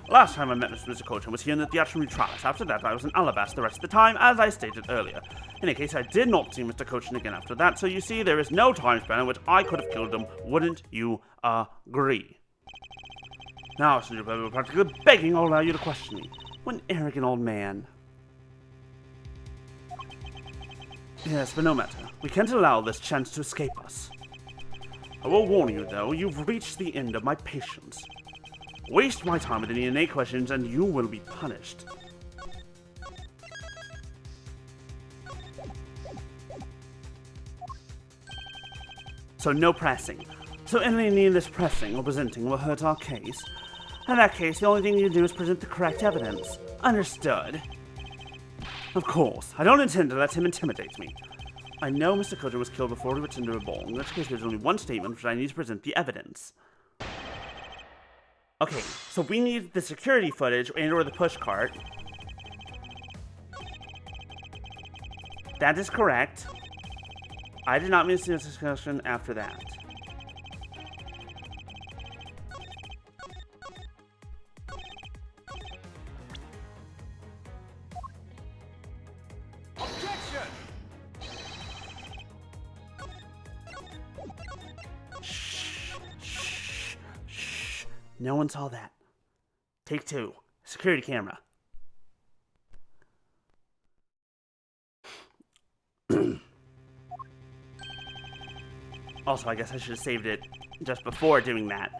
Last time I met Mr. Kochan was here in the theatrical trials. After that, I was in Alabasta the rest of the time, as I stated earlier. In any case, I did not see Mr. Kochan again after that, so you see, there is no time span in which I could have killed him. Wouldn't you agree? Now, since you're practically begging, I'll allow you to question me. What an arrogant old man. Yes, but no matter. We can't allow this chance to escape us. I will warn you, though, you've reached the end of my patience. Waste my time with any innate questions, and you will be punished. So no pressing. So any needless pressing or presenting will hurt our case. In that case, the only thing you do is present the correct evidence. Understood. Of course, I don't intend to let him intimidate me. I know Mr. Kochan was killed before he returned to a ball, in which case there's only one statement which I need to present the evidence. Okay, so we need the security footage and or the push cart. That is correct. I did not miss this discussion after that. Objection! Shh. No one saw that. Take two. Security camera. Also, I guess I should have saved it just before doing that.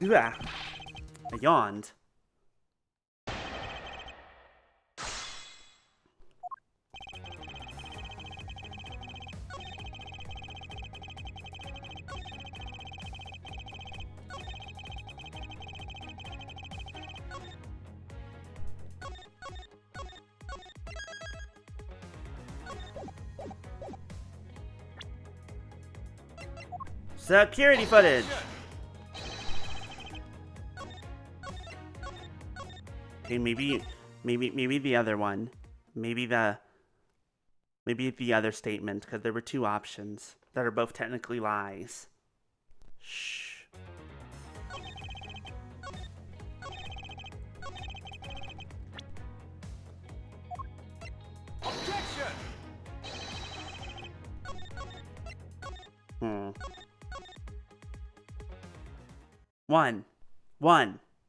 Yeah. I yawned. Security footage. Okay, maybe the other one. Maybe the other statement, because there were two options that are both technically lies. Shh. Objection! One. Objection!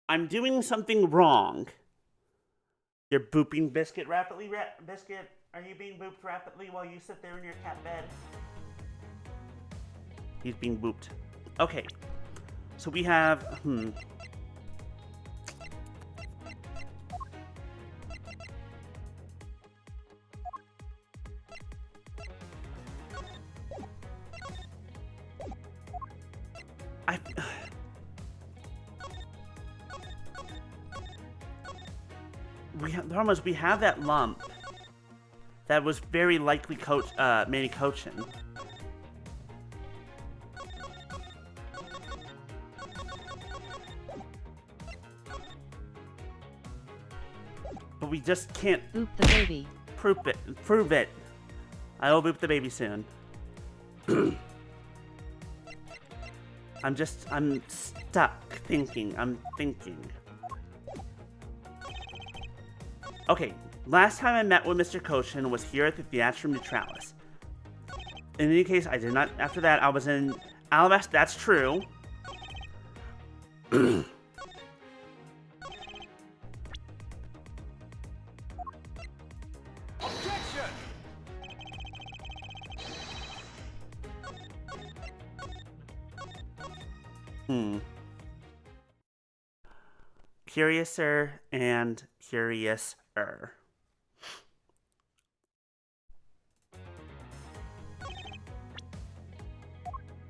I'm doing something wrong. You're booping Biscuit rapidly, Biscuit? Are you being booped rapidly while you sit there in your cat bed? He's being booped. Okay. So we have, The problem is we have that lump that was very likely Manny Cochin. But we just can't Boop the baby. prove it. I will boop the baby soon. I'm stuck thinking. I'm thinking. Okay, last time I met with Mr. Cochin was here at the Theatrum Neutralis. In any case, I did not. After that, I was in Alabasta. That's true. Objection! Curiouser and curiouser.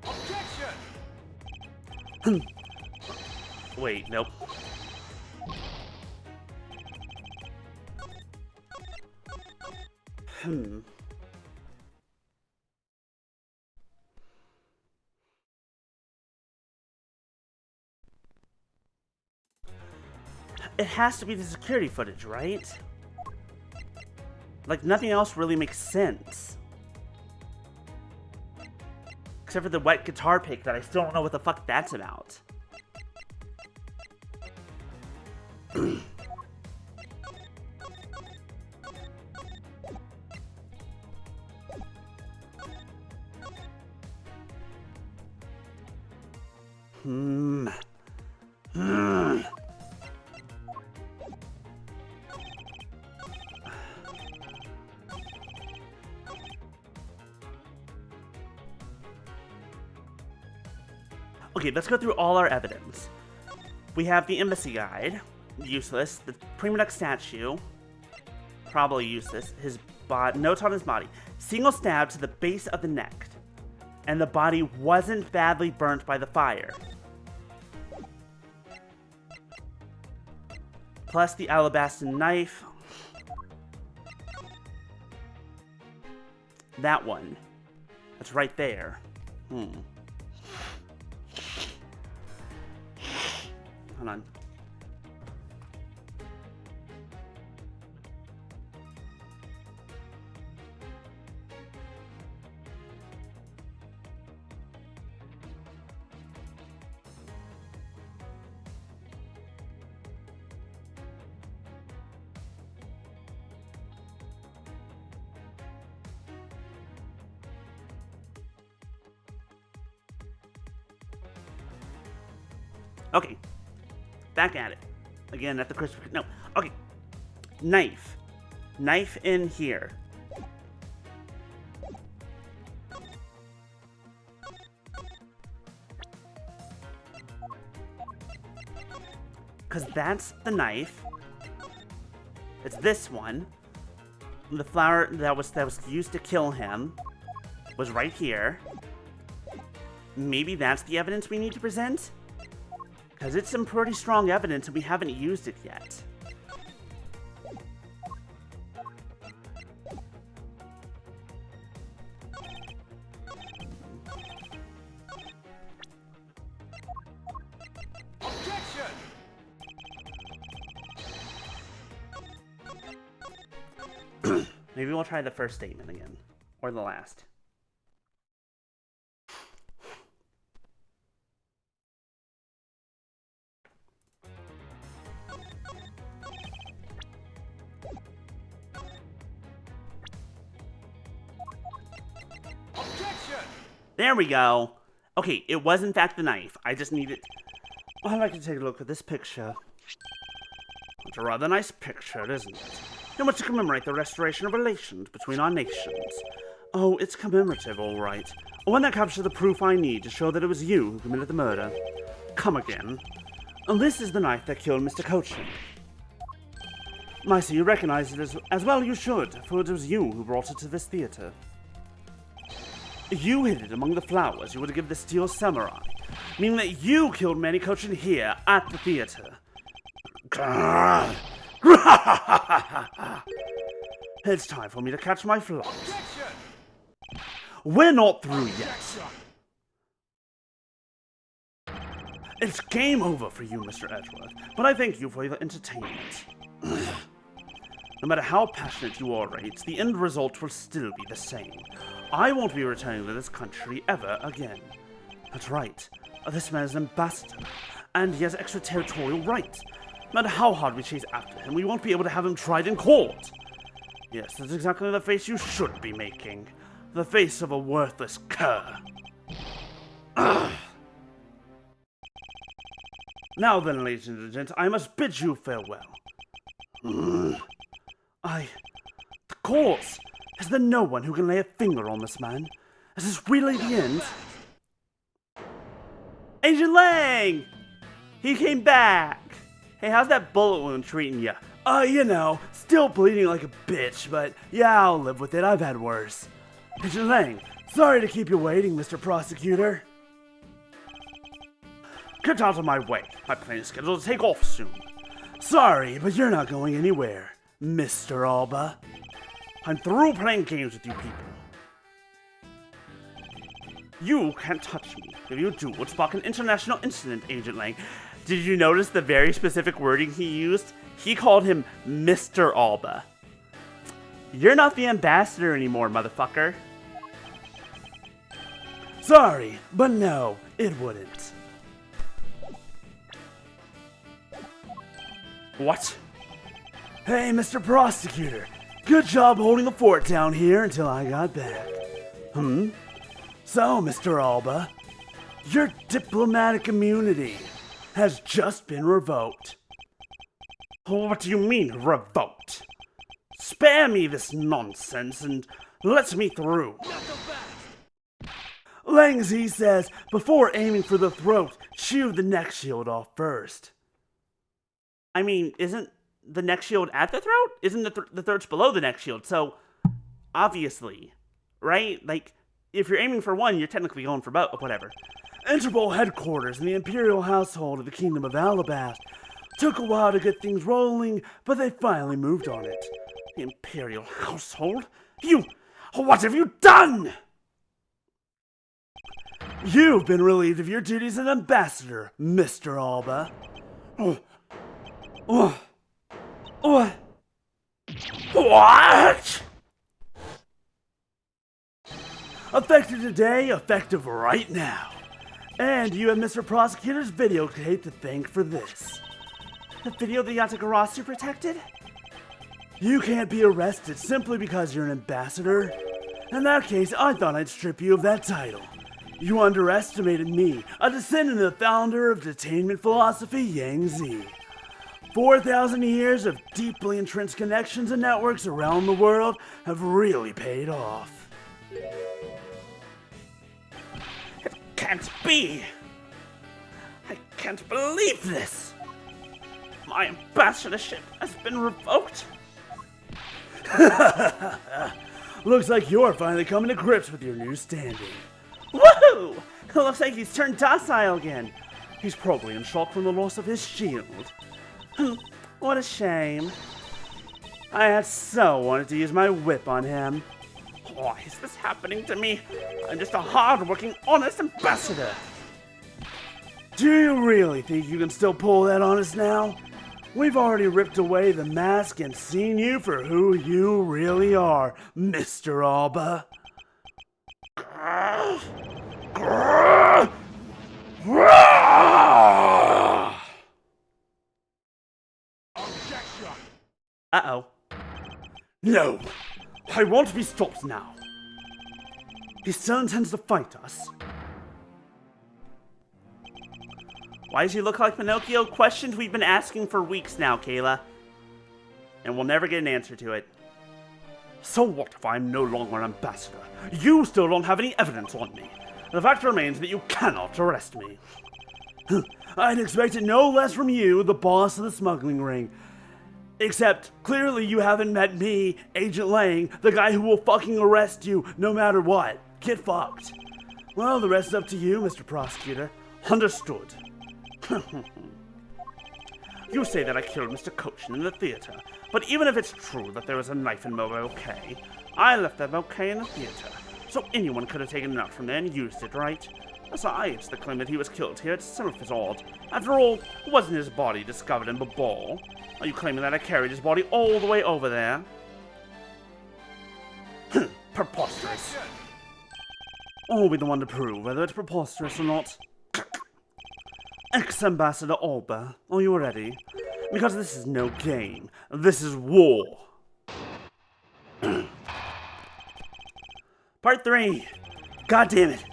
Objection! Wait, nope. It has to be the security footage, right? Like, nothing else really makes sense. Except for the wet guitar pick that I still don't know what the fuck that's about. Okay, let's go through all our evidence. We have the embassy guide, useless. The prima duck statue, probably useless. His notes on his body, single stab to the base of the neck, and the body wasn't badly burnt by the fire. Plus the alabaster knife. That one. That's right there. Hold on. Okay. Back at it. Again, at the Christopher... No. Okay. Knife. Knife in here. Because that's the knife. It's this one. The flower that was used to kill him was right here. Maybe that's the evidence we need to present? Because it's some pretty strong evidence and we haven't used it yet. Objection! Maybe we'll try the first statement again. Or the last. There we go. Okay, it was in fact the knife. I just needed... I'd like to take a look at this picture. It's a rather nice picture, isn't it? In which to commemorate the restoration of relations between our nations. Oh, it's commemorative, all right. One that captures the proof I need to show that it was you who committed the murder. Come again. And this is the knife that killed Mr. Cochin. Micah, you recognize it as well you should, for it was you who brought it to this theater. You hid it among the flowers you were to give the Steel Samurai, meaning that you killed Manny Cochin here at the theater. It's time for me to catch my flight. Objection! We're not through yet. It's game over for you, Mr. Edgeworth, but I thank you for your entertainment. No matter how passionate you orate, the end result will still be the same. I won't be returning to this country ever again. That's right. This man is an ambassador, and he has extraterritorial rights. No matter how hard we chase after him, we won't be able to have him tried in court. Yes, that's exactly the face you should be making. The face of a worthless cur. Now then, ladies and gents, I must bid you farewell. The course! Is there no one who can lay a finger on this man? Is this really the end? Agent Lang! He came back! Hey, how's that bullet wound treating ya? You know, still bleeding like a bitch, but yeah, I'll live with it. I've had worse. Agent Lang, sorry to keep you waiting, Mr. Prosecutor. Get out of my way. My plane is scheduled to take off soon. Sorry, but you're not going anywhere, Mr. Alba. I'm through playing games with you people. You can't touch me. If you do, we'll spark an international incident, Agent Lang. Did you notice the very specific wording he used? He called him Mr. Alba. You're not the ambassador anymore, motherfucker. Sorry, but no, it wouldn't. What? Hey, Mr. Prosecutor. Good job holding the fort down here until I got back. So, Mr. Alba, your diplomatic immunity has just been revoked. What do you mean, revoked? Spare me this nonsense and let me through. Langzy says, before aiming for the throat, shoo the neck shield off first. I mean, isn't the neck shield at the throat? Isn't the throat's below the neck shield? So, obviously, right? Like, if you're aiming for one, you're technically going for both, whatever. Interpol headquarters in the Imperial household of the Kingdom of Alabast. Took a while to get things rolling, but they finally moved on it. The Imperial household? What have you done? You've been relieved of your duties as ambassador, Mr. Alba. What? Effective today, effective right now. And you have Mr. Prosecutor's videotape to thank for this. The video that Yatagarasu protected? You can't be arrested simply because you're an ambassador. In that case, I thought I'd strip you of that title. You underestimated me, a descendant of the founder of detainment philosophy, Yang Zi. 4,000 years of deeply entrenched connections and networks around the world have really paid off. It can't be! I can't believe this! My ambassadorship has been revoked? Looks like you're finally coming to grips with your new standing. Woohoo! It looks like he's turned docile again. He's probably in shock from the loss of his shield. What a shame. I had so wanted to use my whip on him. Why is this happening to me? I'm just a hard-working, honest ambassador. Do you really think you can still pull that on us now? We've already ripped away the mask and seen you for who you really are, Mr. Alba. Uh-oh. No, I won't be stopped now. He still intends to fight us. Why does he look like Pinocchio? Questions we've been asking for weeks now, Kayla. And we'll never get an answer to it. So what if I'm no longer an ambassador? You still don't have any evidence on me. The fact remains that you cannot arrest me. I'd expect it no less from you, the boss of the smuggling ring. Except, clearly you haven't met me, Agent Lang, the guy who will fucking arrest you no matter what. Get fucked. Well, the rest is up to you, Mr. Prosecutor. Understood. You say that I killed Mr. Cochin in the theater, but even if it's true that there was a knife in my bouquet, I left that bouquet in the theater, so anyone could have taken it out from there and used it, right? Besides, the claim that he was killed here itself is odd. After all, wasn't his body discovered in the ball? Are you claiming that I carried his body all the way over there? Preposterous. I'll be the one to prove whether it's preposterous or not. Ex-Ambassador Alba, are you ready? Because this is no game. This is war. Part 3. God damn it.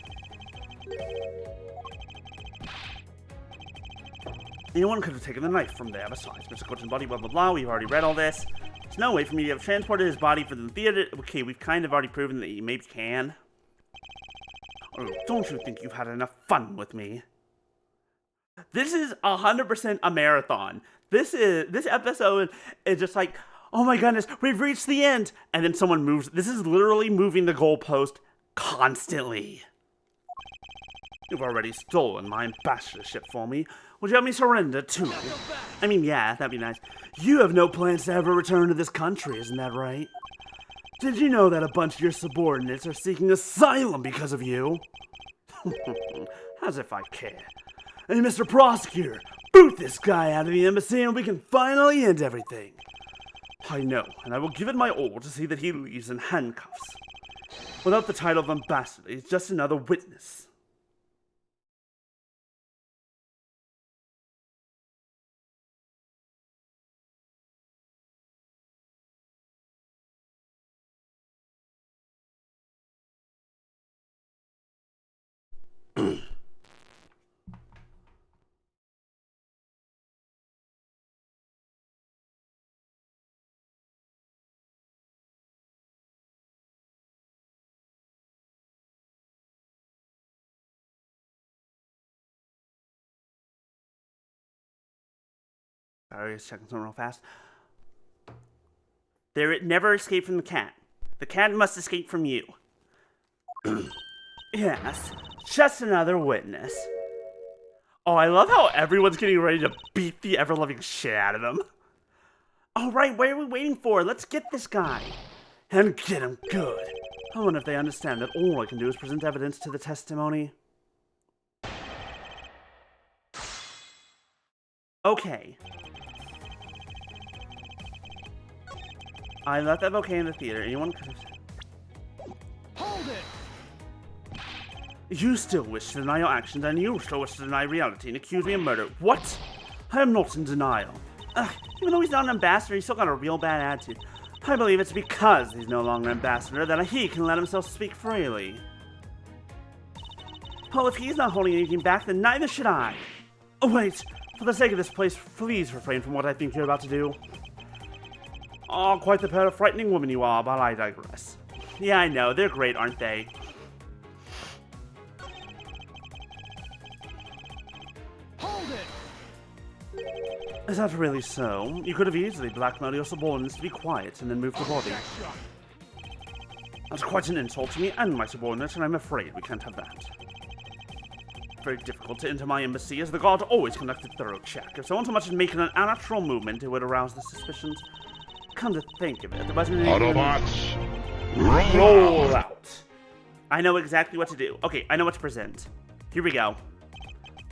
Anyone could have taken the knife from there besides Mr. Cochin's body, blah blah blah. We've already read all this. There's no way for me to have transported his body from the theater. Okay, we've kind of already proven that you maybe can. Oh, don't you think you've had enough fun with me? This is 100% a marathon. This episode is just like, oh my goodness, we've reached the end. And then someone moves. This is literally moving the goalpost constantly. You've already stolen my ambassadorship for me. Would you have me surrender too? I mean, yeah, that'd be nice. You have no plans to ever return to this country, isn't that right? Did you know that a bunch of your subordinates are seeking asylum because of you? As if I care. Hey, Mr. Prosecutor, boot this guy out of the embassy and we can finally end everything. I know, and I will give it my all to see that he leaves in handcuffs. Without the title of ambassador, he's just another witness. Sorry, just checking something real fast. It never escaped from the cat. The cat must escape from you. Yes, just another witness. Oh, I love how everyone's getting ready to beat the ever-loving shit out of them. All right, what are we waiting for? Let's get this guy. And get him good. I wonder if they understand that all I can do is present evidence to the testimony. Okay. I left that bouquet in the theater. Anyone could have... Hold it! You still wish to deny your actions, and you still wish to deny reality and accuse me of murder. What? I am not in denial. Even though he's not an ambassador, he's still got a real bad attitude. I believe it's because he's no longer an ambassador that he can let himself speak freely. Well, if he's not holding anything back, then neither should I. Oh, wait. For the sake of this place, please refrain from what I think you're about to do. Oh, quite the pair of frightening women you are, but I digress. Yeah, I know. They're great, aren't they? Hold it! Is that really so? You could have easily blackmailed your subordinates to be quiet and then moved the body. That's quite an insult to me and my subordinates, and I'm afraid we can't have that. Very difficult to enter my embassy, as the guard always conducted thorough check. If someone so much as making an unnatural movement, it would arouse the suspicions. Come to think of it, the button... Autobots, roll out. I know exactly what to do. Okay, I know what to present. Here we go.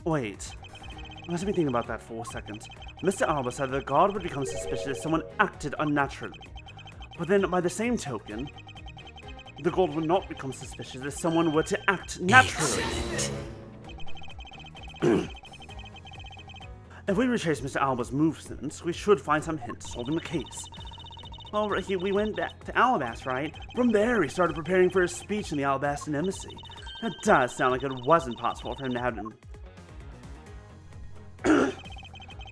Wait. Let me think about that for a second. Mr. Alba said the guard would become suspicious if someone acted unnaturally. But then, by the same token, the guard would not become suspicious if someone were to act naturally. If we retrace Mr. Alba's movements, we should find some hints solving the case. Well, we went back to Alabas, right? From there, he started preparing for his speech in the Alabastan embassy. That does sound like it wasn't possible for him to have him.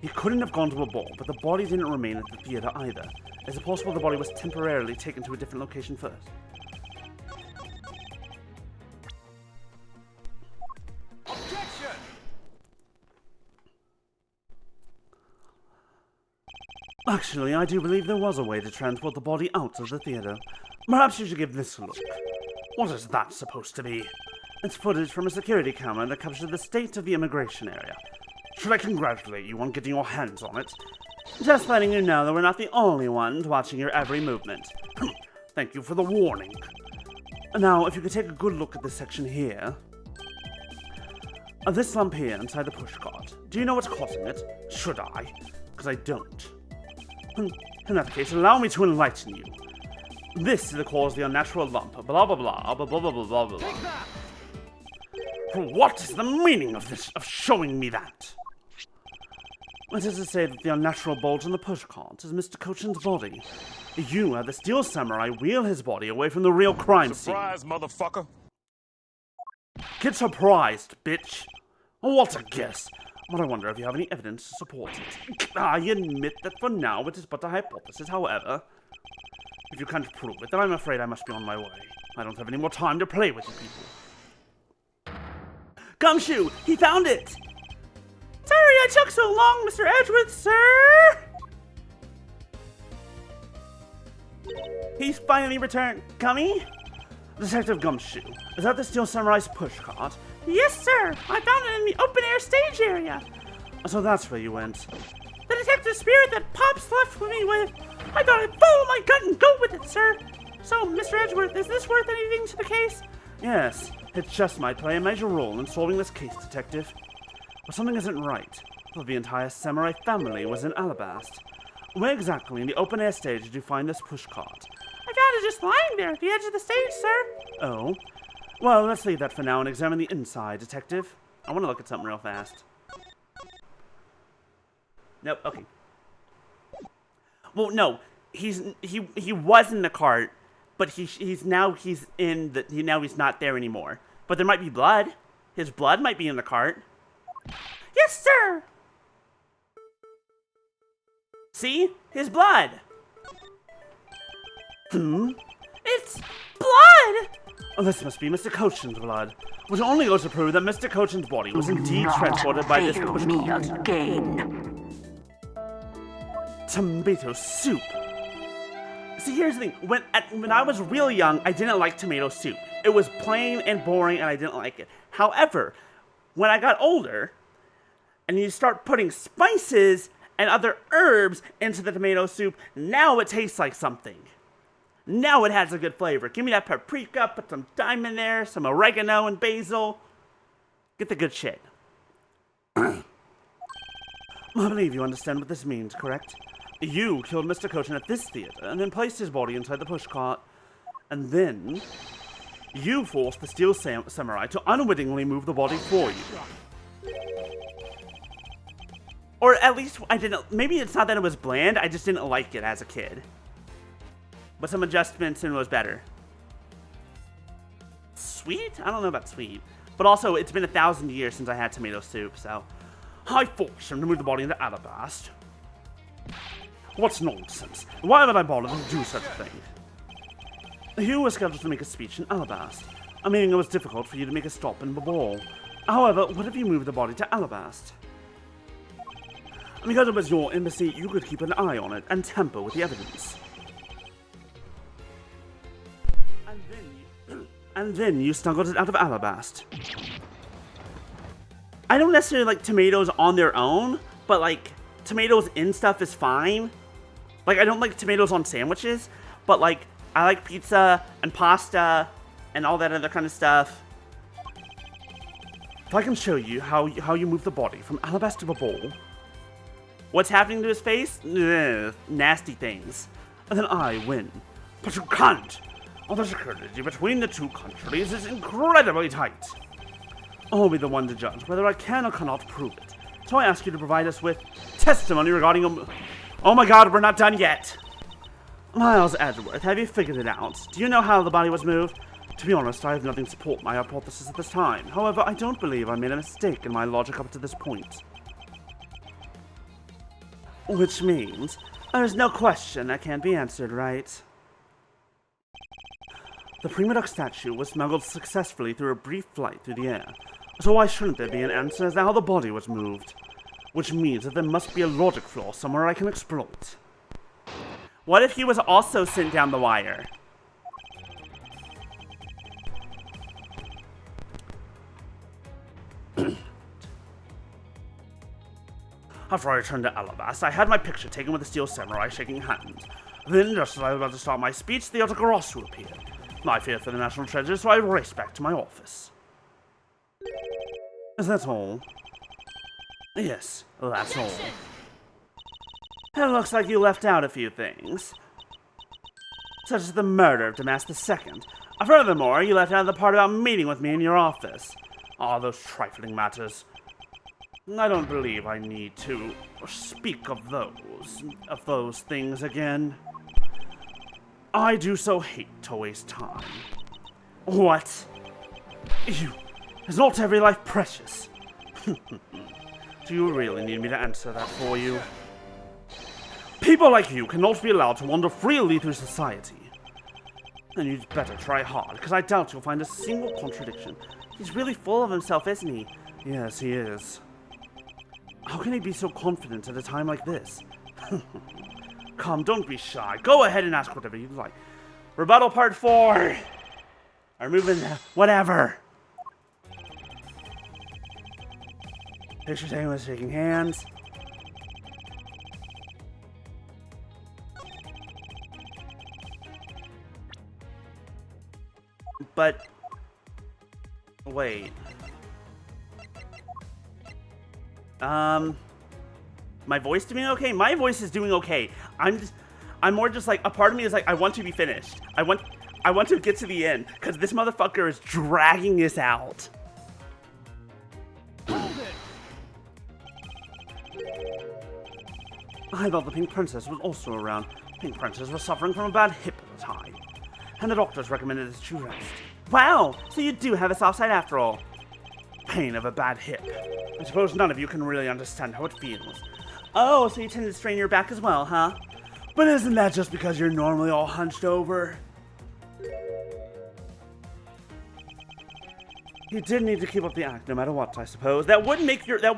He couldn't have gone to a ball, but the body didn't remain at the theater either. Is it possible the body was temporarily taken to a different location first? Objection! Actually, I do believe there was a way to transport the body out of the theater. Perhaps you should give this a look. What is that supposed to be? It's footage from a security camera that captured the state of the immigration area. Should I congratulate you on getting your hands on it? Just letting you know that we're not the only ones watching your every movement. Thank you for the warning. Now, if you could take a good look at this section here. This lump here inside the pushcart. Do you know what's causing it? Should I? Because I don't. In that case, allow me to enlighten you. This is the cause of the unnatural lump. Blah blah blah blah blah blah blah blah. Take that! What is the meaning of this? Of showing me that? It is to say that the unnatural bulge in the pushcart is Mr. Cochin's body. You had the steel samurai wheel his body away from the real crime Surprise, scene. motherfucker. Get surprised, bitch. What a guess. But I wonder if you have any evidence to support it. I admit that for now it is but a hypothesis, however. If you can't prove it, then I'm afraid I must be on my way. I don't have any more time to play with you people. Gumshoe! He found it! Sorry I took so long, Mr. Edgeworth, sir! He's finally returned. Gummy? Detective Gumshoe, is that the Steel Samurai's pushcart? Yes, sir! I found it in the open-air stage area. So that's where you went. The detective spirit that Pops left me with. I thought I'd follow my gut and go with it, sir. So, Mr. Edgeworth, is this worth anything to the case? Yes, it just might play a major role in solving this case, Detective. But something isn't right. The entire samurai family was in Alabast. Where exactly in the open-air stage did you find this pushcart? I found it just lying there at the edge of the stage, sir. Oh? Well, let's leave that for now and examine the inside, Detective. I want to look at something real fast. Nope, okay. Well, no. He was in the cart, but he's not there anymore. But there might be blood. His blood might be in the cart. Yes, sir! See? His blood! It's blood! Oh, this must be Mr. Cochin's blood, which only goes to prove that Mr. Cochin's body was indeed transported by this pushcart. Tomato soup. See, here's the thing. When I was real young, I didn't like tomato soup. It was plain and boring, and I didn't like it. However, when I got older, and you start putting spices and other herbs into the tomato soup, now it tastes like something. Now it has a good flavor. Give me that paprika, put some thyme in there, some oregano and basil. Get the good shit. I believe you understand what this means, correct? You killed Mr. Cochin at this theater and then placed his body inside the pushcart. And then you forced the Steel Samurai to unwittingly move the body for you. Or at least I didn't. Maybe it's not that it was bland, I just didn't like it as a kid. But some adjustments and it was better. Sweet? I don't know about sweet. But also, it's been 1,000 years since I had tomato soup, so I forced him to move the body into Alabast. What's nonsense? Why would I bother to do such a thing? You were scheduled to make a speech in Alabast. I mean, it was difficult for you to make a stop in Babal. However, what if you moved the body to Alabast? Because it was your embassy, you could keep an eye on it and tamper with the evidence. And then you smuggled it out of Alabast. I don't necessarily like tomatoes on their own, but like, tomatoes in stuff is fine. Like, I don't like tomatoes on sandwiches, but like, I like pizza and pasta and all that other kind of stuff. If I can show you how you move the body from Alabast to Babal, what's happening to his face? Ugh, nasty things. And then I win. But you can't! The security between the two countries is incredibly tight. I'll be the one to judge whether I can or cannot prove it. So I ask you to provide us with testimony regarding Oh my god, we're not done yet! Miles Edgeworth, have you figured it out? Do you know how the body was moved? To be honest, I have nothing to support my hypothesis at this time. However, I don't believe I made a mistake in my logic up to this point. Which means, there's no question that can't be answered, right? The Prima Duck statue was smuggled successfully through a brief flight through the air. So why shouldn't there be an answer as to how the body was moved? Which means that there must be a logic flaw somewhere I can exploit. What if he was also sent down the wire? After I returned to Alabas, I had my picture taken with the Steel Samurai shaking hands. Then, just as I was about to start my speech, the Otogarasu appeared. I feared for the national treasure, so I raced back to my office. Is that all? Yes, that's all. It looks like you left out a few things, such as the murder of Damas II. Furthermore, you left out the part about meeting with me in your office. All those trifling matters. I don't believe I need to speak of those things again. I do so hate to waste time. What? Is not every life precious? Do you really need me to answer that for you? People like you cannot be allowed to wander freely through society. And you'd better try hard, because I doubt you'll find a single contradiction. He's really full of himself, isn't he? Yes, he is. How can he be so confident at a time like this? Come, don't be shy. Go ahead and ask whatever you'd like. Rebuttal part 4. Or moving, whatever. Picture taken with shaking hands. But wait. My voice doing okay? My voice is doing okay. I'm more just like, a part of me is like, I want to be finished. I want to get to the end, because this motherfucker is dragging this out. Hold it. I thought the Pink Princess was also around. Pink Princess was suffering from a bad hip at the time, and the doctors recommended that she rest. Wow, so you do have a soft side after all. Pain of a bad hip. I suppose none of you can really understand how it feels. Oh, so you tend to strain your back as well, huh? But isn't that just because you're normally all hunched over? You did need to keep up the act no matter what, I suppose. That would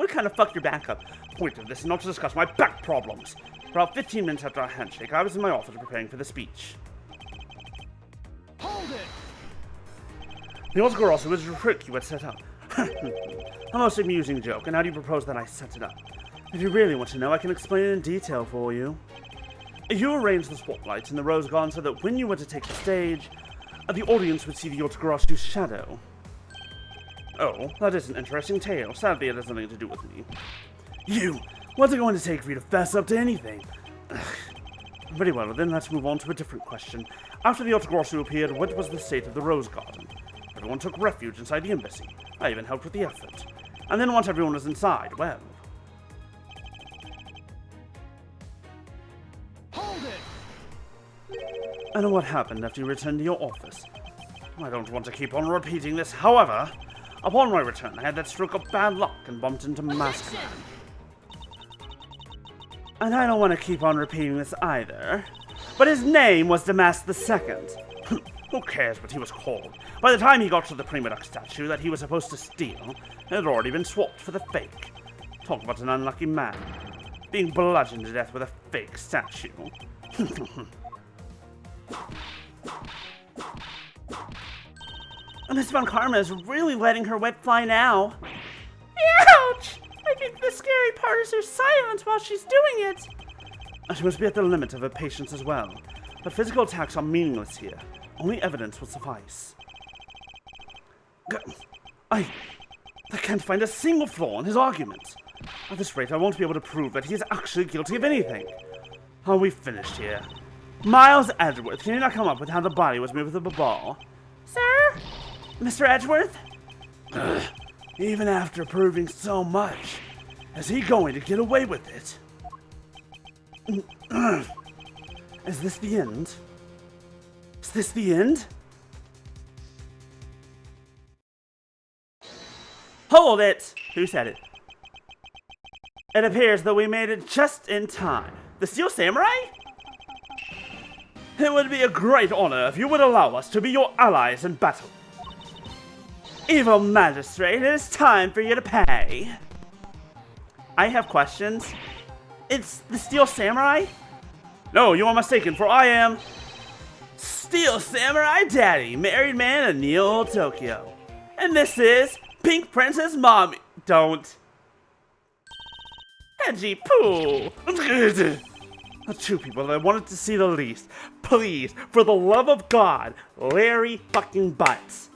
kind of fuck your back up. Point of this is not to discuss my back problems. About 15 minutes after our handshake, I was in my office preparing for the speech. Hold it. The Oscar was a trick you had set up. A most amusing joke, and how do you propose that I set it up? If you really want to know, I can explain it in detail for you. You arranged the spotlights in the Rose Garden so that when you were to take the stage, the audience would see the Otogarasu's shadow. Oh, that is an interesting tale. Sadly, it has nothing to do with me. What's it going to take for you to fess up to anything? Very well, then let's move on to a different question. After the Otogarasu appeared, what was the state of the Rose Garden? Everyone took refuge inside the embassy. I even helped with the effort. And then once everyone was inside, well... Hold it. And what happened after you returned to your office? I don't want to keep on repeating this, however, upon my return I had that stroke of bad luck and bumped into Mask Man. And I don't want to keep on repeating this either, but his name was Damas II. Who cares what he was called? By the time he got to the Prima Duck statue that he was supposed to steal, it had already been swapped for the fake. Talk about an unlucky man. Being bludgeoned to death with a fake statue. Miss Von Karma is really letting her wet fly now. Ouch! I think the scary part is her silence while she's doing it. She must be at the limit of her patience as well. But physical attacks are meaningless here. Only evidence will suffice. I can't find a single flaw in his arguments. At this rate, I won't be able to prove that he is actually guilty of anything. Are we finished here? Miles Edgeworth, can you not come up with how the body was moved with the ball? Sir? Mr. Edgeworth? Even after proving so much, is he going to get away with it? Is this the end? Is this the end? Hold it! Who said it? It appears that we made it just in time. The Steel Samurai? It would be a great honor if you would allow us to be your allies in battle. Evil Magistrate, it is time for you to pay. I have questions. It's the Steel Samurai? No, you are mistaken, for I am... Steel Samurai Daddy, married man in Neo Tokyo. And this is Pink Princess Mommy. Don't. Sanji Poo! The two people that I wanted to see the least. Please, for the love of God, Larry fucking Butts.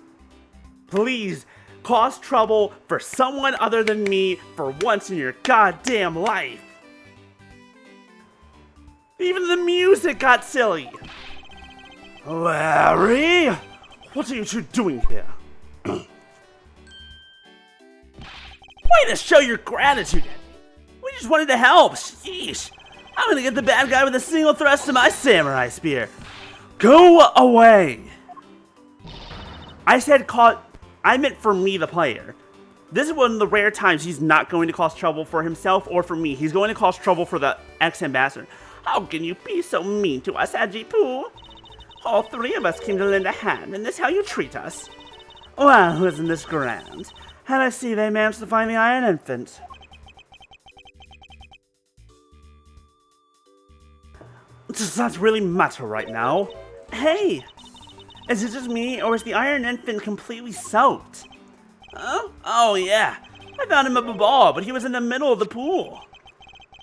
Please, cause trouble for someone other than me for once in your goddamn life. Even the music got silly. Larry? What are you two doing here? Way to show your gratitude. We just wanted to help. Sheesh. I'm gonna get the bad guy with a single thrust of my samurai spear. Go away. I meant for me, the player. This is one of the rare times he's not going to cause trouble for himself or for me. He's going to cause trouble for the ex-ambassador. How can you be so mean to us, Sanji Poo? All three of us came to lend a hand, and this how you treat us? Well, isn't this grand? And I see they managed to find the Iron Infant. Does that really matter right now? Hey! Is it just me, or is the Iron Infant completely soaked? Huh? Oh yeah, I found him up a ball, but he was in the middle of the pool.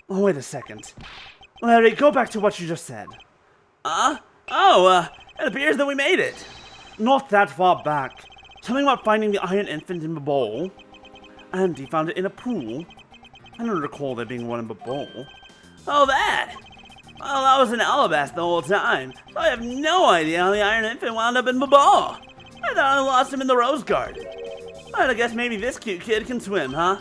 Oh, wait a second. Larry, go back to what you just said. It appears that we made it. Not that far back. Something about finding the Iron Infant in the bowl. And he found it in a pool. I don't recall there being one in the bowl. Oh, that! Well, I was in Alabasta the whole time, so I have no idea how the Iron Infant wound up in the ball. I thought I lost him in the Rose Garden. But I guess maybe this cute kid can swim, huh?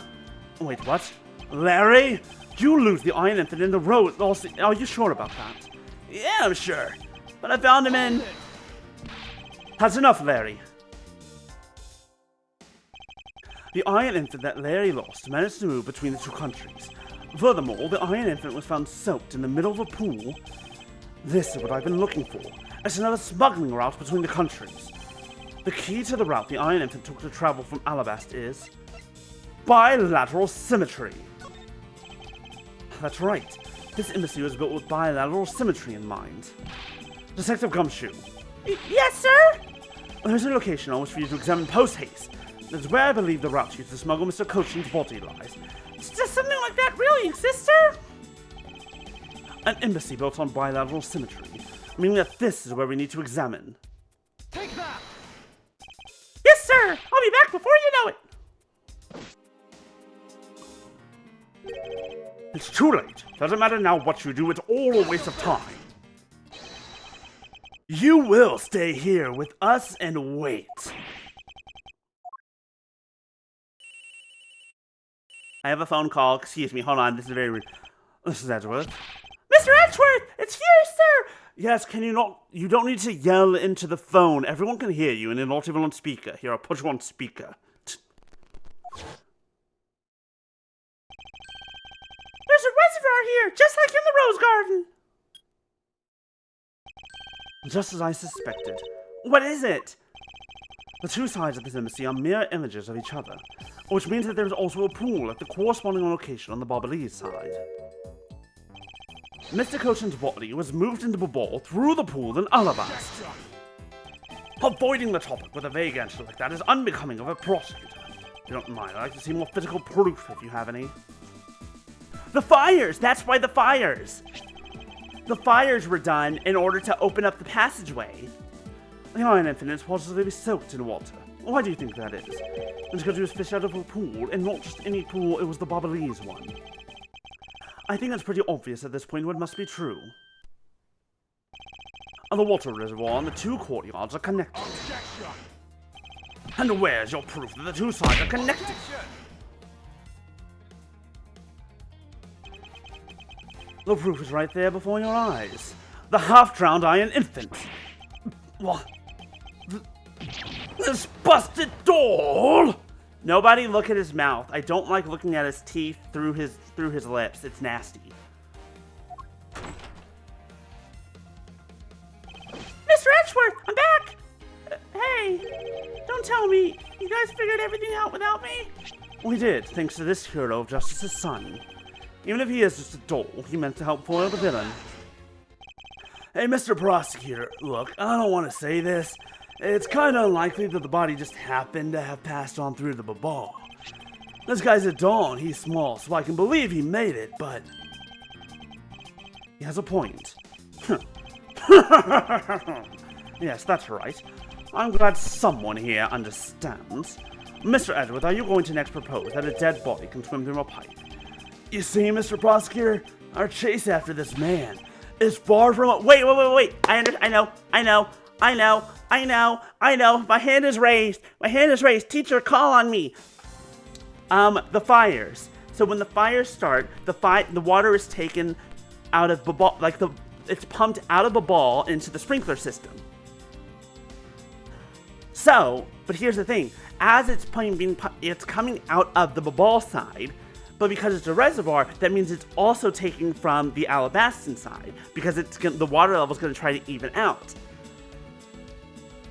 Wait, what? Larry? You lose the Iron Infant in the Rose... Are you sure about that? Yeah, I'm sure. But I found him in... That's enough, Larry. The Iron Infant that Larry lost managed to move between the two countries. Furthermore, the Iron Infant was found soaked in the middle of a pool. This is what I've been looking for. It's another smuggling route between the countries. The key to the route the Iron Infant took to travel from Alabasta is... bilateral symmetry. That's right. This embassy was built with bilateral symmetry in mind. Detective Gumshoe. Yes, sir? There's a location I wish for you to examine post-haste. That's where I believe the route used to smuggle Mr. Cochin's body lies. Does something like that really exist, sir? An embassy built on bilateral symmetry, meaning that this is where we need to examine. Take that! Yes, sir! I'll be back before you know it! It's too late. Doesn't matter now what you do, it's all a waste of time. You will stay here with us and wait. I have a phone call. Excuse me, hold on. This is very rude. This is Edgeworth. Mr. Edgeworth! It's here, sir! Yes, can you not... You don't need to yell into the phone. Everyone can hear you, and you're not even on speaker. Here, I'll put you on speaker. There's a reservoir here, just like in the Rose Garden. Just as I suspected. What is it? The two sides of this embassy are mirror images of each other, which means that there is also a pool at the corresponding location on the Barbalese side. Mr. Cochin's body was moved into the ball through the pool in Alabasta. Avoiding the topic with a vague answer like that is unbecoming of a prosecutor. If you don't mind, I'd like to see more physical proof if you have any. The fires! That's why the fires! The fires were done in order to open up the passageway. The Iron Infant is positively soaked in water. Why do you think that is? It's because he was fished out of a pool, and not just any pool, it was the Barbalese one. I think it's pretty obvious at this point what must be true. The water reservoir and the two courtyards are connected. Objection! And where's your proof that the two sides are connected? The proof is right there before your eyes. The half-drowned Iron Infant. What? This busted doll! Nobody look at his mouth. I don't like looking at his teeth through his lips. It's nasty. Mr. Edgeworth, I'm back! Hey, don't tell me. You guys figured everything out without me? We did, thanks to this hero of Justice's son. Even if he is just a doll, he meant to help foil the villain. Hey, Mr. Prosecutor, look, I don't want to say this. It's kind of unlikely that the body just happened to have passed on through the ball. This guy's a Dawn. He's small, so I can believe he made it, but he has a point. Yes, that's right. I'm glad someone here understands. Mr. Edward, are you going to next propose that a dead body can swim through a pipe? You see, Mr. Prosecutor, our chase after this man is far from... Wait. I know. My hand is raised. Teacher, call on me. The fires. So when the fires start, the water is taken out of the ball, it's pumped out of the ball into the sprinkler system. So, but here's the thing: as it's it's coming out of the ball side, but because it's a reservoir, that means it's also taking from the alabastin side because the water level is going to try to even out.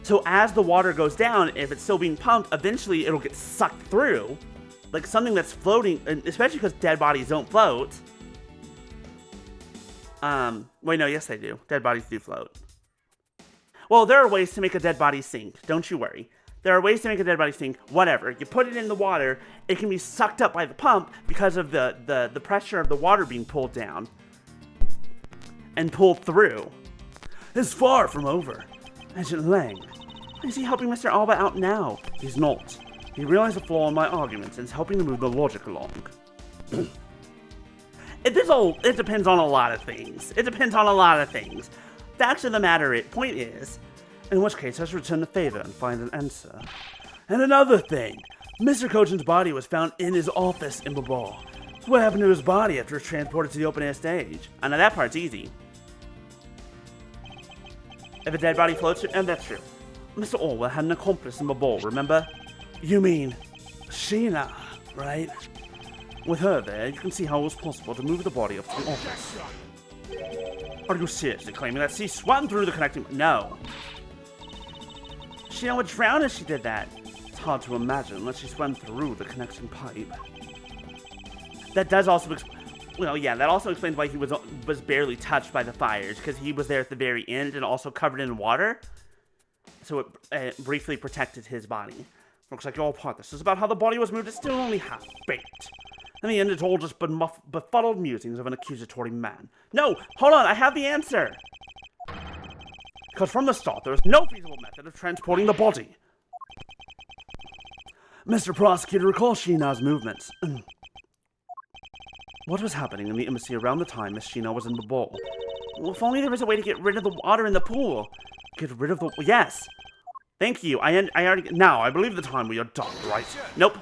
So as the water goes down, if it's still being pumped, eventually it'll get sucked through, like something that's floating, especially because dead bodies don't float. Wait, no, yes they do. Dead bodies do float. Well, there are ways to make a dead body sink. Don't you worry. There are ways to make a dead body sink. Whatever. You put it in the water, it can be sucked up by the pump because of the pressure of the water being pulled down and pulled through. It's far from over. Agent Lang. Is he helping Mr. Alba out now? He's not. He realized the flaw in my arguments and is helping to move the logic along. It depends on a lot of things. Fact of the matter point is, in which case, let's return the favor and find an answer. And another thing, Mr. Cochin's body was found in his office in Babal. So what happened to his body after it was transported to the open-air stage? I know that part's easy. If a dead body floats, and that's true. Mr. Orwell had an accomplice in Babal, remember? You mean Sheena, right? With her there, you can see how it was possible to move the body up to the office. Are you seriously claiming that she swam through the connecting... No. Sheena would drown if she did that. It's hard to imagine that she swam through the connecting pipe. That does also... that also explains why he was barely touched by the fires, because he was there at the very end and also covered in water. So it briefly protected his body. Looks like your part. This is about how the body was moved. It's still only half-baked. In the end, it's all just befuddled musings of an accusatory man. No! Hold on! I have the answer! Because from the start, there was no feasible method of transporting the body. Mr. Prosecutor, recall Sheena's movements. What was happening in the embassy around the time Miss Sheena was in the ball? Well, if only there was a way to get rid of the water in the pool. Get rid of the... Yes! Thank you. I already... Now, I believe the time we are done, right? Nope.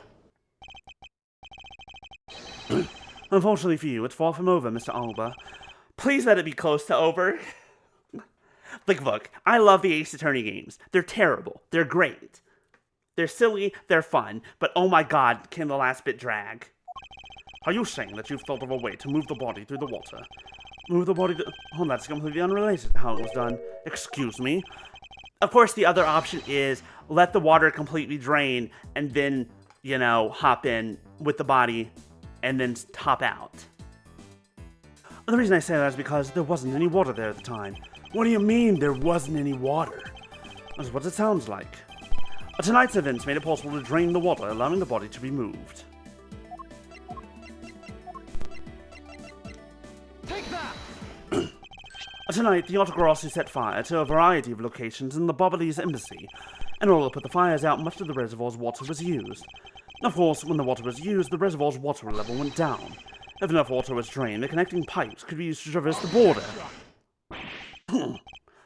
Unfortunately for you, it's far from over, Mr. Alba. Please let it be close to over. Look, I love the Ace Attorney games. They're terrible. They're great. They're silly, they're fun, but oh my god, can the last bit drag. Are you saying that you've thought of a way to move the body through the water? Move the body to... Oh, that's completely unrelated to how it was done. Excuse me? Of course, the other option is let the water completely drain and then, hop in with the body and then hop out. The reason I say that is because there wasn't any water there at the time. What do you mean there wasn't any water? That's what it sounds like. Tonight's events made it possible to drain the water, allowing the body to be moved. Take that! Tonight, the Autogrossi set fire to a variety of locations in the Babalese embassy. In order to put the fires out, much of the reservoir's water was used. Of course, when the water was used, the reservoir's water level went down. If enough water was drained, the connecting pipes could be used to traverse the border.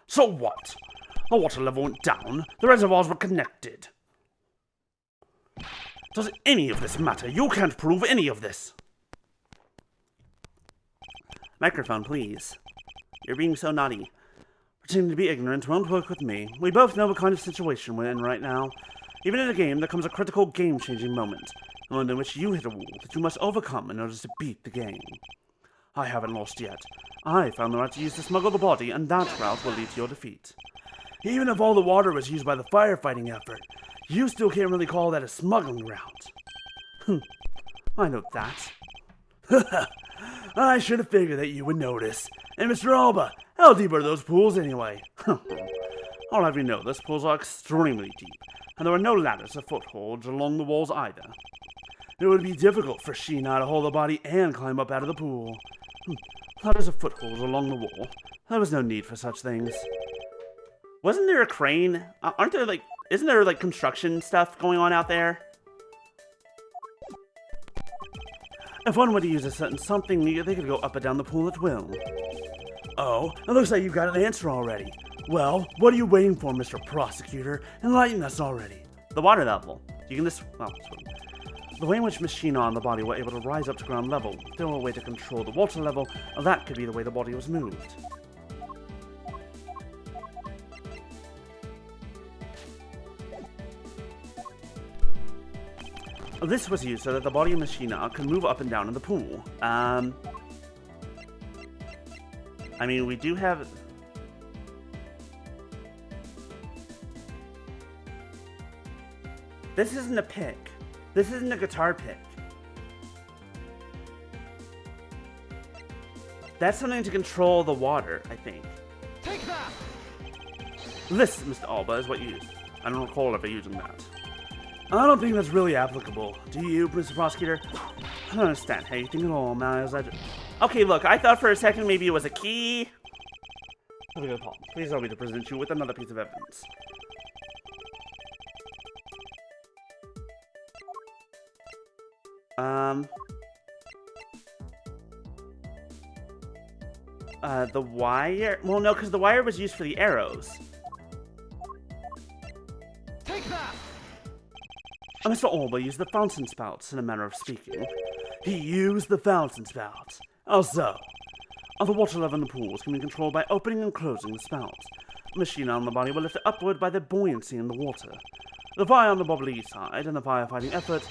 So what? The water level went down, the reservoirs were connected. Does any of this matter? You can't prove any of this. Microphone, please. You're being so naughty. Pretending to be ignorant won't work with me. We both know what kind of situation we're in right now. Even in a game, there comes a critical game-changing moment. A moment in which you hit a wall that you must overcome in order to beat the game. I haven't lost yet. I found the route to use to smuggle the body, and that route will lead to your defeat. Even if all the water was used by the firefighting effort, you still can't really call that a smuggling route. I know that. I should have figured that you would notice. And Mr. Alba, how deep are those pools anyway? I'll have you know, those pools are extremely deep, and there are no ladders or footholds along the walls either. It would be difficult for Sheena to hold the body and climb up out of the pool. Thought there's a foothold along the wall. There was no need for such things. Wasn't there a crane? Isn't there like construction stuff going on out there? If one were to use a certain something, they could go up and down the pool at will. Oh, it looks like you've got an answer already. Well, what are you waiting for, Mr. Prosecutor? Enlighten us already. The water level. You can just, well, the way in which Miss Sheena and the body were able to rise up to ground level, there were a way to control the water level, and that could be the way the body was moved. This was used so that the body of Miss Sheena could move up and down in the pool. I mean, we do have... This isn't a pick. This isn't a guitar pick. That's something to control the water, I think. Take that! This, Mr. Alba, is what you used. I don't recall ever using that. I don't think that's really applicable. Do you, Mr. Prosecutor? I don't understand how you think at all, Miles. Okay, look, I thought for a second maybe it was a key. Paul, please allow me to present you with another piece of evidence. The wire? Well, no, because the wire was used for the arrows. Take that! Mr. Alba used the fountain spouts, in a manner of speaking. He used the fountain spouts. How so? The water level in the pools can be controlled by opening and closing the spouts. The machine on the body will lift it upward by the buoyancy in the water. The fire on the bubbly side and the firefighting effort,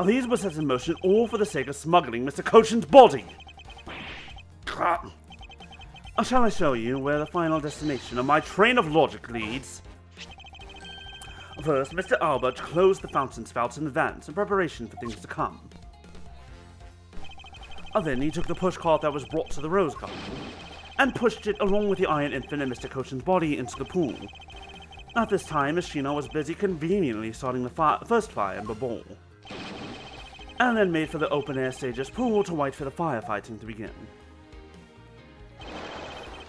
these were set in motion all for the sake of smuggling Mr. Cochin's body. Shall I show you where the final destination of my train of logic leads? First, Mr. Albert closed the fountain spouts in advance in preparation for things to come. Then he took the pushcart that was brought to the Rose Garden and pushed it along with the Iron Infant and Mr. Cochin's body into the pool. At this time, Miss Sheena was busy conveniently starting the first fire in the bowl, and then made for the open-air stage's pool to wait for the firefighting to begin.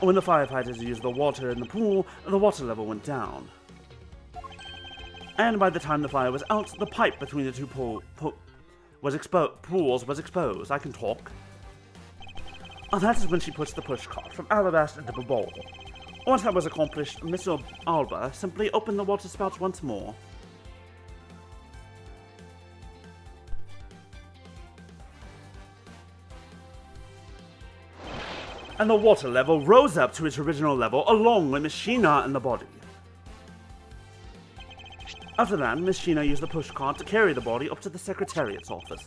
When the firefighters used the water in the pool, the water level went down. And by the time the fire was out, the pipe between the two pools was exposed. I can talk. That is when she puts the pushcart from alabaster into the bowl. Once that was accomplished, Mr. Alba simply opened the water spouts once more. And the water level rose up to its original level along with Miss Sheena and the body. After that, Miss Sheena used the pushcart to carry the body up to the Secretariat's office.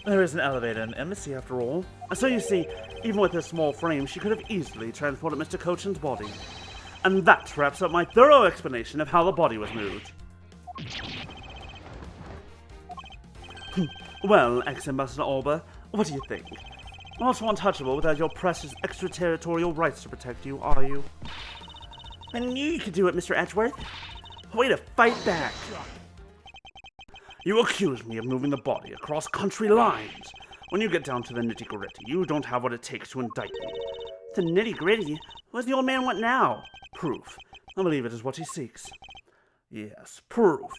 There is an elevator in Embassy after all. So you see, even with her small frame, she could have easily transported Mr. Cochin's body. And that wraps up my thorough explanation of how the body was moved. Well, ex-Ambassador Alba, what do you think? Not so untouchable without your precious extraterritorial rights to protect you, are you? I knew you could do it, Mr. Edgeworth. Way to fight back! You accuse me of moving the body across country lines. When you get down to the nitty-gritty, you don't have what it takes to indict me. The nitty-gritty? What does the old man want now? Proof. I believe it is what he seeks. Yes, proof.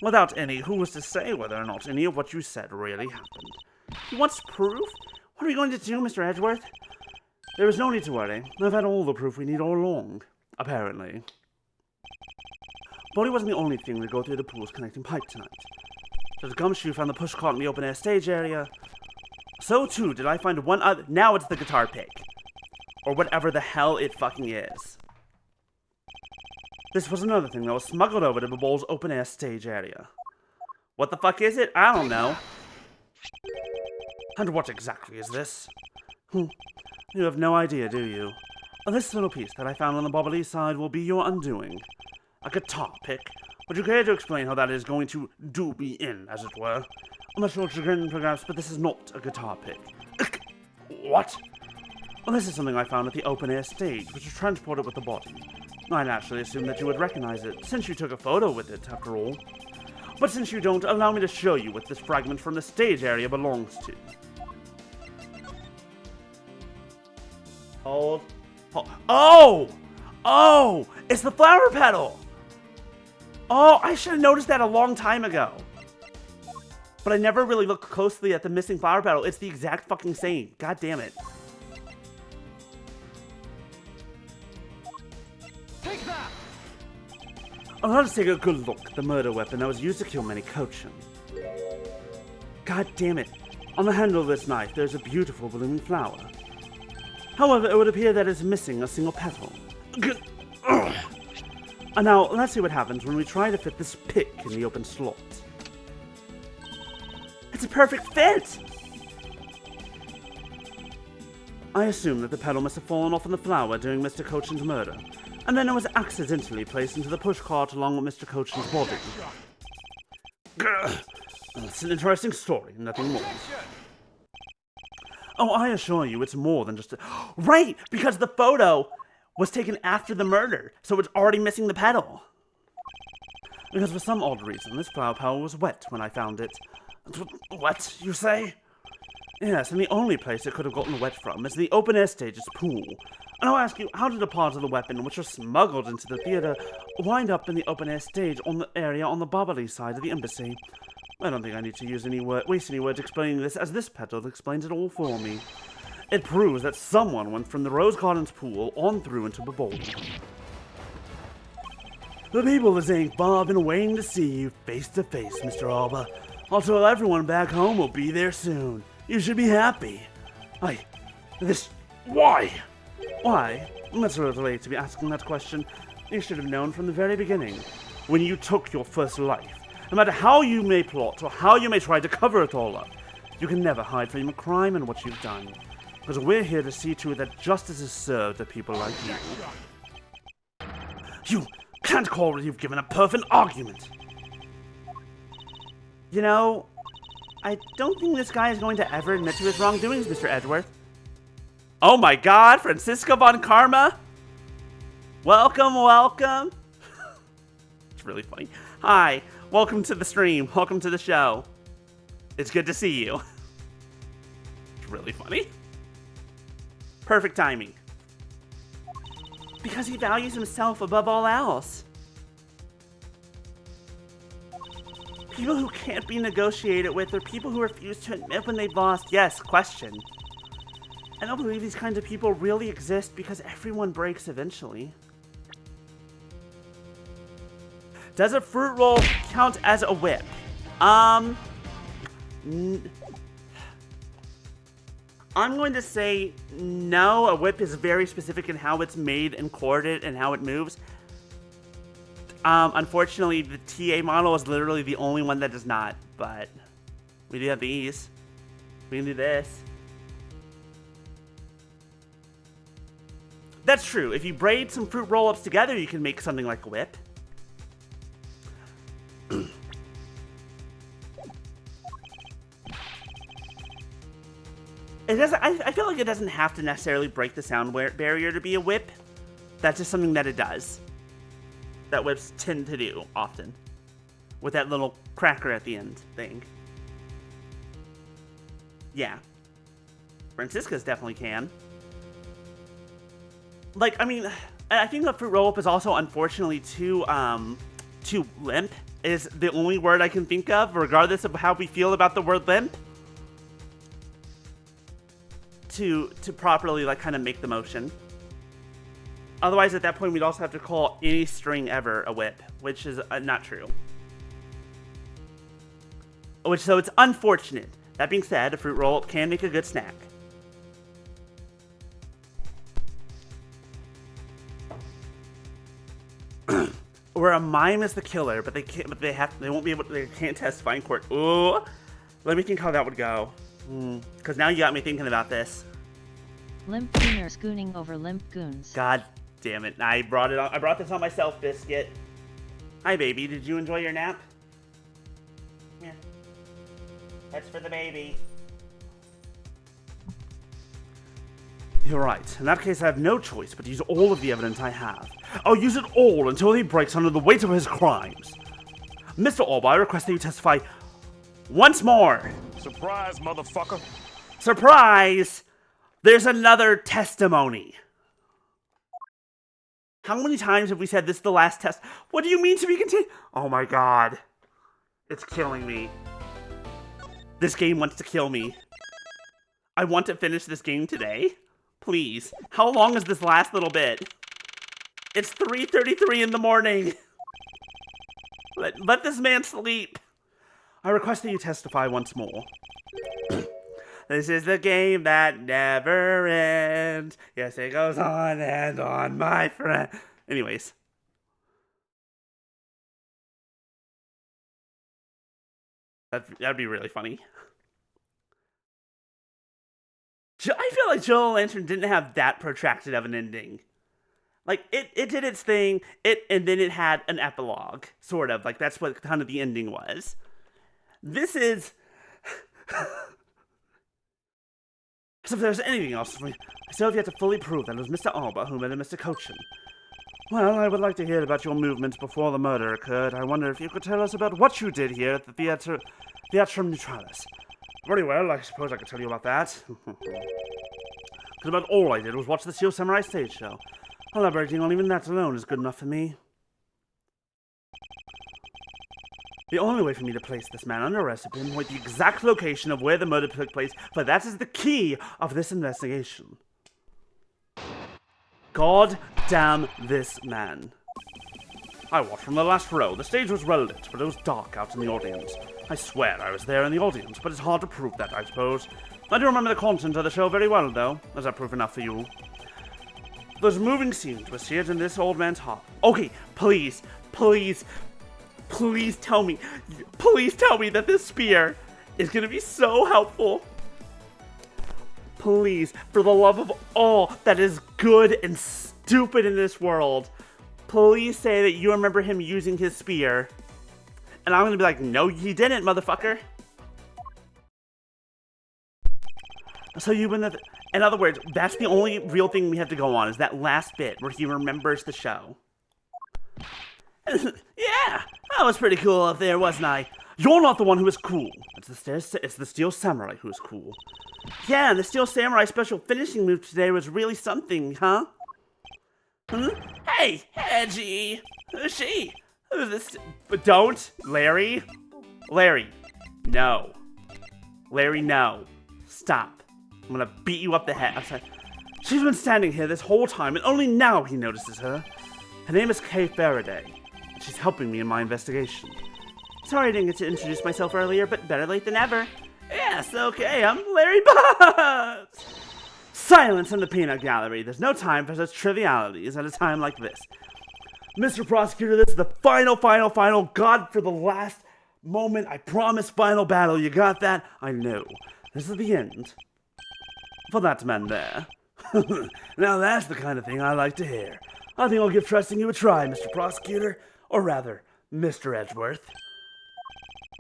Without any, who was to say whether or not any of what you said really happened? He wants proof? What are we going to do, Mr. Edgeworth? There is no need to worry. I've had all the proof we need all along. Apparently. Body wasn't the only thing to go through the pool's connecting pipe tonight. The gumshoe found the pushcart in the open-air stage area. So too did I find one other— now it's the guitar pick. Or whatever the hell it fucking is. This was another thing that was smuggled over to the bowl's open-air stage area. What the fuck is it? I don't know. And what exactly is this? You have no idea, do you? This little piece that I found on the bubbly side will be your undoing. A guitar pick? Would you care to explain how that is going to do me in, as it were? I'm not sure chagrin, perhaps, but this is not a guitar pick. What? Well, this is something I found at the open-air stage, which was transported with the body. I naturally assumed that you would recognize it, since you took a photo with it, after all. But since you don't, allow me to show you what this fragment from the stage area belongs to. Hold. Oh! Oh! It's the flower petal! Oh, I should have noticed that a long time ago. But I never really looked closely at the missing flower petal. It's the exact fucking same. God damn it. Take that! Oh, let's take a good look at the murder weapon that was used to kill Manny Cochin. God damn it. On the handle of this knife, there's a beautiful blooming flower. However, it would appear that it's missing a single petal. And now, let's see what happens when we try to fit this pick in the open slot. It's a perfect fit! I assume that the petal must have fallen off on the flower during Mr. Cochin's murder, and then it was accidentally placed into the pushcart along with Mr. Cochin's body. It's an interesting story, nothing more. Oh, I assure you, it's more than just a... Right! Because the photo was taken after the murder, so it's already missing the petal. Because for some odd reason, this flower petal was wet when I found it. Wet, you say? Yes, and the only place it could have gotten wet from is the open-air stage's pool. And I'll ask you, how did a part of the weapon which was smuggled into the theater wind up in the open-air stage on the area on the Bobbly side of the embassy? I don't think I need to waste any words explaining this, as this petal explains it all for me. It proves that someone went from the Rose Gardens pool on through into the bowl. The people is ain't far been waiting to see you face to face, Mr. Alba. I'll tell everyone back home will be there soon. You should be happy. Why? Why? That's really late to be asking that question. You should have known from the very beginning, when you took your first life. No matter how you may plot or how you may try to cover it all up, you can never hide from your crime and what you've done. Because we're here to see to it that justice is served to people like you. You can't call what you've given a perfect argument. You know, I don't think this guy is going to ever admit to his wrongdoings, Mr. Edgeworth. Oh my god, Francisco Von Karma! Welcome, welcome! It's really funny. Hi, welcome to the stream, welcome to the show. It's good to see you. It's really funny. Perfect timing. Because he values himself above all else. People who can't be negotiated with, or people who refuse to admit when they've lost. Yes, question. I don't believe these kinds of people really exist because everyone breaks eventually. Does a fruit roll count as a whip? I'm going to say no. A whip is very specific in how it's made and corded and how it moves. Unfortunately, the TA model is literally the only one that does not, but we do have these. We can do this. That's true. If you braid some fruit roll-ups together, you can make something like a whip. It doesn't. I feel like it doesn't have to necessarily break the sound barrier to be a whip. That's just something that it does. That whips tend to do often, with that little cracker at the end thing. Yeah, Francisca's definitely can. Like, I mean, I think the fruit roll-up is also unfortunately too limp. Is the only word I can think of, regardless of how we feel about the word limp. To properly, like, kind of make the motion. Otherwise, at that point, we'd also have to call any string ever a whip, which is not true. So it's unfortunate. That being said, a fruit roll-up can make a good snack. Where a mime is the killer, but they can't testify in court. Ooh, let me think how that would go. Because now you got me thinking about this. Limp gooner scooning over limp goons. God damn it! I brought this on myself, Biscuit. Hi, baby. Did you enjoy your nap? Yeah. That's for the baby. You're right. In that case, I have no choice but to use all of the evidence I have. I'll use it all until he breaks under the weight of his crimes. Mr. Alba, I request that you testify once more. Surprise, motherfucker. Surprise! There's another testimony. How many times have we said this is the last test? What do you mean to be continued? Oh my god. It's killing me. This game wants to kill me. I want to finish this game today. Please. How long is this last little bit? It's 3:33 in the morning. Let this man sleep. I request that you testify once more. This is the game that never ends. Yes, it goes on and on, my friend. Anyways. That'd be really funny. I feel like Joel Lantern didn't have that protracted of an ending. Like, it did its thing, and then it had an epilogue, sort of. Like, that's what kind of the ending was. This is... So if there's anything else for me, I still have yet to fully prove that it was Mr. Alba who murdered Mr. Cochin. Well, I would like to hear about your movements before the murder occurred. I wonder if you could tell us about what you did here at the Theatrum Neutralis. Very well, I suppose I could tell you about that. Because about all I did was watch the Steel Samurai stage show. Elaborating on even that alone is good enough for me. The only way for me to place this man under arrest is to pinpoint the exact location of where the murder took place, for that is the key of this investigation. God damn this man. I watched from the last row. The stage was well lit, but it was dark out in the audience. I swear I was there in the audience, but it's hard to prove that, I suppose. I do remember the content of the show very well, though. Is that proof enough for you? Those moving scenes were seared in this old man's heart. Okay, please, please, please tell me that this spear is gonna be so helpful. Please, for the love of all that is good and stupid in this world, please say that you remember him using his spear. And I'm gonna be like, no, he didn't, motherfucker. So you've been in other words, that's the only real thing we have to go on, is that last bit where he remembers the show. Yeah, that was pretty cool up there, wasn't I? You're not the one who was cool. It's the Steel Samurai who is cool. Yeah, and the Steel Samurai special finishing move today was really something, huh? Hmm? Hey, Edgy! Who's she? Who's this? But don't! Larry? Larry, no. Larry, no. Stop. I'm gonna beat you up the head. I'm sorry. She's been standing here this whole time, and only now he notices her. Her name is Kay Faraday, and she's helping me in my investigation. Sorry I didn't get to introduce myself earlier, but better late than never. Yes, okay, I'm Larry Butts! Silence in the peanut gallery. There's no time for such trivialities at a time like this. Mr. Prosecutor, this is the final, God, for the last moment, I promise, final battle. You got that? I know. This is the end. For that man there. Now that's the kind of thing I like to hear. I think I'll give trusting you a try, Mr. Prosecutor. Or rather, Mr. Edgeworth.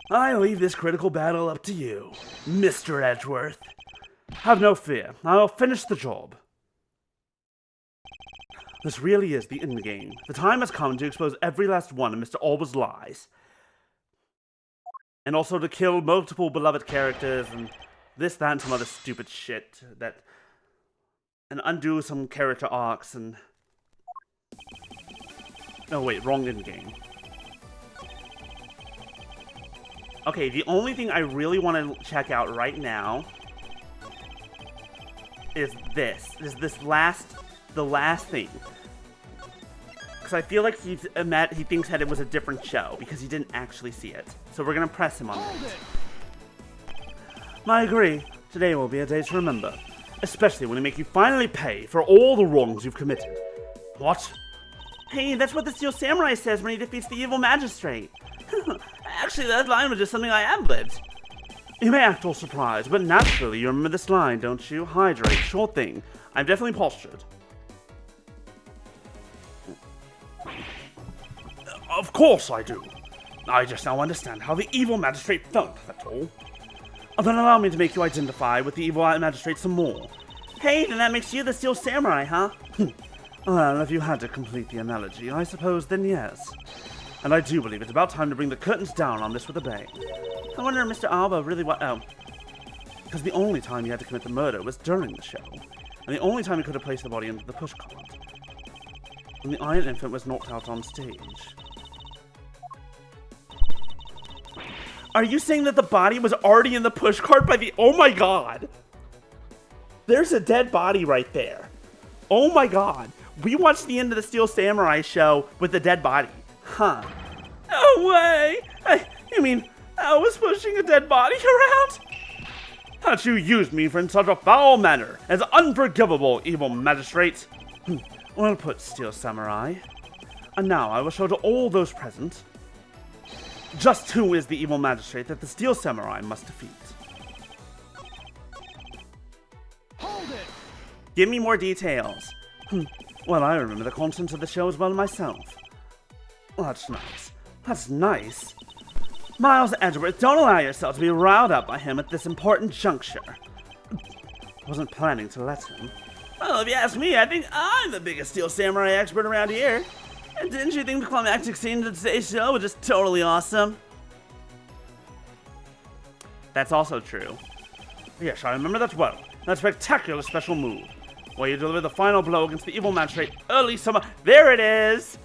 I leave this critical battle up to you, Mr. Edgeworth. Have no fear. I'll finish the job. This really is the endgame. The time has come to expose every last one of Mr. Alba's lies. And also to kill multiple beloved characters and this, that, and some other stupid shit that... And undo some character arcs and... Oh wait, wrong endgame. Okay, the only thing I really want to check out right now is this. The last thing. Because I feel like he thinks that it was a different show because he didn't actually see it. So we're gonna press him on it. I agree. Today will be a day to remember. Especially when we make you finally pay for all the wrongs you've committed. What? Hey, that's what the Steel Samurai says when he defeats the evil magistrate. Actually, that line was just something I ad-libbed. You may act all surprised, but naturally you remember this line, don't you? Hydrate, sure thing. I've definitely postured. Of course I do. I just now understand how the evil magistrate felt, that's all. Then allow me to make you identify with the evil magistrate some more. Hey, then that makes you the Steel Samurai, huh? Well, if you had to complete the analogy, I suppose then yes. And I do believe it's about time to bring the curtains down on this with a bang. I wonder if Mr. Alba really because the only time he had to commit the murder was during the show. And the only time he could have placed the body into the pushcart. When the Iron Infant was knocked out on stage. Are you saying that the body was already in the pushcart by the... Oh my god! There's a dead body right there. Oh my god. We watched the end of the Steel Samurai show with the dead body. Huh. No way! You mean I was pushing a dead body around? That you used me for in such a foul manner as unforgivable, evil magistrate. Well put, Steel Samurai. And now I will show to all those present just who is the evil magistrate that the Steel Samurai must defeat. Hold it! Give me more details. Well, I remember the contents of the show as well myself. Well, that's nice. That's nice. Miles Edgeworth, don't allow yourself to be riled up by him at this important juncture. Wasn't planning to let him. Well, if you ask me, I think I'm the biggest Steel Samurai expert around here. And didn't you think the climactic scene of today's show was just totally awesome? That's also true. Yes, I remember that well. That spectacular special move, where you deliver the final blow against the evil magistrate early summer. There it is!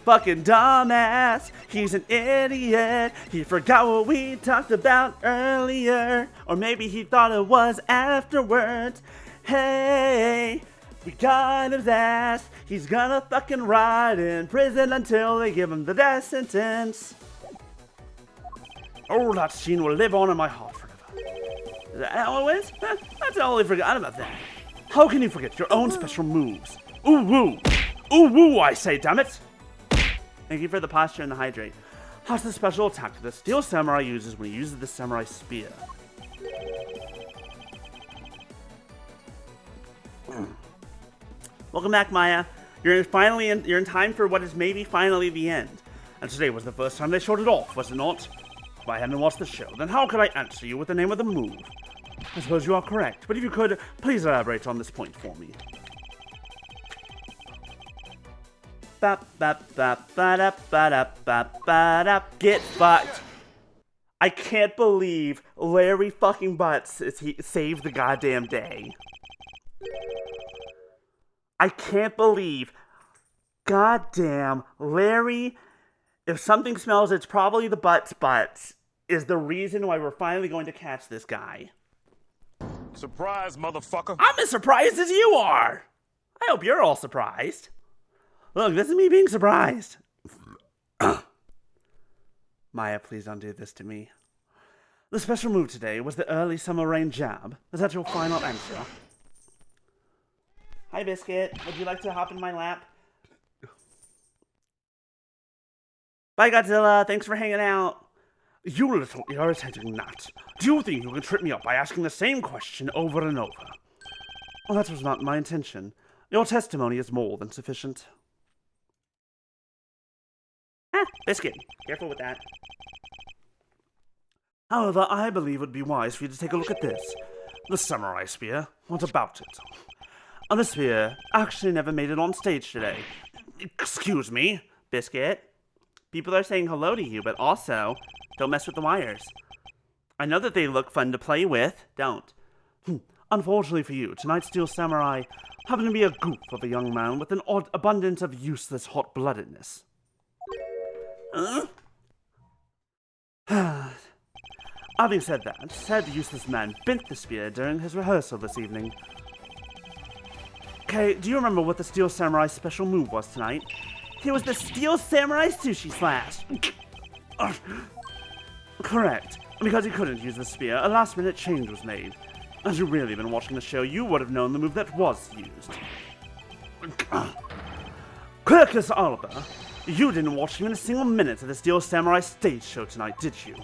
Fucking dumbass, he's an idiot. He forgot what we talked about earlier. Or maybe he thought it was afterwards. Hey, we got his ass. He's gonna fucking rot in prison until they give him the death sentence. Oh, that scene will live on in my heart forever. Is that how it went? I totally forgot about that. How can you forget your own special moves? Ooh woo! Ooh woo, I say, damn it! Thank you for the posture and the hydrate. How's the special attack that the Steel Samurai uses when he uses the Samurai Spear? Welcome back, Maya. You're in time for what is maybe finally the end. And today was the first time they showed it off, was it not? If I hadn't watched the show, then how could I answer you with the name of the move? I suppose you are correct, but if you could, please elaborate on this point for me. Get fucked. I can't believe Larry fucking Butts saved the goddamn day. I can't believe goddamn Larry, if something smells, it's probably the Butts, is the reason why we're finally going to catch this guy. Surprise, motherfucker. I'm as surprised as you are. I hope you're all surprised. Look, this is me being surprised. Maya, please don't do this to me. The special move today was the early summer rain jab. Is that your final answer? Hi, Biscuit. Would you like to hop in my lap? Bye, Godzilla. Thanks for hanging out. You little irritating nut. Do you think you can trip me up by asking the same question over and over? Well, that was not my intention. Your testimony is more than sufficient. Biscuit. Careful with that. However, I believe it would be wise for you to take a look at this. The Samurai Spear. What about it? The spear actually never made it on stage today. Excuse me, Biscuit. People are saying hello to you, but also, don't mess with the wires. I know that they look fun to play with. Don't. Unfortunately for you, tonight's Steel Samurai happened to be a goof of a young man with an odd abundance of useless hot-bloodedness. Having said that, said useless man bent the spear during his rehearsal this evening. Okay, do you remember what the Steel Samurai special move was tonight? It was the Steel Samurai Sushi Slash. Correct. Because he couldn't use the spear, a last-minute change was made. Had you really been watching the show, you would have known the move that was used. Quercus Alba, you didn't watch even a single minute of the Steel Samurai stage show tonight, did you?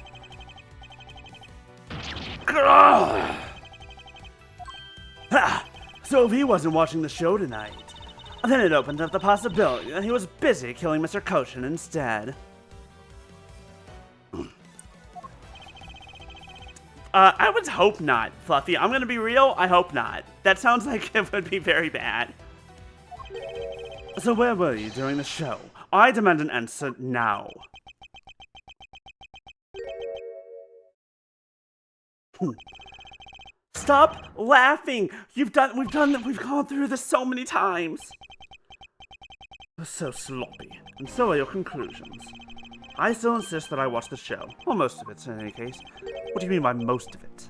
So if he wasn't watching the show tonight, then it opened up the possibility that he was busy killing Mr. Koshin instead. I would hope not, Fluffy. I'm gonna be real, I hope not. That sounds like it would be very bad. So where were you during the show? I demand an answer now. Stop laughing! We've gone through this so many times. You're so sloppy, and so are your conclusions. I still insist that I watch the show. Well, most of it, in any case. What do you mean by most of it?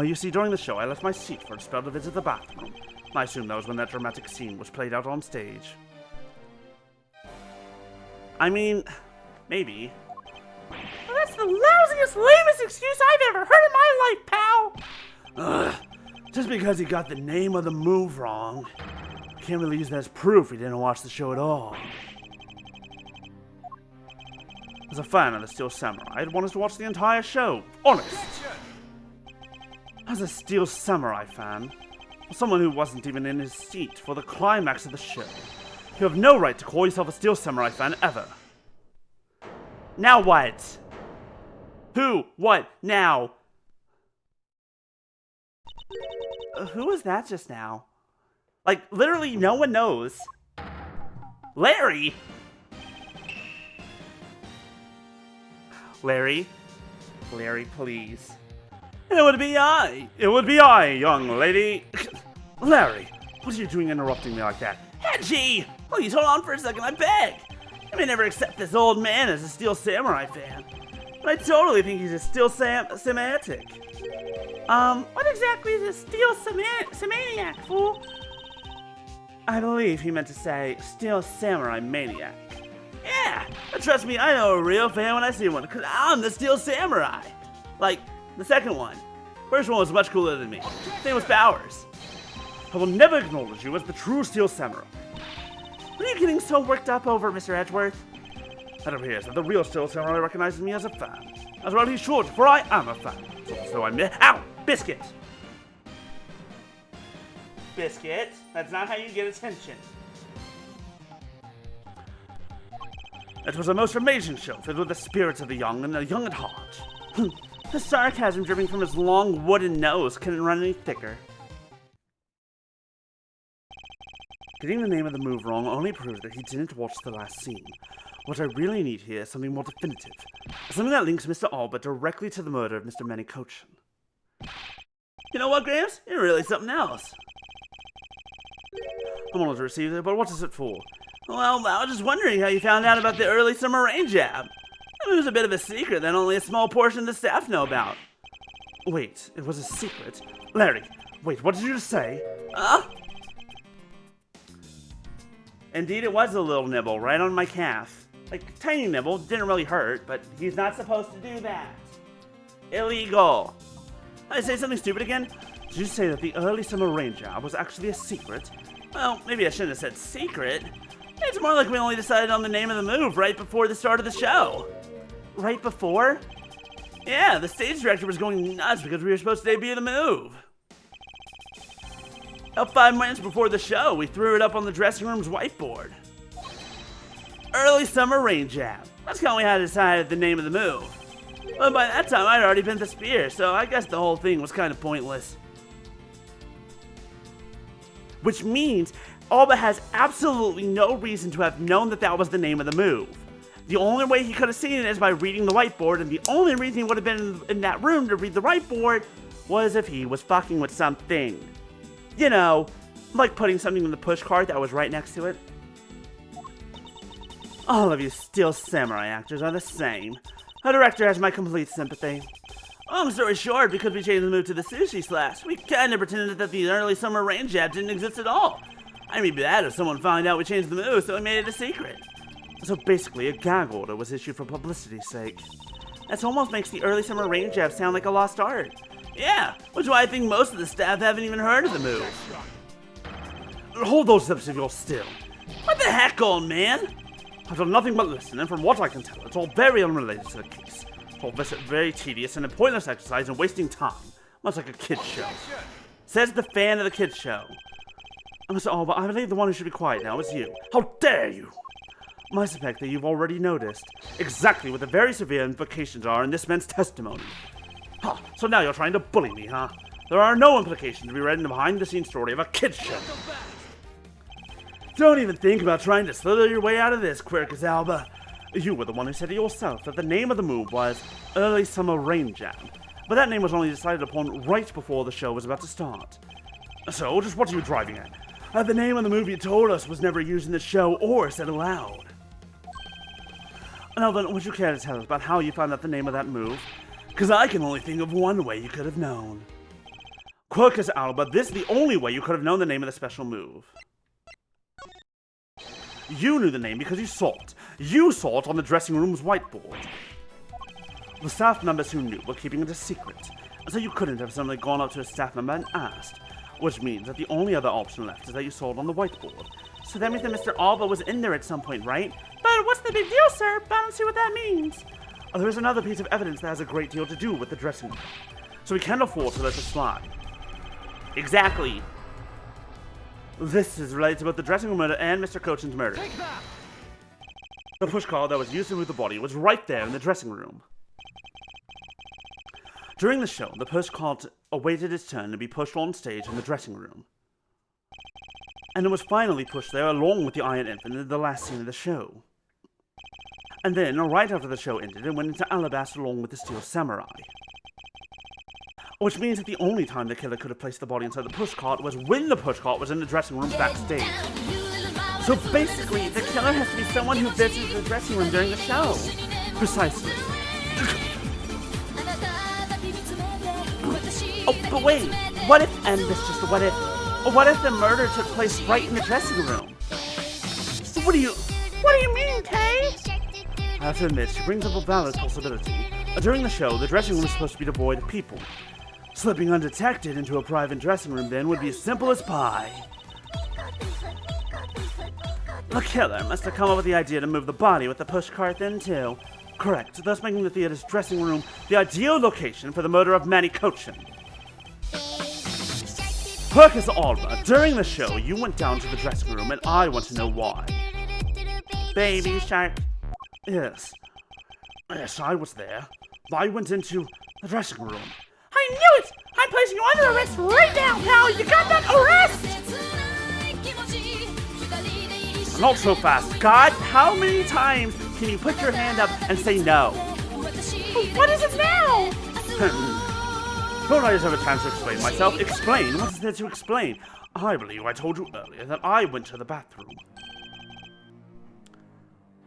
You see, during the show, I left my seat for a spell to visit the bathroom. I assume that was when that dramatic scene was played out on stage. I mean, maybe. Well, that's the lousiest, lamest excuse I've ever heard in my life, pal! Ugh. Just because he got the name of the move wrong, can't really use that as proof he didn't watch the show at all. As a fan of the Steel Samurai, I'd want us to watch the entire show. Honest! As a Steel Samurai fan, someone who wasn't even in his seat for the climax of the show, you have no right to call yourself a Steel Samurai fan ever. Now what? Who? What? Now? Who was that just now? Like, literally no one knows. Larry? Larry? Larry, please. It would be I. It would be I, young lady. Larry, what are you doing interrupting me like that? Hedgie! Please hold on for a second, I beg! I may never accept this old man as a Steel Samurai fan, but I totally think he's a Steel Semantic. What exactly is a Steel Semaniac, fool? I believe he meant to say Steel Samurai Maniac. Yeah, but trust me, I know a real fan when I see one, because I'm the Steel Samurai. Like, the second one. First one was much cooler than me. Same with Powers. I will never acknowledge you as the true Steel Samurai. What are you getting so worked up over, Mr. Edgeworth? It appears that the real Steel Samurai recognizes me as a fan. As well he should, for I am a fan. So I admit— Ow! Biscuit! Biscuit? That's not how you get attention. It was a most amazing show, filled with the spirits of the young and the young at heart. The sarcasm dripping from his long wooden nose couldn't run any thicker. Getting the name of the move wrong only proves that he didn't watch the last scene. What I really need here is something more definitive. Something that links Mr. Albert directly to the murder of Mr. Manicochin. You know what, Gramps? You're really something else. I'm honored to receive it, but what is it for? Well, I was just wondering how you found out about the early summer rain jab. It was a bit of a secret that only a small portion of the staff know about. Wait, it was a secret? Larry, wait, what did you just say? Indeed, it was a little nibble right on my calf. Like, tiny nibble, didn't really hurt, but he's not supposed to do that. Illegal. Did I say something stupid again? Did you say that the early summer rain job was actually a secret? Well, maybe I shouldn't have said secret. It's more like we only decided on the name of the move right before the start of the show. Right before? Yeah, the stage director was going nuts because we were supposed to debut the move. About 5 minutes before the show, we threw it up on the dressing room's whiteboard. Early summer rain jab. That's how we had decided the name of the move. But by that time, I'd already been the spear, so I guess the whole thing was kind of pointless. Which means Alba has absolutely no reason to have known that that was the name of the move. The only way he could have seen it is by reading the whiteboard, and the only reason he would have been in that room to read the whiteboard was if he was fucking with something. You know, like putting something in the push cart that was right next to it. All of you Steel Samurai actors are the same. The director has my complete sympathy. Long story short, because we changed the move to the sushi slash, we kinda pretended that the early summer rain jab didn't exist at all. I'd be bad if someone found out we changed the move, so we made it a secret. So basically, a gag order was issued for publicity's sake. That almost makes the early summer rain jab sound like a lost art. Yeah, which is why I think most of the staff haven't even heard of the move. Hold those lips if you're still. What the heck, old man? I've done nothing but listen, and from what I can tell, it's all very unrelated to the case. It's all very tedious and a pointless exercise and wasting time, much like a kid's show. Says the fan of the kids show. Mr. Alba, I believe the one who should be quiet now is you. How dare you! I suspect that you've already noticed exactly what the very severe implications are in this man's testimony. Huh, so now you're trying to bully me, huh? There are no implications to be read in the behind-the-scenes story of a kid's show. Don't even think about trying to slither your way out of this, Quercus Alba. You were the one who said it yourself that the name of the move was Early Summer Rain Jam, but that name was only decided upon right before the show was about to start. So, just what are you driving at? The name of the move you told us was never used in the show or said aloud. Now then, would you care to tell us about how you found out the name of that move? Because I can only think of one way you could have known. Quercus Alba, this is the only way you could have known the name of the special move. You knew the name because you saw it. You saw it on the dressing room's whiteboard. The staff members who knew were keeping it a secret, so you couldn't have suddenly gone up to a staff member and asked, which means that the only other option left is that you saw it on the whiteboard. So that means that Mr. Alba was in there at some point, right? But what's the big deal, sir? I don't see what that means. There is another piece of evidence that has a great deal to do with the dressing room, so we can't afford to let it slide. Exactly. This is related to both the dressing room murder and Mr. Cochin's murder. Take that! The pushcart that was used to move the body was right there in the dressing room. During the show, the pushcart awaited its turn to be pushed on stage in the dressing room. And it was finally pushed there along with the Iron Infant in the last scene of the show. And then, right after the show ended, it went into Alabaster along with the Steel Samurai. Which means that the only time the killer could have placed the body inside the pushcart was when the pushcart was in the dressing room backstage. So basically, the killer has to be someone who visited the dressing room during the show. Precisely. Oh, but wait, what if, and this is just a what if the murder took place right in the dressing room? What do you mean, Kay? I have to admit, she brings up a valid possibility. During the show, the dressing room is supposed to be devoid of people. Slipping undetected into a private dressing room then would be as simple as pie. The killer must have come up with the idea to move the body with the pushcart then too. Correct, thus making the theater's dressing room the ideal location for the murder of Manny Cochin. Quercus Alba, during the show, you went down to the dressing room and I want to know why. Baby shark. Yes, I was there. I went into the dressing room. I knew it! I'm placing you under arrest right now, pal! You got that arrest! Not so fast. God, how many times can you put your hand up and say no? What is it now? Don't I just have a chance to explain myself? Explain? What is there to explain? I believe I told you earlier that I went to the bathroom.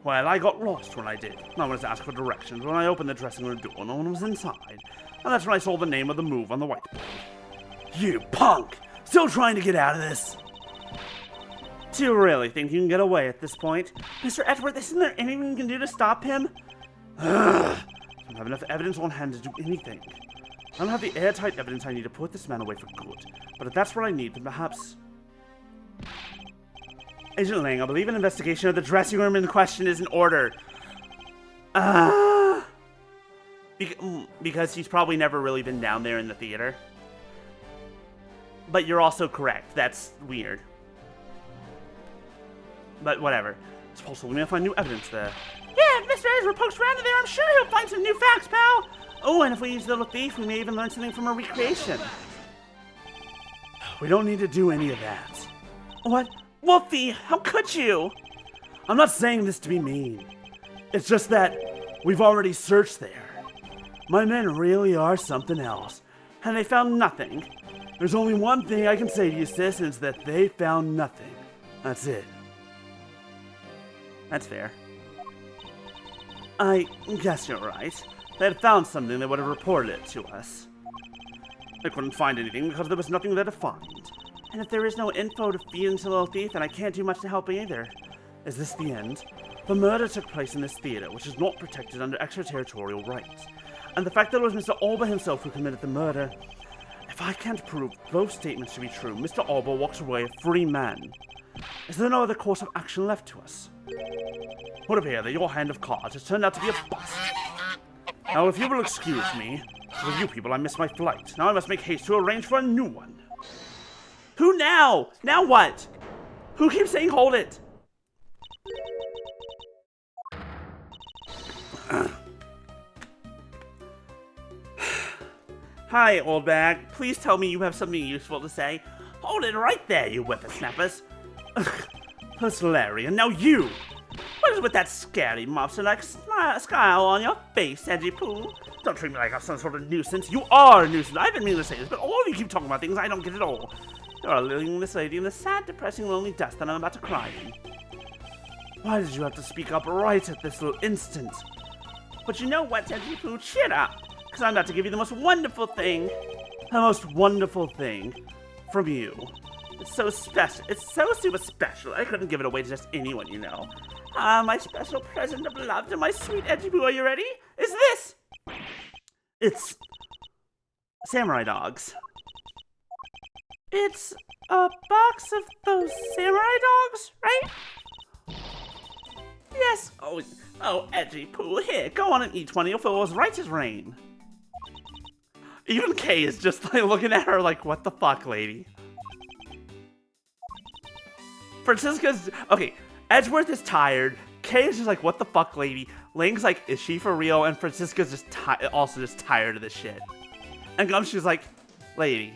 Well, I got lost when I did. I wanted to ask for directions. When I opened the dressing room door, no one was inside. And that's when I saw the name of the move on the whiteboard. You punk! Still trying to get out of this? Do you really think you can get away at this point? Mr. Edward, isn't there anything you can do to stop him? I don't have enough evidence on hand to do anything. I don't have the airtight evidence I need to put this man away for good. But if that's what I need, then perhaps... Agent Lang, I believe an investigation of the dressing room in question is in order. Because he's probably never really been down there in the theater. But you're also correct. That's weird. But whatever. It's possible we may find new evidence there. Yeah, if Mr. Ezra pokes around in there, I'm sure he'll find some new facts, pal. Oh, and if we use the little thief, we may even learn something from a recreation. We don't need to do any of that. What? Wolfie, how could you? I'm not saying this to be mean. It's just that we've already searched there. My men really are something else, and they found nothing. There's only one thing I can say to you, sis, and it's that they found nothing. That's it. That's fair. I guess you're right. They had found something, they would have reported it to us. They couldn't find anything because there was nothing there to find. And if there is no info to feed into the little thief, then I can't do much to help either. Is this the end? The murder took place in this theater, which is not protected under extraterritorial rights. And the fact that it was Mr. Alba himself who committed the murder... If I can't prove both statements to be true, Mr. Alba walks away a free man. Is there no other course of action left to us? Would appear that your hand of cards has turned out to be a bust. Now, if you will excuse me, with you people, I missed my flight. Now I must make haste to arrange for a new one. Who now? Now what? Who keeps saying hold it? Hi, old bag. Please tell me you have something useful to say. Hold it right there, you whippersnappers. First Larry, and now you! What is with that scary mobster-like scowl on your face, Edgy Poo? Don't treat me like I'm some sort of nuisance. You are a nuisance. I've been meaning to say this, but all of you keep talking about things I don't get at all. You're leaving this lady in the sad, depressing, lonely dust that I'm about to cry in. Why did you have to speak up right at this little instant? But you know what, Edgy Poo? Cheer up, because I'm about to give you the most wonderful thing. The most wonderful thing from you. It's so special. It's so super special. I couldn't give it away to just anyone, you know. My special present of love to my sweet Edgy Poo. Are you ready? Is this? It's samurai dogs. It's a box of those samurai dogs, right? Yes. Oh, Edgy Poo. Here, go on and eat one. You'll feel as right as rain. Even Kay is just like looking at her like, what the fuck, lady? Francisca's okay. Edgeworth is tired. Kay is just like, what the fuck, lady? Ling's like, is she for real? And Francisca's just also just tired of this shit. And Gumshoe's like, lady,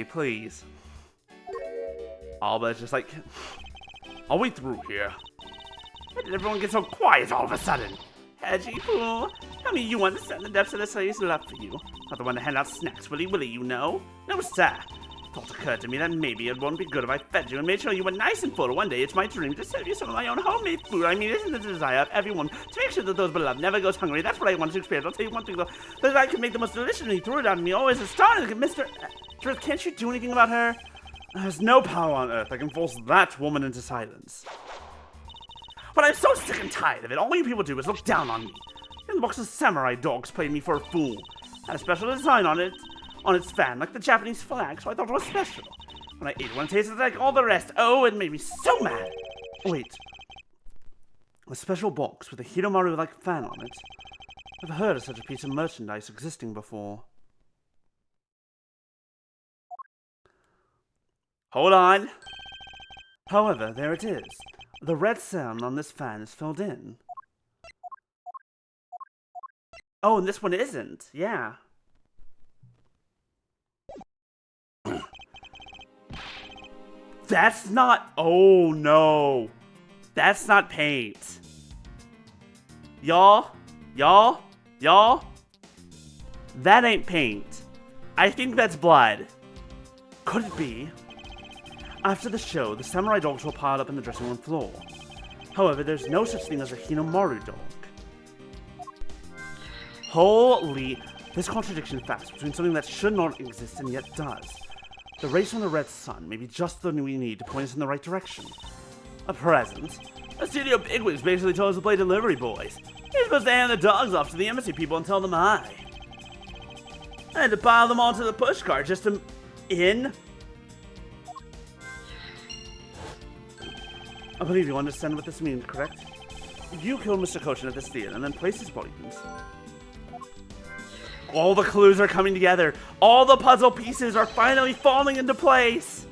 please. Alba's just like, I'll wait through here. Why did everyone get so quiet all of a sudden? Edgy Poo, tell me you understand the depths of this lady's love for you. Not the one to hand out snacks willy-willy, you know. No, sir. Thought occurred to me that maybe it wouldn't be good if I fed you and made sure you were nice and full. One day it's my dream to serve you some of my own homemade food. I mean, isn't the desire of everyone to make sure that those beloved never goes hungry? That's what I want to experience. I'll tell you one thing though, that I could make the most delicious, and he threw it on me. Always astonished. Mr. Truth, can't you do anything about her? There's no power on earth that can force that woman into silence. But I'm so sick and tired of it. All you people do is look down on me. And the box of samurai dogs played me for a fool. Had a special design on its fan, like the Japanese flag, so I thought it was special. When I ate one, it tasted like all the rest. Oh, it made me so mad. Wait. A special box with a Hinomaru-like fan on it. I've heard of such a piece of merchandise existing before. Hold on. However, there it is. The red sound on this fan is filled in. Oh, and this one isn't. Yeah. That's not... Oh, no. That's not paint. Y'all? That ain't paint. I think that's blood. Could it be? After the show, the samurai dogs were piled up in the dressing room floor. However, there's no such thing as a Hinomaru dog. Holy... This contradiction facts between something that should not exist and yet does. The race from the red sun may be just the we need to point us in the right direction. A present? The studio bigwigs basically told us to play delivery boys. You're supposed to hand the dogs off to the embassy people and tell them hi. I had to pile them all to the pushcart just to... I believe you understand what this means, correct? You killed Mr. Koshin at this theater and then placed his body. All the clues are coming together. All the puzzle pieces are finally falling into place.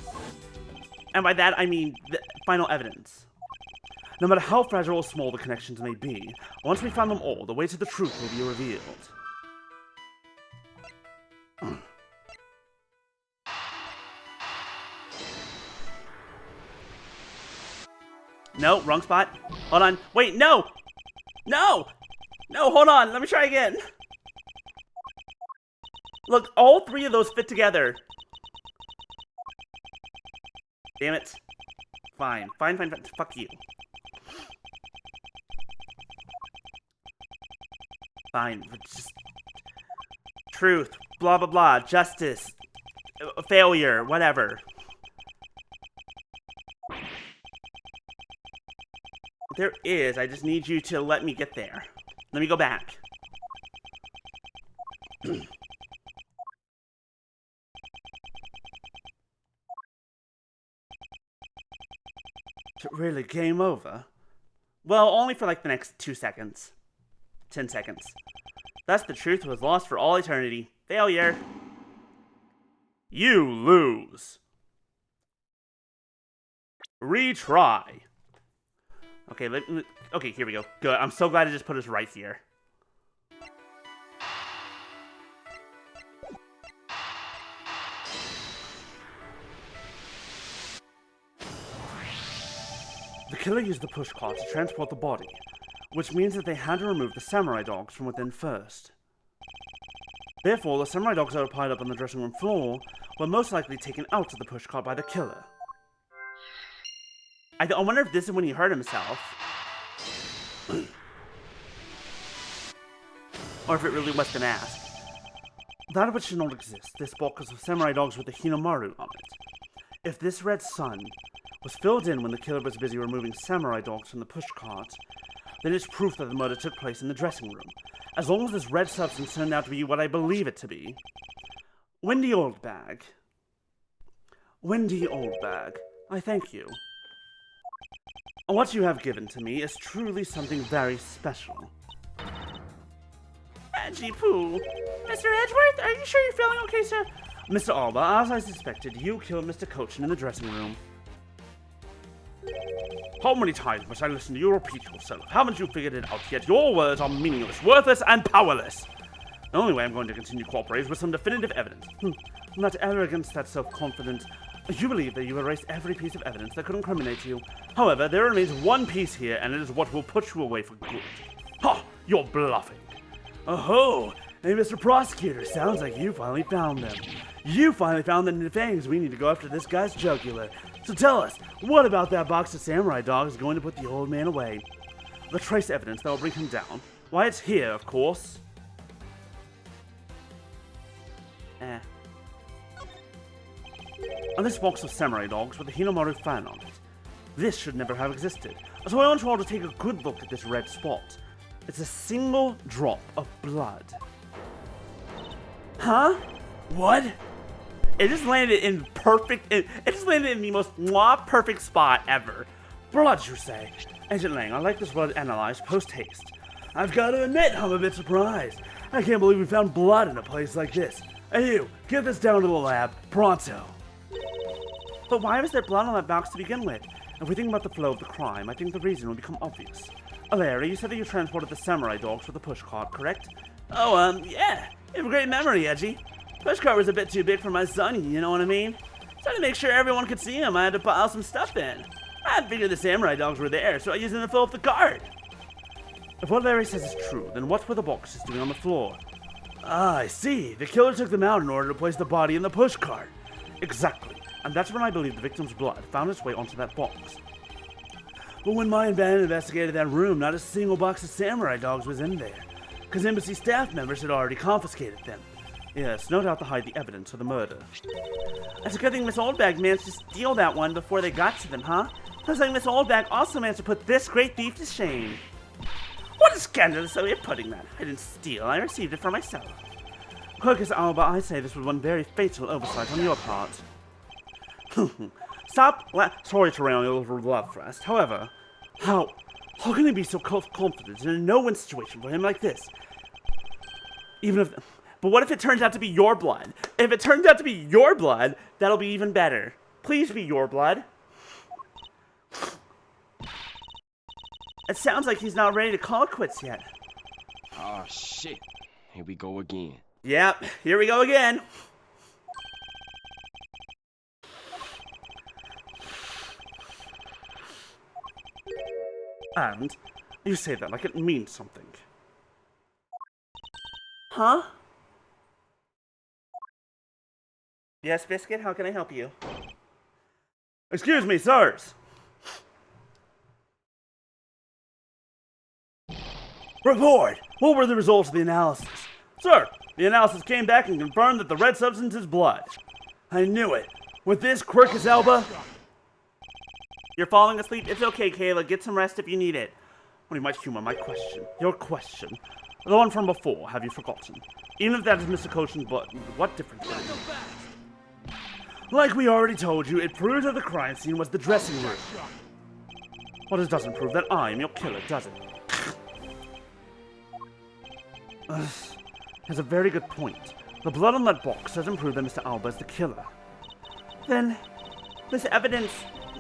And by that, I mean the final evidence. No matter how fragile or small the connections may be, once we find them all, the way to the truth will be revealed. No, wrong spot. Hold on. Wait, no! No! No, hold on. Let me try again. Look, all three of those fit together. Damn it. Fine. Fine. Fuck you. Fine. Just... Truth. Blah, blah, blah. Justice. Failure. Whatever. There is. I just need you to let me get there. Let me go back. Really, game over? Well, only for like the next 2 seconds. 10 seconds. Thus, the truth was lost for all eternity. Failure. You lose. Retry. Okay, okay, here we go. Good. I'm so glad I just put us right here. killer used the pushcart to transport the body, which means that they had to remove the samurai dogs from within first. Therefore, the samurai dogs that were piled up on the dressing room floor were most likely taken out of the pushcart by the killer. I wonder if this is when he hurt himself. Or if it really was an ask. That which should not exist, this box of samurai dogs with the Hinamaru on it. If this red sun was filled in when the killer was busy removing samurai dogs from the pushcart, then it's proof that the murder took place in the dressing room, as long as this red substance turned out to be what I believe it to be. Wendy Oldbag. Wendy Oldbag, I thank you. What you have given to me is truly something very special. Edgy Poo. Mr. Edgeworth, are you sure you're feeling okay, sir? Mr. Alba, as I suspected, you killed Mr. Cochin in the dressing room. How many times must I listen to you repeat yourself? Haven't you figured it out yet? Your words are meaningless, worthless, and powerless. The only way I'm going to continue cooperating is with some definitive evidence. That arrogance, that self-confidence. You believe that you erased every piece of evidence that could incriminate you. However, there remains one piece here, and it is what will put you away for good. Ha! You're bluffing. Oh, hey, Mr. Prosecutor, sounds like you finally found them. You finally found the fangs we need to go after this guy's jugular. So tell us, what about that box of samurai dogs going to put the old man away? The trace evidence that will bring him down. Why, it's here, of course. On this box of samurai dogs with the Hinamaru fan on it. This should never have existed. So I want you all to take a good look at this red spot. It's a single drop of blood. Huh? What? It just landed in perfect. It just landed in the most perfect spot ever. Blood, you say? Agent Lang, I'd like this blood analyzed post-haste. I've got to admit, I'm a bit surprised. I can't believe we found blood in a place like this. Hey you, get this down to the lab, pronto. But why was there blood on that box to begin with? If we think about the flow of the crime, I think the reason will become obvious. Larry, you said that you transported the samurai dogs with the pushcart, correct? Oh, yeah. You have a great memory, Edgy. Pushcart was a bit too big for my son, you know what I mean? So to make sure everyone could see him, I had to pile some stuff in. I figured the samurai dogs were there, so I used them to fill up the cart. If what Larry says is true, then what were the boxes doing on the floor? Ah, I see. The killer took them out in order to place the body in the pushcart. Exactly. And that's when I believe the victim's blood found its way onto that box. But when my band investigated that room, not a single box of samurai dogs was in there, because embassy staff members had already confiscated them. Yes, no doubt to hide the evidence of the murder. That's a good thing Miss Oldbag managed to steal that one before they got to them, huh? Looks like Miss Oldbag also managed to put this great thief to shame. What a scandalous way of putting that. I didn't steal, I received it for myself. Quercus Alba, I say this was one very fatal oversight on your part. Sorry to rail on your little love fest. However, how can he be so confident in a no-win situation for him like this? But what if it turns out to be your blood? If it turns out to be your blood, that'll be even better. Please be your blood. It sounds like he's not ready to call it quits yet. Oh shit. Here we go again. Yep, here we go again. And you say that like it means something. Huh? Yes, Biscuit, how can I help you? Excuse me, sirs. Report! What were the results of the analysis? Sir, the analysis came back and confirmed that the red substance is blood. I knew it. With this, Quercus Alba... You're falling asleep? It's okay, Kayla. Get some rest if you need it. Well, you might humor my question. Your question. The one from before, have you forgotten? Even if that is Mr. Cochin's blood, what difference does it make? Like we already told you, it proves that the crime scene was the dressing room. Well, this doesn't prove that I am your killer, does it? Has a very good point. The blood on that box doesn't prove that Mr. Alba is the killer. Then, this evidence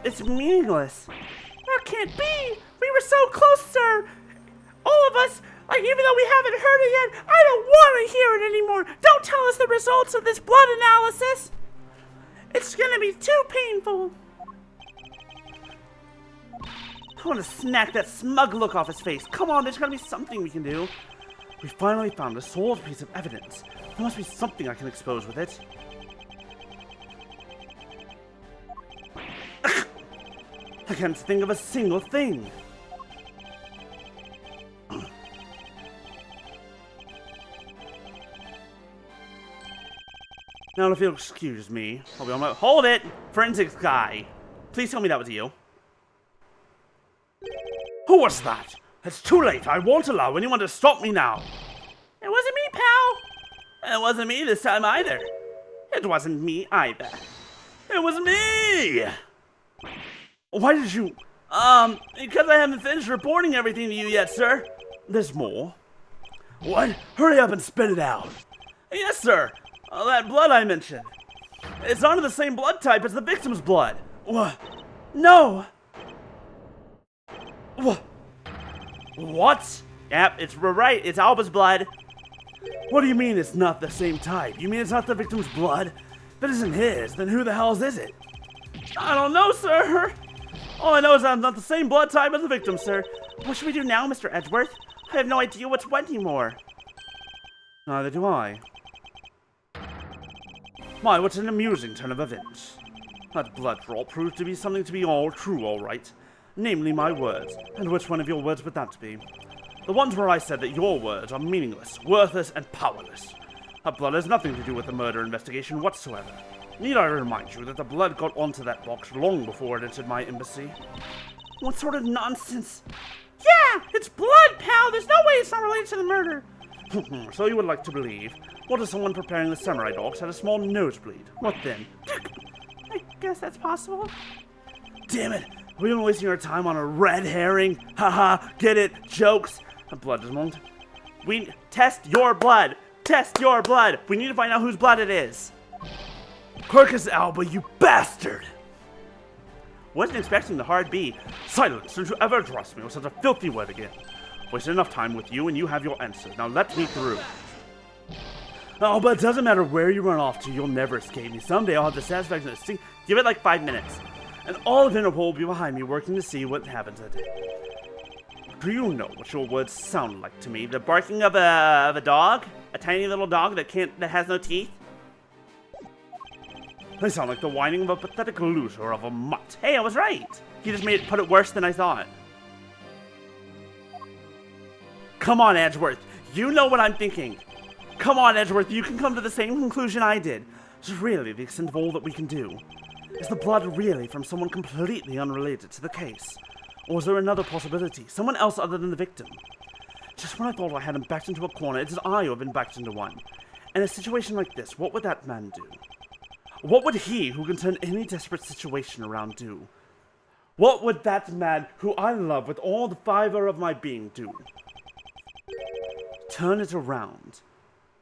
is meaningless. That can't be! We were so close, sir! All of us, even though we haven't heard it yet, I don't want to hear it anymore! Don't tell us the results of this blood analysis! It's gonna be too painful! I want to smack that smug look off his face. Come on, there's gotta be something we can do. We finally found a solid piece of evidence. There must be something I can expose with it. I can't think of a single thing. Now, if you'll excuse me, I'll be on my— Hold it! Forensics guy. Please tell me that was you. Who was that? It's too late. I won't allow anyone to stop me now. It wasn't me, pal. It wasn't me this time either. It wasn't me either. It was me! Why did you... Because I haven't finished reporting everything to you yet, sir. There's more. What? Hurry up and spit it out. Yes, sir. That blood I mentioned. It's not of the same blood type as the victim's blood. What? No! What? Yep, we're right. It's Alba's blood. What do you mean it's not the same type? You mean it's not the victim's blood? If it isn't his, then who the hell is it? I don't know, sir. All I know is I'm not the same blood type as the victim, sir. What should we do now, Mr. Edgeworth? I have no idea what's what anymore. Neither do I. My, what an amusing turn of events. That blood draw proved to be something to be all true, all right. Namely, my words. And which one of your words would that be? The ones where I said that your words are meaningless, worthless, and powerless. That blood has nothing to do with the murder investigation whatsoever. Need I remind you that the blood got onto that box long before it entered my embassy? What sort of nonsense? Yeah, it's blood, pal. There's no way it's not related to the murder. So you would like to believe? What if someone preparing the samurai dogs had a small nosebleed? What then? I guess that's possible. Damn it! Are we wasting our time on a red herring? Haha, get it? Jokes? The blood doesn't. We test your blood. Test your blood. We need to find out whose blood it is. Quercus Alba, you bastard! Wasn't expecting the hard B. Silence! Don't you ever address me with such a filthy word again. Wasted enough time with you, and you have your answers. Now let me through. Oh, but it doesn't matter where you run off to, you'll never escape me. Someday I'll have the satisfaction of seeing. Give it like 5 minutes. And all of Interpol will be behind me, working to see what happens today. Do you know what your words sound like to me? The barking of a dog? A tiny little dog that has no teeth? They sound like the whining of a pathetic loser of a mutt. Hey, I was right. He just put it worse than I thought. Come on, Edgeworth. You know what I'm thinking. Come on, Edgeworth. You can come to the same conclusion I did. It's really the extent of all that we can do. Is the blood really from someone completely unrelated to the case? Or is there another possibility? Someone else other than the victim? Just when I thought I had him backed into a corner, it is I who have been backed into one. In a situation like this, what would that man do? What would he, who can turn any desperate situation around, do? What would that man, who I love with all the fiber of my being, do? Turn it around.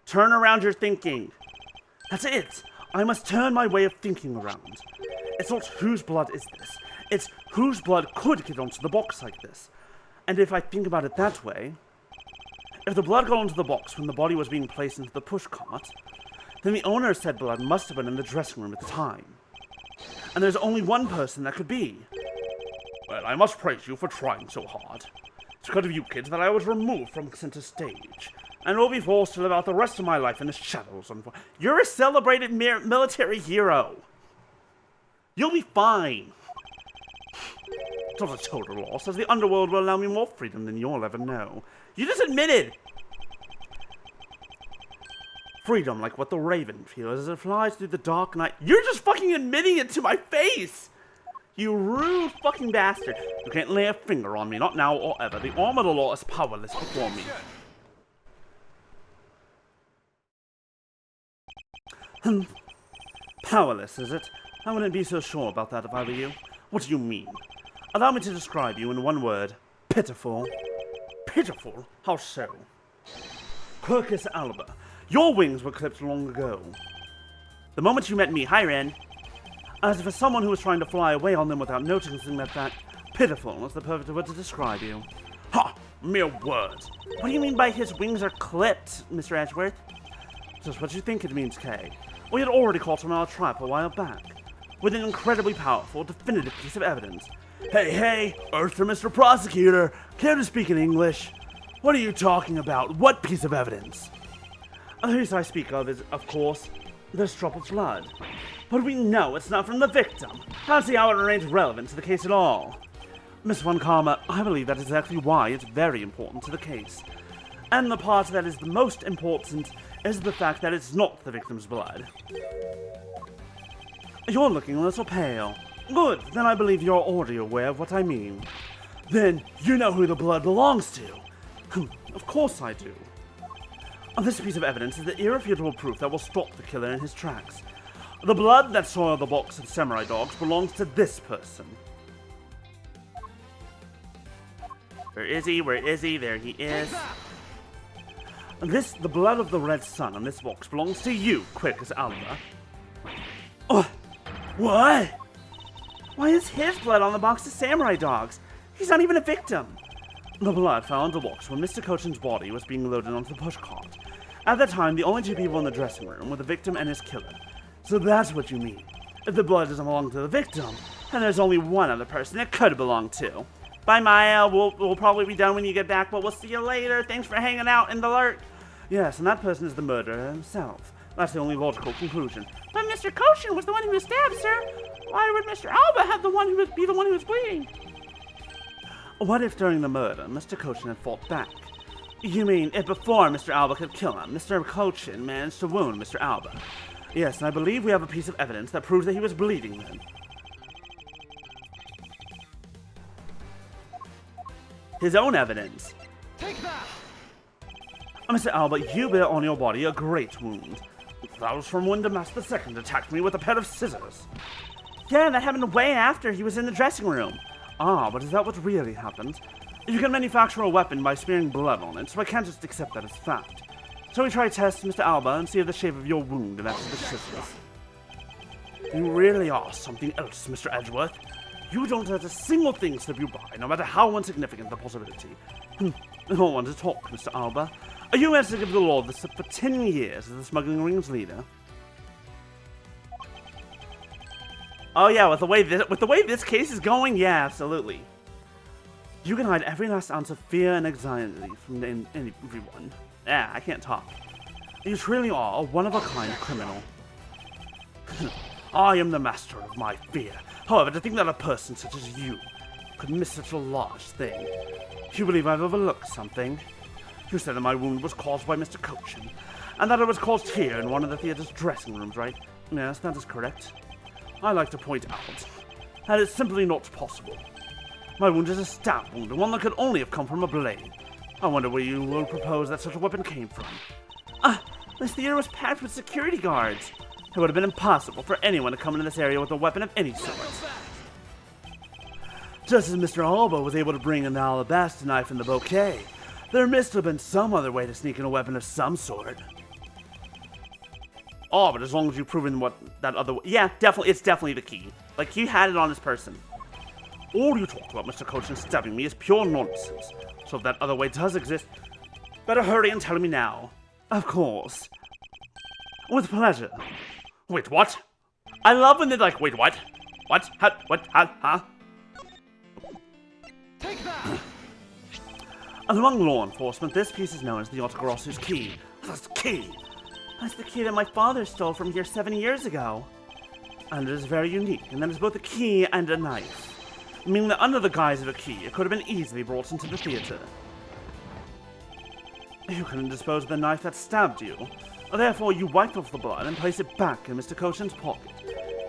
Turn around your thinking. That's it. I must turn my way of thinking around. It's not whose blood is this. It's whose blood could get onto the box like this. And if I think about it that way, if the blood got onto the box when the body was being placed into the push cart, then the owner of said blood must have been in the dressing room at the time. And there's only one person that could be. Well, I must praise you for trying so hard. It's because of you kids that I was removed from center stage, and will be forced to live out the rest of my life in the shadows. You're a celebrated military hero. You'll be fine. It's not a total loss, as the underworld will allow me more freedom than you'll ever know. You just admitted. Freedom, like what the raven feels as it flies through the dark night. You're just fucking admitting it to my face. You rude fucking bastard. You can't lay a finger on me, not now or ever. The arm of the law is powerless before me. Powerless, is it? I wouldn't be so sure about that if I were you. What do you mean? Allow me to describe you in one word. Pitiful. Pitiful? How so? Quercus Alba, your wings were clipped long ago. The moment you met me, hi Ren. As for someone who was trying to fly away on them without noticing that fact, pitiful is the perfect word to describe you. Ha! Mere words. What do you mean by his wings are clipped, Mr. Edgeworth? Just what you think it means, Kay. We had already caught him in our trap a while back, with an incredibly powerful, definitive piece of evidence. Hey, Earth for Mr. Prosecutor. Care to speak in English? What are you talking about? What piece of evidence? The piece I speak of is, of course, this drop of blood. But we know it's not from the victim. I don't see how it remains relevant to the case at all. Miss Von Karma, I believe that is exactly why it's very important to the case. And the part that is the most important is the fact that it's not the victim's blood. You're looking a little pale. Good, then I believe you're already aware of what I mean. Then you know who the blood belongs to. Of course I do. This piece of evidence is the irrefutable proof that will stop the killer in his tracks. The blood that soiled the box of samurai dogs belongs to this person. Where is he? Where is he? There he is. The blood of the red sun on this box belongs to you, Quercus Alba. Oh, what? Why is his blood on the box of samurai dogs? He's not even a victim. The blood fell on the box when Mr. Cochin's body was being loaded onto the pushcart. At that time, the only two people in the dressing room were the victim and his killer. So that's what you mean. If the blood doesn't belong to the victim, then there's only one other person it could belong to. Bye, Maya. We'll probably be done when you get back, but we'll see you later. Thanks for hanging out in the lurk. Yes, and that person is the murderer himself. That's the only logical conclusion. But Mr. Cochin was the one who was stabbed, sir. Why would Mr. Alba have be the one who was bleeding? What if during the murder, Mr. Cochin had fought back? You mean, if before Mr. Alba could kill him, Mr. Cochin managed to wound Mr. Alba? Yes, and I believe we have a piece of evidence that proves that he was bleeding then. His own evidence. Take that! Mr. Alba, you bear on your body a great wound. That was from when Damas II attacked me with a pair of scissors. Yeah, that happened way after he was in the dressing room. Ah, but is that what really happened? You can manufacture a weapon by smearing blood on it, so I can't just accept that as fact. Shall we try to test Mr. Alba and see if the shape of your wound matches the scissors? You really are something else, Mr. Edgeworth. You don't let a single thing slip you by, no matter how insignificant the possibility. I don't want to talk, Mr. Alba. Are you ready to give the law the slip for 10 years as the smuggling ring's leader? Oh yeah, with the way this case is going, yeah, absolutely. You can hide every last ounce of fear and anxiety from everyone. Yeah, I can't talk. You truly are a one-of-a-kind criminal. I am the master of my fear. However, to think that a person such as you could miss such a large thing. You believe I've overlooked something? You said that my wound was caused by Mr. Cochin, and that it was caused here in one of the theater's dressing rooms, right? Yes, that is correct. I'd like to point out that it's simply not possible. My wound is a stab wound, and one that could only have come from a blade. I wonder where you will propose that such a weapon came from. This theater was packed with security guards. It would have been impossible for anyone to come into this area with a weapon of any sort. Just as Mr. Alba was able to bring in the alabaster knife in the bouquet, there must have been some other way to sneak in a weapon of some sort. Oh, but as long as you've proven what that other way... Yeah, definitely, it's definitely the key. Like, he had it on his person. All you talk about Mr. Cochin stabbing me is pure nonsense. So if that other way does exist, better hurry and tell me now. Of course. With pleasure. Wait, what? I love when they're like, wait, what? What? What? Huh? Take that! Among law enforcement, this piece is known as the Autogrosso's key. That's the key! That's the key that my father stole from here 7 years ago. And it is very unique, and that is both a key and a knife. Meaning that under the guise of a key, it could have been easily brought into the theater. You couldn't dispose of the knife that stabbed you. Therefore, you wipe off the blood and place it back in Mr. Cochin's pocket.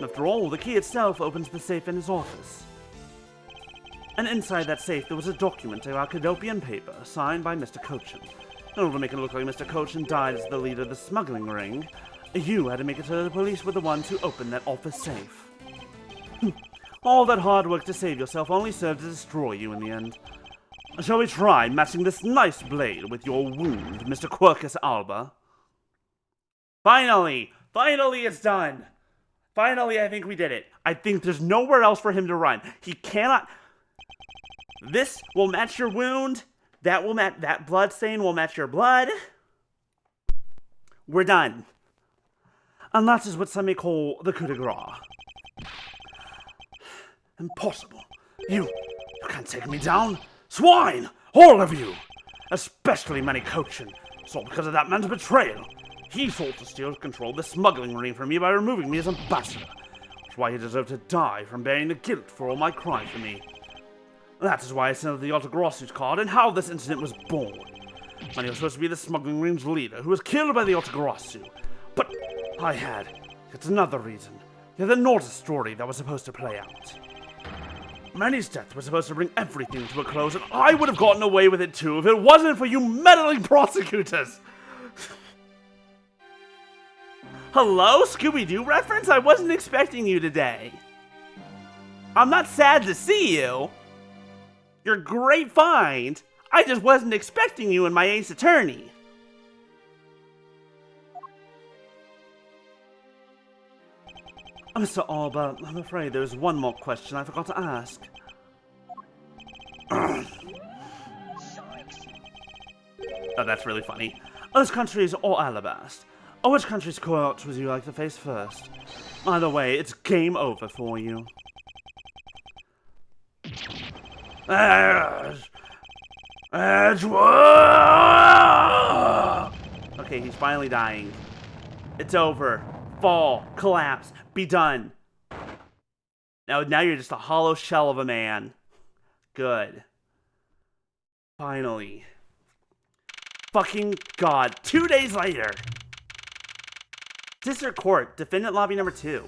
After all, the key itself opens the safe in his office. And inside that safe, there was a document of Arcadopian paper signed by Mr. Cochin. In order to make it look like Mr. Cochin died as the leader of the smuggling ring, you had to make it so the police were the ones who opened that office safe. All that hard work to save yourself only served to destroy you in the end. Shall we try matching this nice blade with your wound, Mr. Quercus Alba? Finally! Finally it's done! Finally, I think we did it. I think there's nowhere else for him to run. He cannot... This will match your wound. That blood stain will match your blood. We're done. And that is what some may call the coup de grace. Impossible. You can't take me down. Swine! All of you! Especially Manny Cochin. It's all because of that man's betrayal. He sought to steal control of the smuggling ring from me by removing me as ambassador. That's why he deserved to die from bearing the guilt for all my crimes for me. That is why I sent out the Autogrossu's card and how this incident was born. Manny was supposed to be the smuggling ring's leader, who was killed by the Autogrossu. But I had yet another reason, yet another story that was supposed to play out. Manny's death was supposed to bring everything to a close, and I would have gotten away with it too if it wasn't for you meddling prosecutors! Hello, Scooby-Doo reference? I wasn't expecting you today. I'm not sad to see you. You're a great find. I just wasn't expecting you in my Ace Attorney. Mr. Alba, I'm afraid there's one more question I forgot to ask. Oh, that's really funny. This country's or Alabast? Or which country's court would you like to face first? Either way, it's game over for you. Okay, he's finally dying. It's over. Fall. Collapse. Be done. Now you're just a hollow shell of a man. Good. Finally. Fucking God. 2 days later. District Court. Defendant Lobby number 2.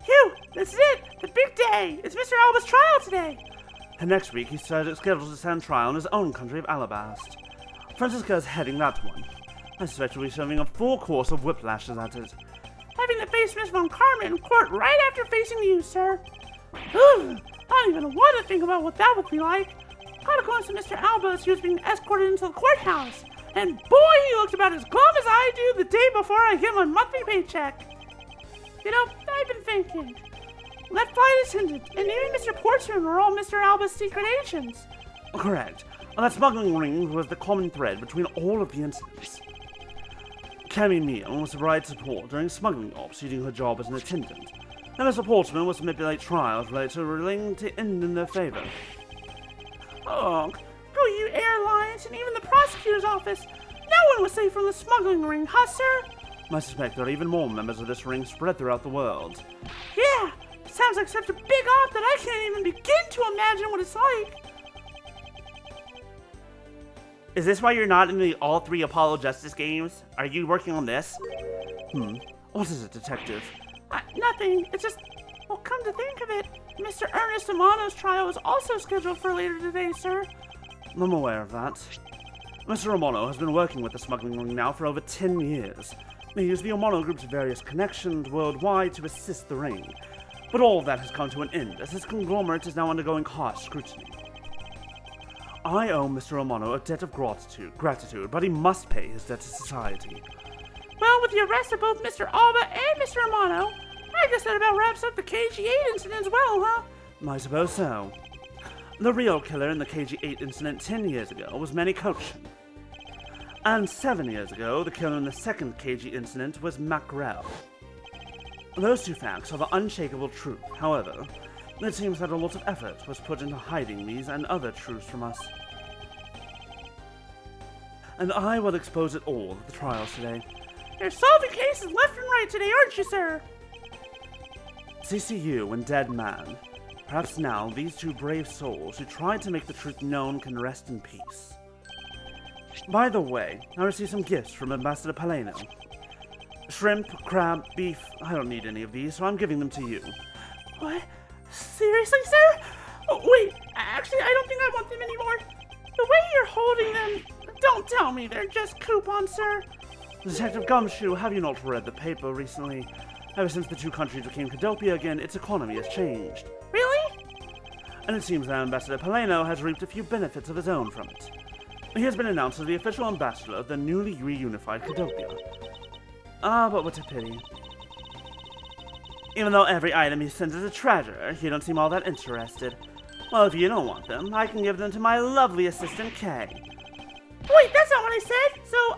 Phew! This is it! The big day! It's Mr. Alba's trial today! And next week, he's scheduled to stand trial in his own country of Alabast. Francisca is heading that one. I suspect he'll be serving a full course of whiplashes at it. Having to face Miss Von Karman in court right after facing you, sir. Ugh, I don't even want to think about what that would be like. Got a glimpse of Mr. Alba as he was being escorted into the courthouse. And boy, he looked about as glum as I do the day before I get my monthly paycheck. You know, I've been thinking. That flight attendant and even Mr. Portsman were all Mr. Alba's secret agents. Correct. And that smuggling ring was the common thread between all of the incidents. Cammy Meehan was to provide support during smuggling ops using her job as an attendant, and Mr. Portsman was to manipulate trials related to a ruling to end in their favor. Oh, go you airlines and even the prosecutor's office. No one was safe from the smuggling ring, huh, sir? I suspect there are even more members of this ring spread throughout the world. Yeah, it sounds like such a big op that I can't even begin to imagine what it's like. Is this why you're not in the all 3 Apollo Justice games? Are you working on this? What is it, detective? Nothing. It's just, well, come to think of it, Mr. Ernest Amano's trial is also scheduled for later today, sir. I'm aware of that. Mr. Romano has been working with the smuggling ring now for over 10 years. He used the Romano Group's various connections worldwide to assist the ring. But all of that has come to an end, as his conglomerate is now undergoing harsh scrutiny. I owe Mr. Romano a debt of gratitude, but he must pay his debt to society. Well, with the arrest of both Mr. Alba and Mr. Romano, I guess that about wraps up the KG-8 incident as well, huh? I suppose so. The real killer in the KG-8 incident 10 years ago was Manny Cochin. And 7 years ago, the killer in the second KG incident was Macrell. Those 2 facts are the unshakable truth. However, it seems that a lot of effort was put into hiding these and other truths from us. And I will expose it all at the trials today. You're solving cases left and right today, aren't you, sir? CCU and Dead Man. Perhaps now these 2 brave souls who tried to make the truth known can rest in peace. By the way, I received some gifts from Ambassador Paleno. Shrimp, crab, beef, I don't need any of these, so I'm giving them to you. What? Seriously, sir? Oh, wait, actually, I don't think I want them anymore. The way you're holding them, don't tell me they're just coupons, sir. Detective Gumshoe, have you not read the paper recently? Ever since the 2 countries became Cadopia again, its economy has changed. Really? And it seems that Ambassador Paleno has reaped a few benefits of his own from it. He has been announced as the official ambassador of the newly reunified Cadopia. Ah, but what a pity. Even though every item he sends is a treasure, you don't seem all that interested. Well, if you don't want them, I can give them to my lovely assistant, Kay. Wait, that's not what I said! So,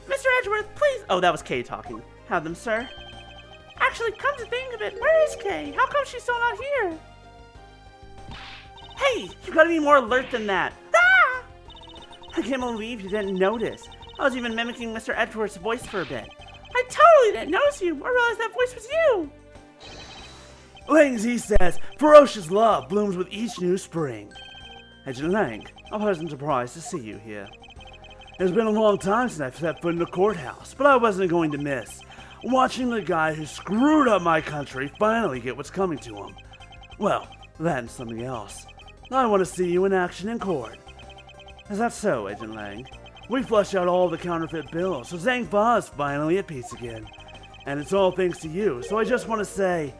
Mr. Edgeworth, please— Oh, that was Kay talking. Have them, sir. Actually, come to think of it, where is Kay? How come she's still not here? Hey, you gotta be more alert than that. Ah! I can't believe you didn't notice. I was even mimicking Mr. Edgeworth's voice for a bit. I totally didn't notice you or realize that voice was you. Langsy says, ferocious love blooms with each new spring. Agent Lang, a pleasant surprise to see you here. It's been a long time since I've set foot in the courthouse, but I wasn't going to miss watching the guy who screwed up my country finally get what's coming to him. Well, that and something else. I want to see you in action in court. Is that so, Agent Lang? We flushed out all the counterfeit bills, so Zhang Fa is finally at peace again. And it's all thanks to you, so I just want to say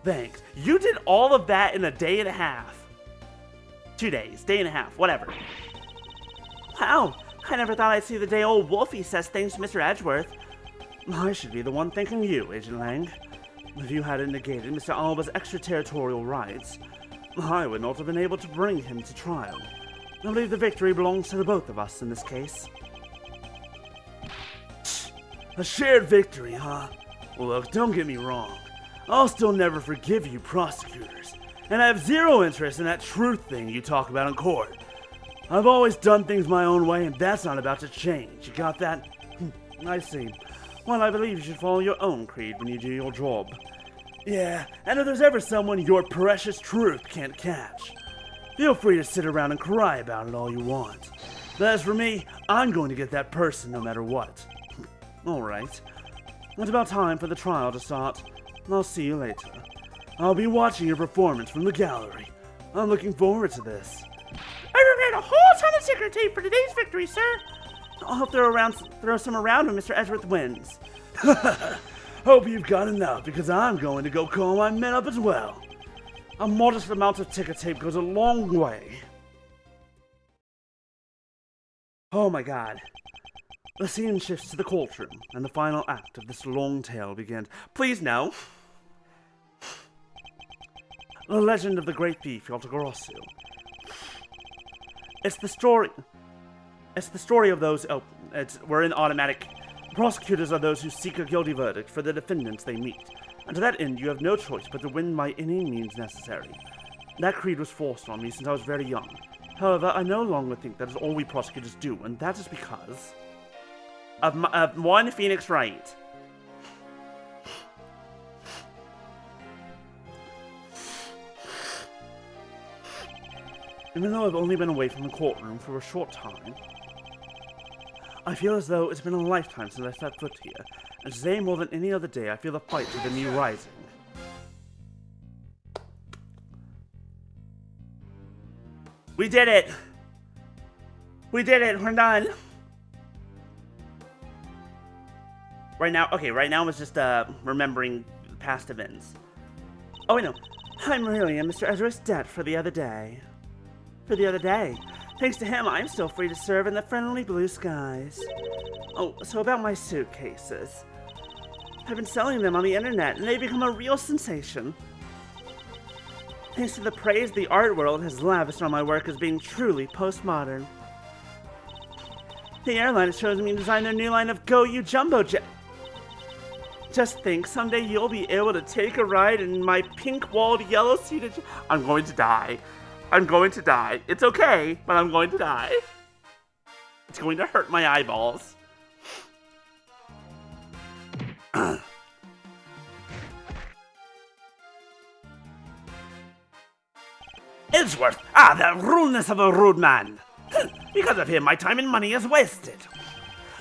thanks. You did all of that in a day and a half. 2 days, day and a half, whatever. Wow, I never thought I'd see the day old Wolfie says thanks to Mr. Edgeworth. I should be the one thanking you, Agent Lang. If you hadn't negated Mr. Alba's extraterritorial rights, I would not have been able to bring him to trial. I believe the victory belongs to the both of us in this case. A shared victory, huh? Well, look, don't get me wrong. I'll still never forgive you prosecutors, and I have zero interest in that truth thing you talk about in court. I've always done things my own way, and that's not about to change. You got that? I see. Well, I believe you should follow your own creed when you do your job. Yeah, and if there's ever someone your precious truth can't catch, feel free to sit around and cry about it all you want. But as for me, I'm going to get that person no matter what. Alright. It's about time for the trial to start. I'll see you later. I'll be watching your performance from the gallery. I'm looking forward to this. I prepared a whole ton of ticker tape for today's victory, sir. I'll throw some around when Mr. Edgeworth wins. Hope you've got enough, because I'm going to go call my men up as well. A modest amount of ticker tape goes a long way. Oh my god. The scene shifts to the courtroom, and the final act of this long tale begins. Please, no. The legend of the great thief Yotogorosu. It's the story of those. We're in automatic. Prosecutors are those who seek a guilty verdict for the defendants they meet, and to that end you have no choice but to win by any means necessary. That creed was forced on me since I was very young. However, I no longer think that is all we prosecutors do, and that is because of one Phoenix Wright. Even though I've only been away from the courtroom for a short time, I feel as though it's been a lifetime since I set foot here, and today more than any other day I feel the fight within me rising. We did it! We did it! We're done! Right now it's just remembering past events. Oh, wait, no. I'm really in Mr. Edgeworth's debt for the other day. Thanks to him, I'm still free to serve in the friendly blue skies. Oh, so about my suitcases. I've been selling them on the internet, and they've become a real sensation. Thanks to the praise the art world has lavished on my work as being truly postmodern. The airline has chosen me to design their new line of Go You Jumbo Jet. Just think, someday you'll be able to take a ride in my pink-walled, yellow-seated... I'm going to die. I'm going to die. It's okay, but I'm going to die. It's going to hurt my eyeballs. Edgeworth! Ah, the rudeness of a rude man! Because of him, my time and money is wasted.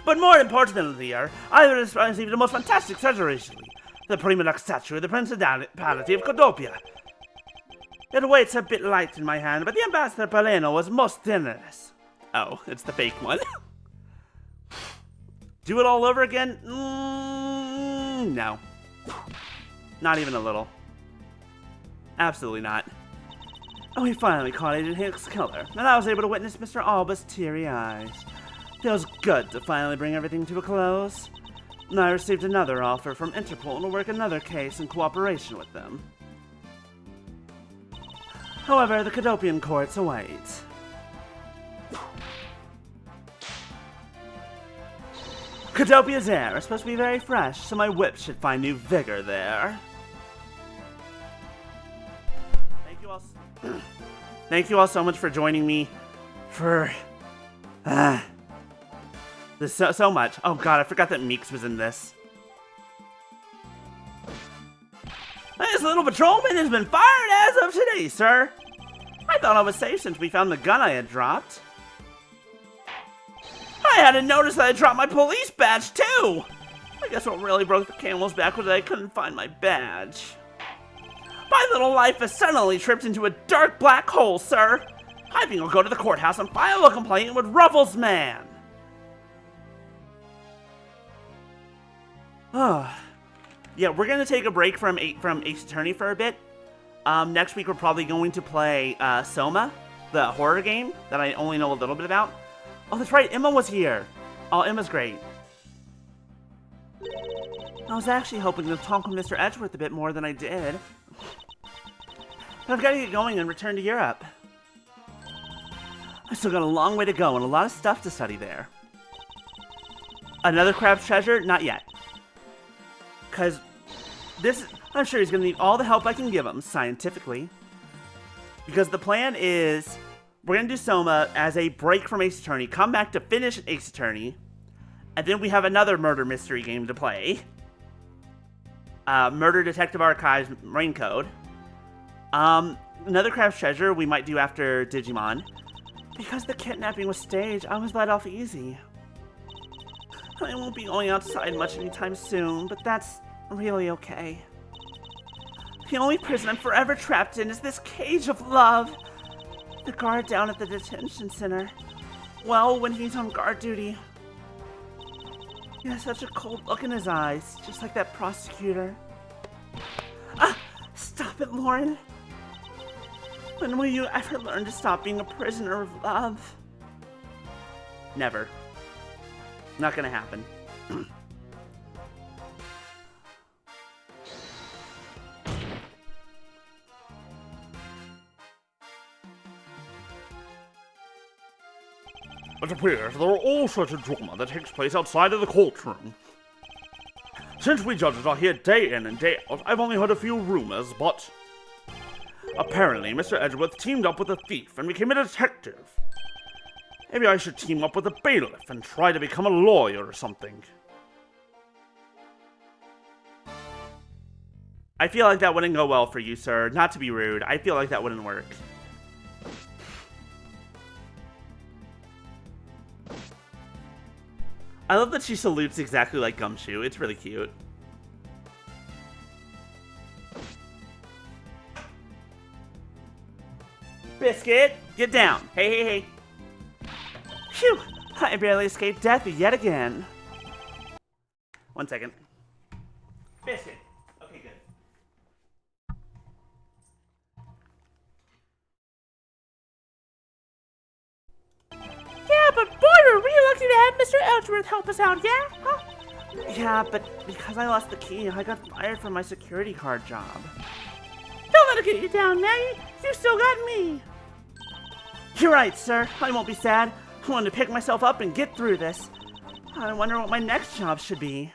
But more importantly, I received the most fantastic treasure recently. The prima statue of the Principality of Codopia. It weighs a bit light in my hand, but the Ambassador Paleno was most generous. Oh, it's the fake one. Do it all over again? No. Not even a little. Absolutely not. Oh, we finally caught Agent Hicks' killer, and I was able to witness Mr. Alba's teary eyes. Feels good to finally bring everything to a close. And I received another offer from Interpol to work another case in cooperation with them. However, the Cadopian courts await. Cadopia's air is supposed to be very fresh, so my whip should find new vigor there. Thank you all. Thank you all so much for joining me for this so much. Oh god, I forgot that Meeks was in this. This little patrolman has been fired as of today, sir. I thought I was safe since we found the gun I had dropped. I hadn't noticed that I dropped my police badge, too. I guess what really broke the camel's back was that I couldn't find my badge. My little life has suddenly tripped into a dark black hole, sir. I think I'll go to the courthouse and file a complaint with Ruffles Man. Yeah, we're gonna take a break from Ace Attorney for a bit. Next week we're probably going to play Soma, the horror game that I only know a little bit about. Oh, that's right, Emma was here. Oh, Emma's great. I was actually hoping to talk with Mr. Edgeworth a bit more than I did. But I've got to get going and return to Europe. I still got a long way to go and a lot of stuff to study there. Another crab's treasure? Not yet. Because I'm sure he's going to need all the help I can give him, scientifically. Because the plan is, we're going to do Soma as a break from Ace Attorney, come back to finish Ace Attorney, and then we have another murder mystery game to play. Murder Detective Archives Rain Code. Another crab's treasure we might do after Digimon. Because the kidnapping was staged, I was let off easy. I won't be going outside much anytime soon, but that's really okay. The only prison I'm forever trapped in is this cage of love. The guard down at the detention center. Well, when he's on guard duty. He has such a cold look in his eyes, just like that prosecutor. Ah! Stop it, Lauren. When will you ever learn to stop being a prisoner of love? Never. Not gonna happen. It appears there are all sorts of drama that takes place outside of the courtroom. Since we judges are here day in and day out, I've only heard a few rumors, but apparently Mr. Edgeworth teamed up with a thief and became a detective. Maybe I should team up with a bailiff and try to become a lawyer or something. I feel like that wouldn't go well for you, sir. Not to be rude, I feel like that wouldn't work. I love that she salutes exactly like Gumshoe. It's really cute. Biscuit, get down. Hey, hey, hey. Phew, I barely escaped death yet again. 1 second. Biscuit. Okay, good. Yeah, but boy, we're really lucky to have Mr. Edgeworth help us out, yeah? Huh? Yeah, but because I lost the key, I got fired from my security guard job. Don't let it get you down, Maggie. You still got me. You're right, sir. I won't be sad. I want to pick myself up and get through this. I wonder what my next job should be.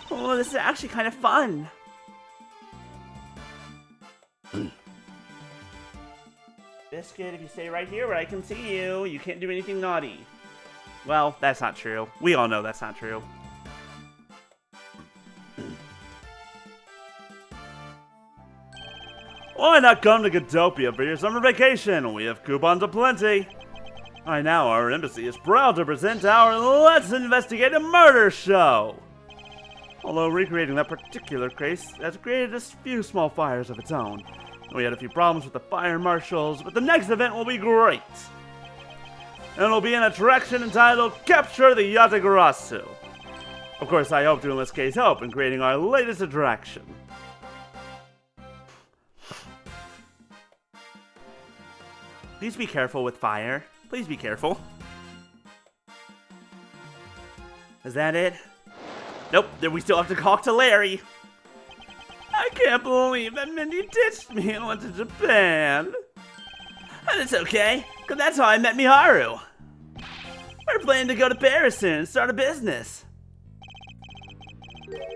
Oh, this is actually kind of fun. Biscuit, if you stay right here where I can see you, you can't do anything naughty. Well, that's not true. We all know that's not true. Why not come to Godopia for your summer vacation? We have coupons aplenty. Right now, our embassy is proud to present our Let's Investigate a Murder show. Although recreating that particular case has created a few small fires of its own. We had a few problems with the fire marshals, but the next event will be great. And it'll be an attraction entitled Capture the Yatagarasu. Of course, I hope to in this case help in creating our latest attraction. Please be careful with fire. Please be careful. Is that it? Nope, then we still have to talk to Larry. I can't believe that Mindy ditched me and went to Japan. And it's okay, because that's how I met Miharu. We're planning to go to Paris soon and start a business.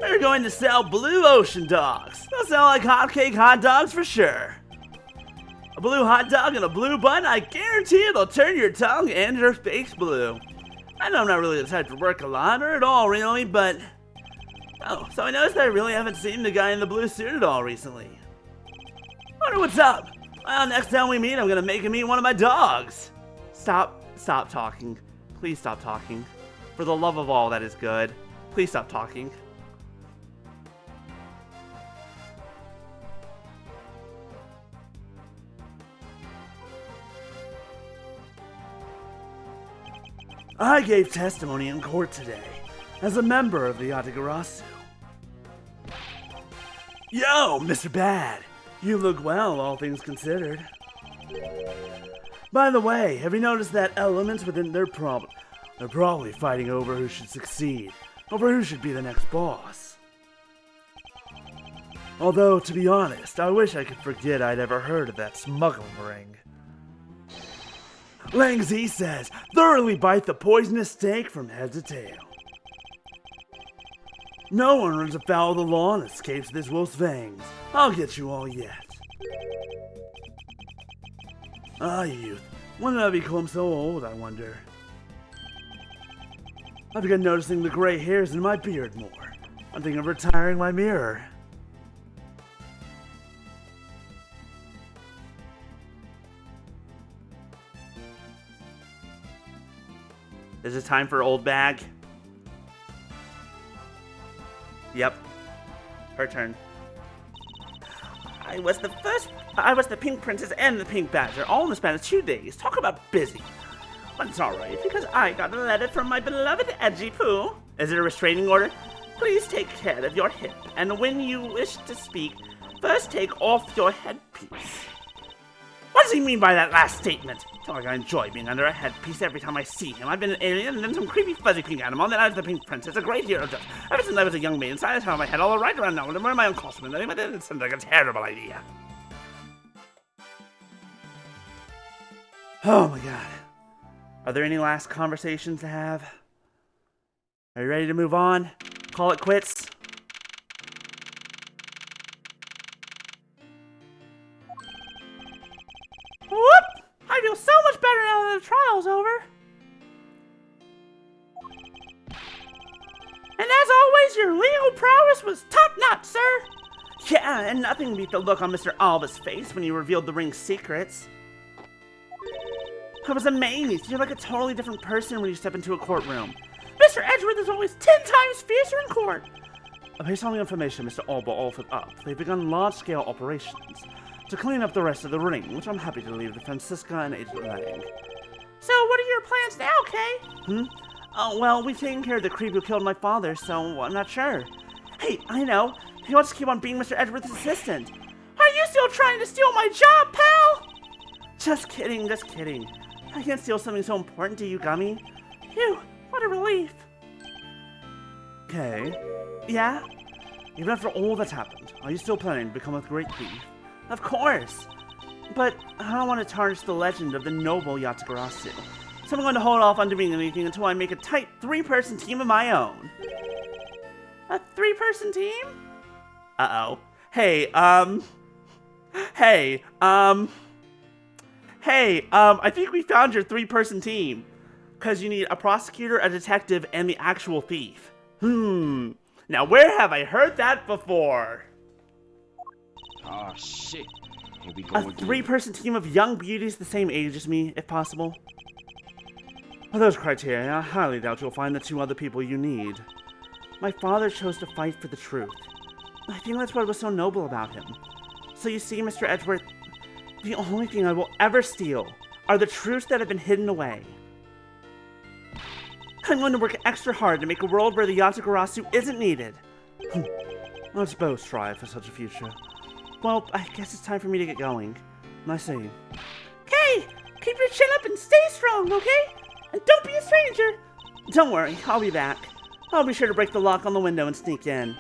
We're going to sell Blue Ocean dogs. They'll sell like hotcake hot dogs for sure. A blue hot dog and a blue bun, I guarantee it'll turn your tongue and your face blue. I know I'm not really the type to work a lot, or at all really, but... Oh, so I noticed that I really haven't seen the guy in the blue suit at all recently. Wonder what's up? Well, next time we meet, I'm gonna make him eat one of my dogs. Stop talking. Please stop talking. For the love of all that is good, please stop talking. I gave testimony in court today as a member of the Yatagarasu. Yo, Mr. Bad, you look well, all things considered. By the way, have you noticed that elements within their problem? They're probably fighting over who should succeed, over who should be the next boss. Although, to be honest, I wish I could forget I'd ever heard of that smuggling ring. Lang Z says, thoroughly bite the poisonous snake from head to tail. No one runs afoul of the law and escapes this wolf's fangs. I'll get you all yet. Ah, youth. When did I become so old, I wonder? I've begun noticing the gray hairs in my beard more. I'm thinking of retiring my mirror. Is it time for old bag? Yep. Her turn. I was the pink princess and the pink badger, all in the span of 2 days. Talk about busy. But it's alright, because I got a letter from my beloved Edgy Poo. Is it a restraining order? Please take care of your hip, and when you wish to speak, first take off your headpiece. What does he mean by that last statement? It's not like I enjoy being under a headpiece every time I see him. I've been an alien, and then some creepy fuzzy pink animal, and then I was the pink princess, a great hero just. Ever since I was a young maiden, so I have my head all right around now, and I'm wearing my own costume, and anyway, it sounds like a terrible idea. Oh my god. Are there any last conversations to have? Are you ready to move on? Call it quits? Whoop! I feel so much better now that the trial's over. And as always, your legal prowess was top-notch, sir. Yeah, and nothing beat the look on Mr. Alba's face when you revealed the ring's secrets. I was amazed. You're like a totally different person when you step into a courtroom. Mr. Edgeworth is always 10 times fiercer in court. Based on the information Mr. Alba offered up, they've begun large-scale operations to clean up the rest of the ring, which I'm happy to leave to Francisca and Agent Lang. So what are your plans now, Kay? Oh, well, we've taken care of the creep who killed my father, so I'm not sure. Hey, I know. He wants to keep on being Mr. Edgeworth's assistant. Are you still trying to steal my job, pal? Just kidding, just kidding. I can't steal something so important to you, Gummy. Phew, what a relief. Okay. Yeah? Even after all that's happened, are you still planning to become a great thief? Of course. But I don't want to tarnish the legend of the noble Yatagarasu. So I'm going to hold off on doing anything until I make a tight 3-person team of my own. A 3-person team? Uh-oh. Hey, I think we found your 3-person team. Because you need a prosecutor, a detective, and the actual thief. Now where have I heard that before? Oh shit. Here we go A again. 3-person team of young beauties the same age as me, if possible. With those criteria, I highly doubt you'll find the 2 other people you need. My father chose to fight for the truth. I think that's what was so noble about him. So you see, Mr. Edgeworth, the only thing I will ever steal are the truths that have been hidden away. I'm going to work extra hard to make a world where the Yatagarasu isn't needed. Let's both strive for such a future. Well, I guess it's time for me to get going. I see. Okay, keep your chin up and stay strong, okay? And don't be a stranger. Don't worry, I'll be back. I'll be sure to break the lock on the window and sneak in.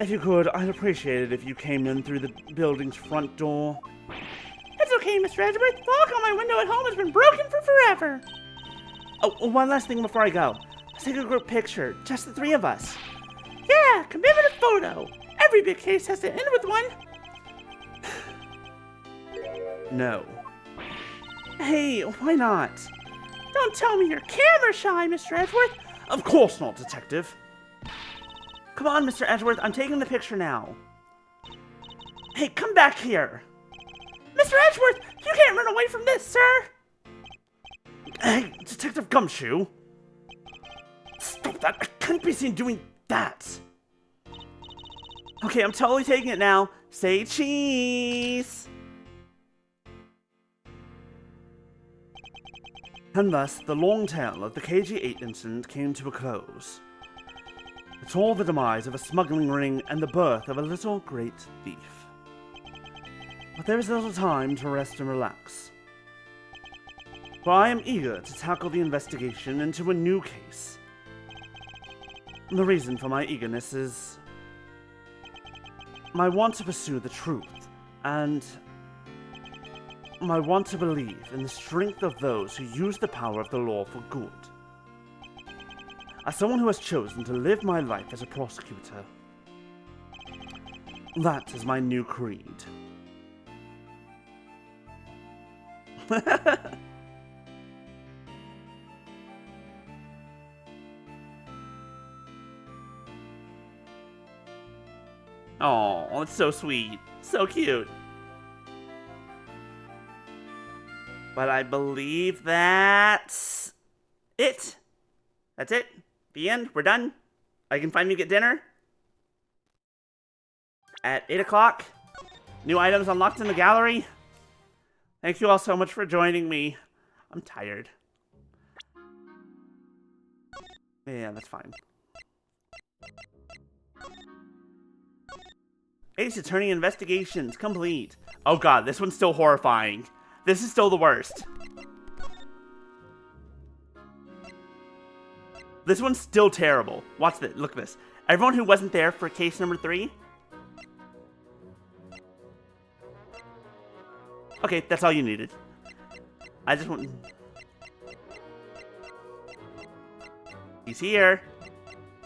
If you could, I'd appreciate it if you came in through the building's front door. It's okay, Mr. Edgeworth. The lock on my window at home has been broken for forever. Oh, one last thing before I go. Let's take a group picture, just the 3 of us. Yeah, commemorative photo. Every big case has to end with one. No. Hey, why not? Don't tell me you're camera shy, Mr. Edgeworth. Of course not, Detective. Come on, Mr. Edgeworth, I'm taking the picture now. Hey, come back here. Mr. Edgeworth, you can't run away from this, sir. Hey, Detective Gumshoe. Stop that, I can't be seen doing that. Okay, I'm totally taking it now. Say cheese. And thus, the long tale of the KG8 incident came to a close. It's all the demise of a smuggling ring and the birth of a little great thief. But there is little time to rest and relax. For I am eager to tackle the investigation into a new case. The reason for my eagerness is my want to pursue the truth, and my want to believe in the strength of those who use the power of the law for good. As someone who has chosen to live my life as a prosecutor, that is my new creed. Oh, it's so sweet. So cute. But I believe that's it. That's it. The end. We're done. I can finally get dinner. At 8 o'clock. New items unlocked in the gallery. Thank you all so much for joining me. I'm tired. Yeah, that's fine. Ace Attorney investigations complete. Oh god, this one's still horrifying. This is still the worst. This one's still terrible. Watch this. Look at this. Everyone who wasn't there for case number 3. Okay, that's all you needed. I just want... He's here.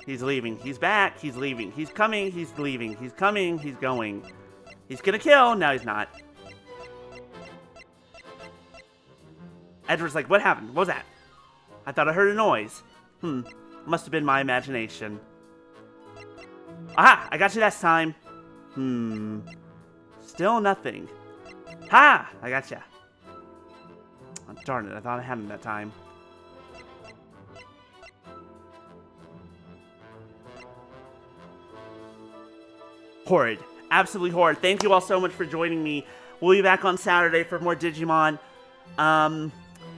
He's leaving. He's back. He's leaving. He's coming. He's leaving. He's coming. He's going. He's gonna kill. No, he's not. Edward's like, what happened? What was that? I thought I heard a noise. Must have been my imagination. Aha! I got you last time. Still nothing. Ha! I gotcha. Oh, darn it, I thought I had him that time. Horrid. Absolutely horrid. Thank you all so much for joining me. We'll be back on Saturday for more Digimon.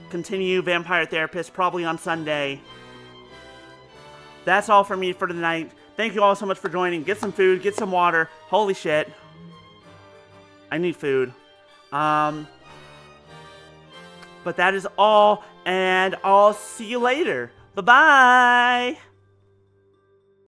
Continue Vampire Therapist probably on Sunday. That's all for me for tonight. Thank you all so much for joining. Get some food, get some water. Holy shit. I need food. But that is all, and I'll see you later. Bye-bye!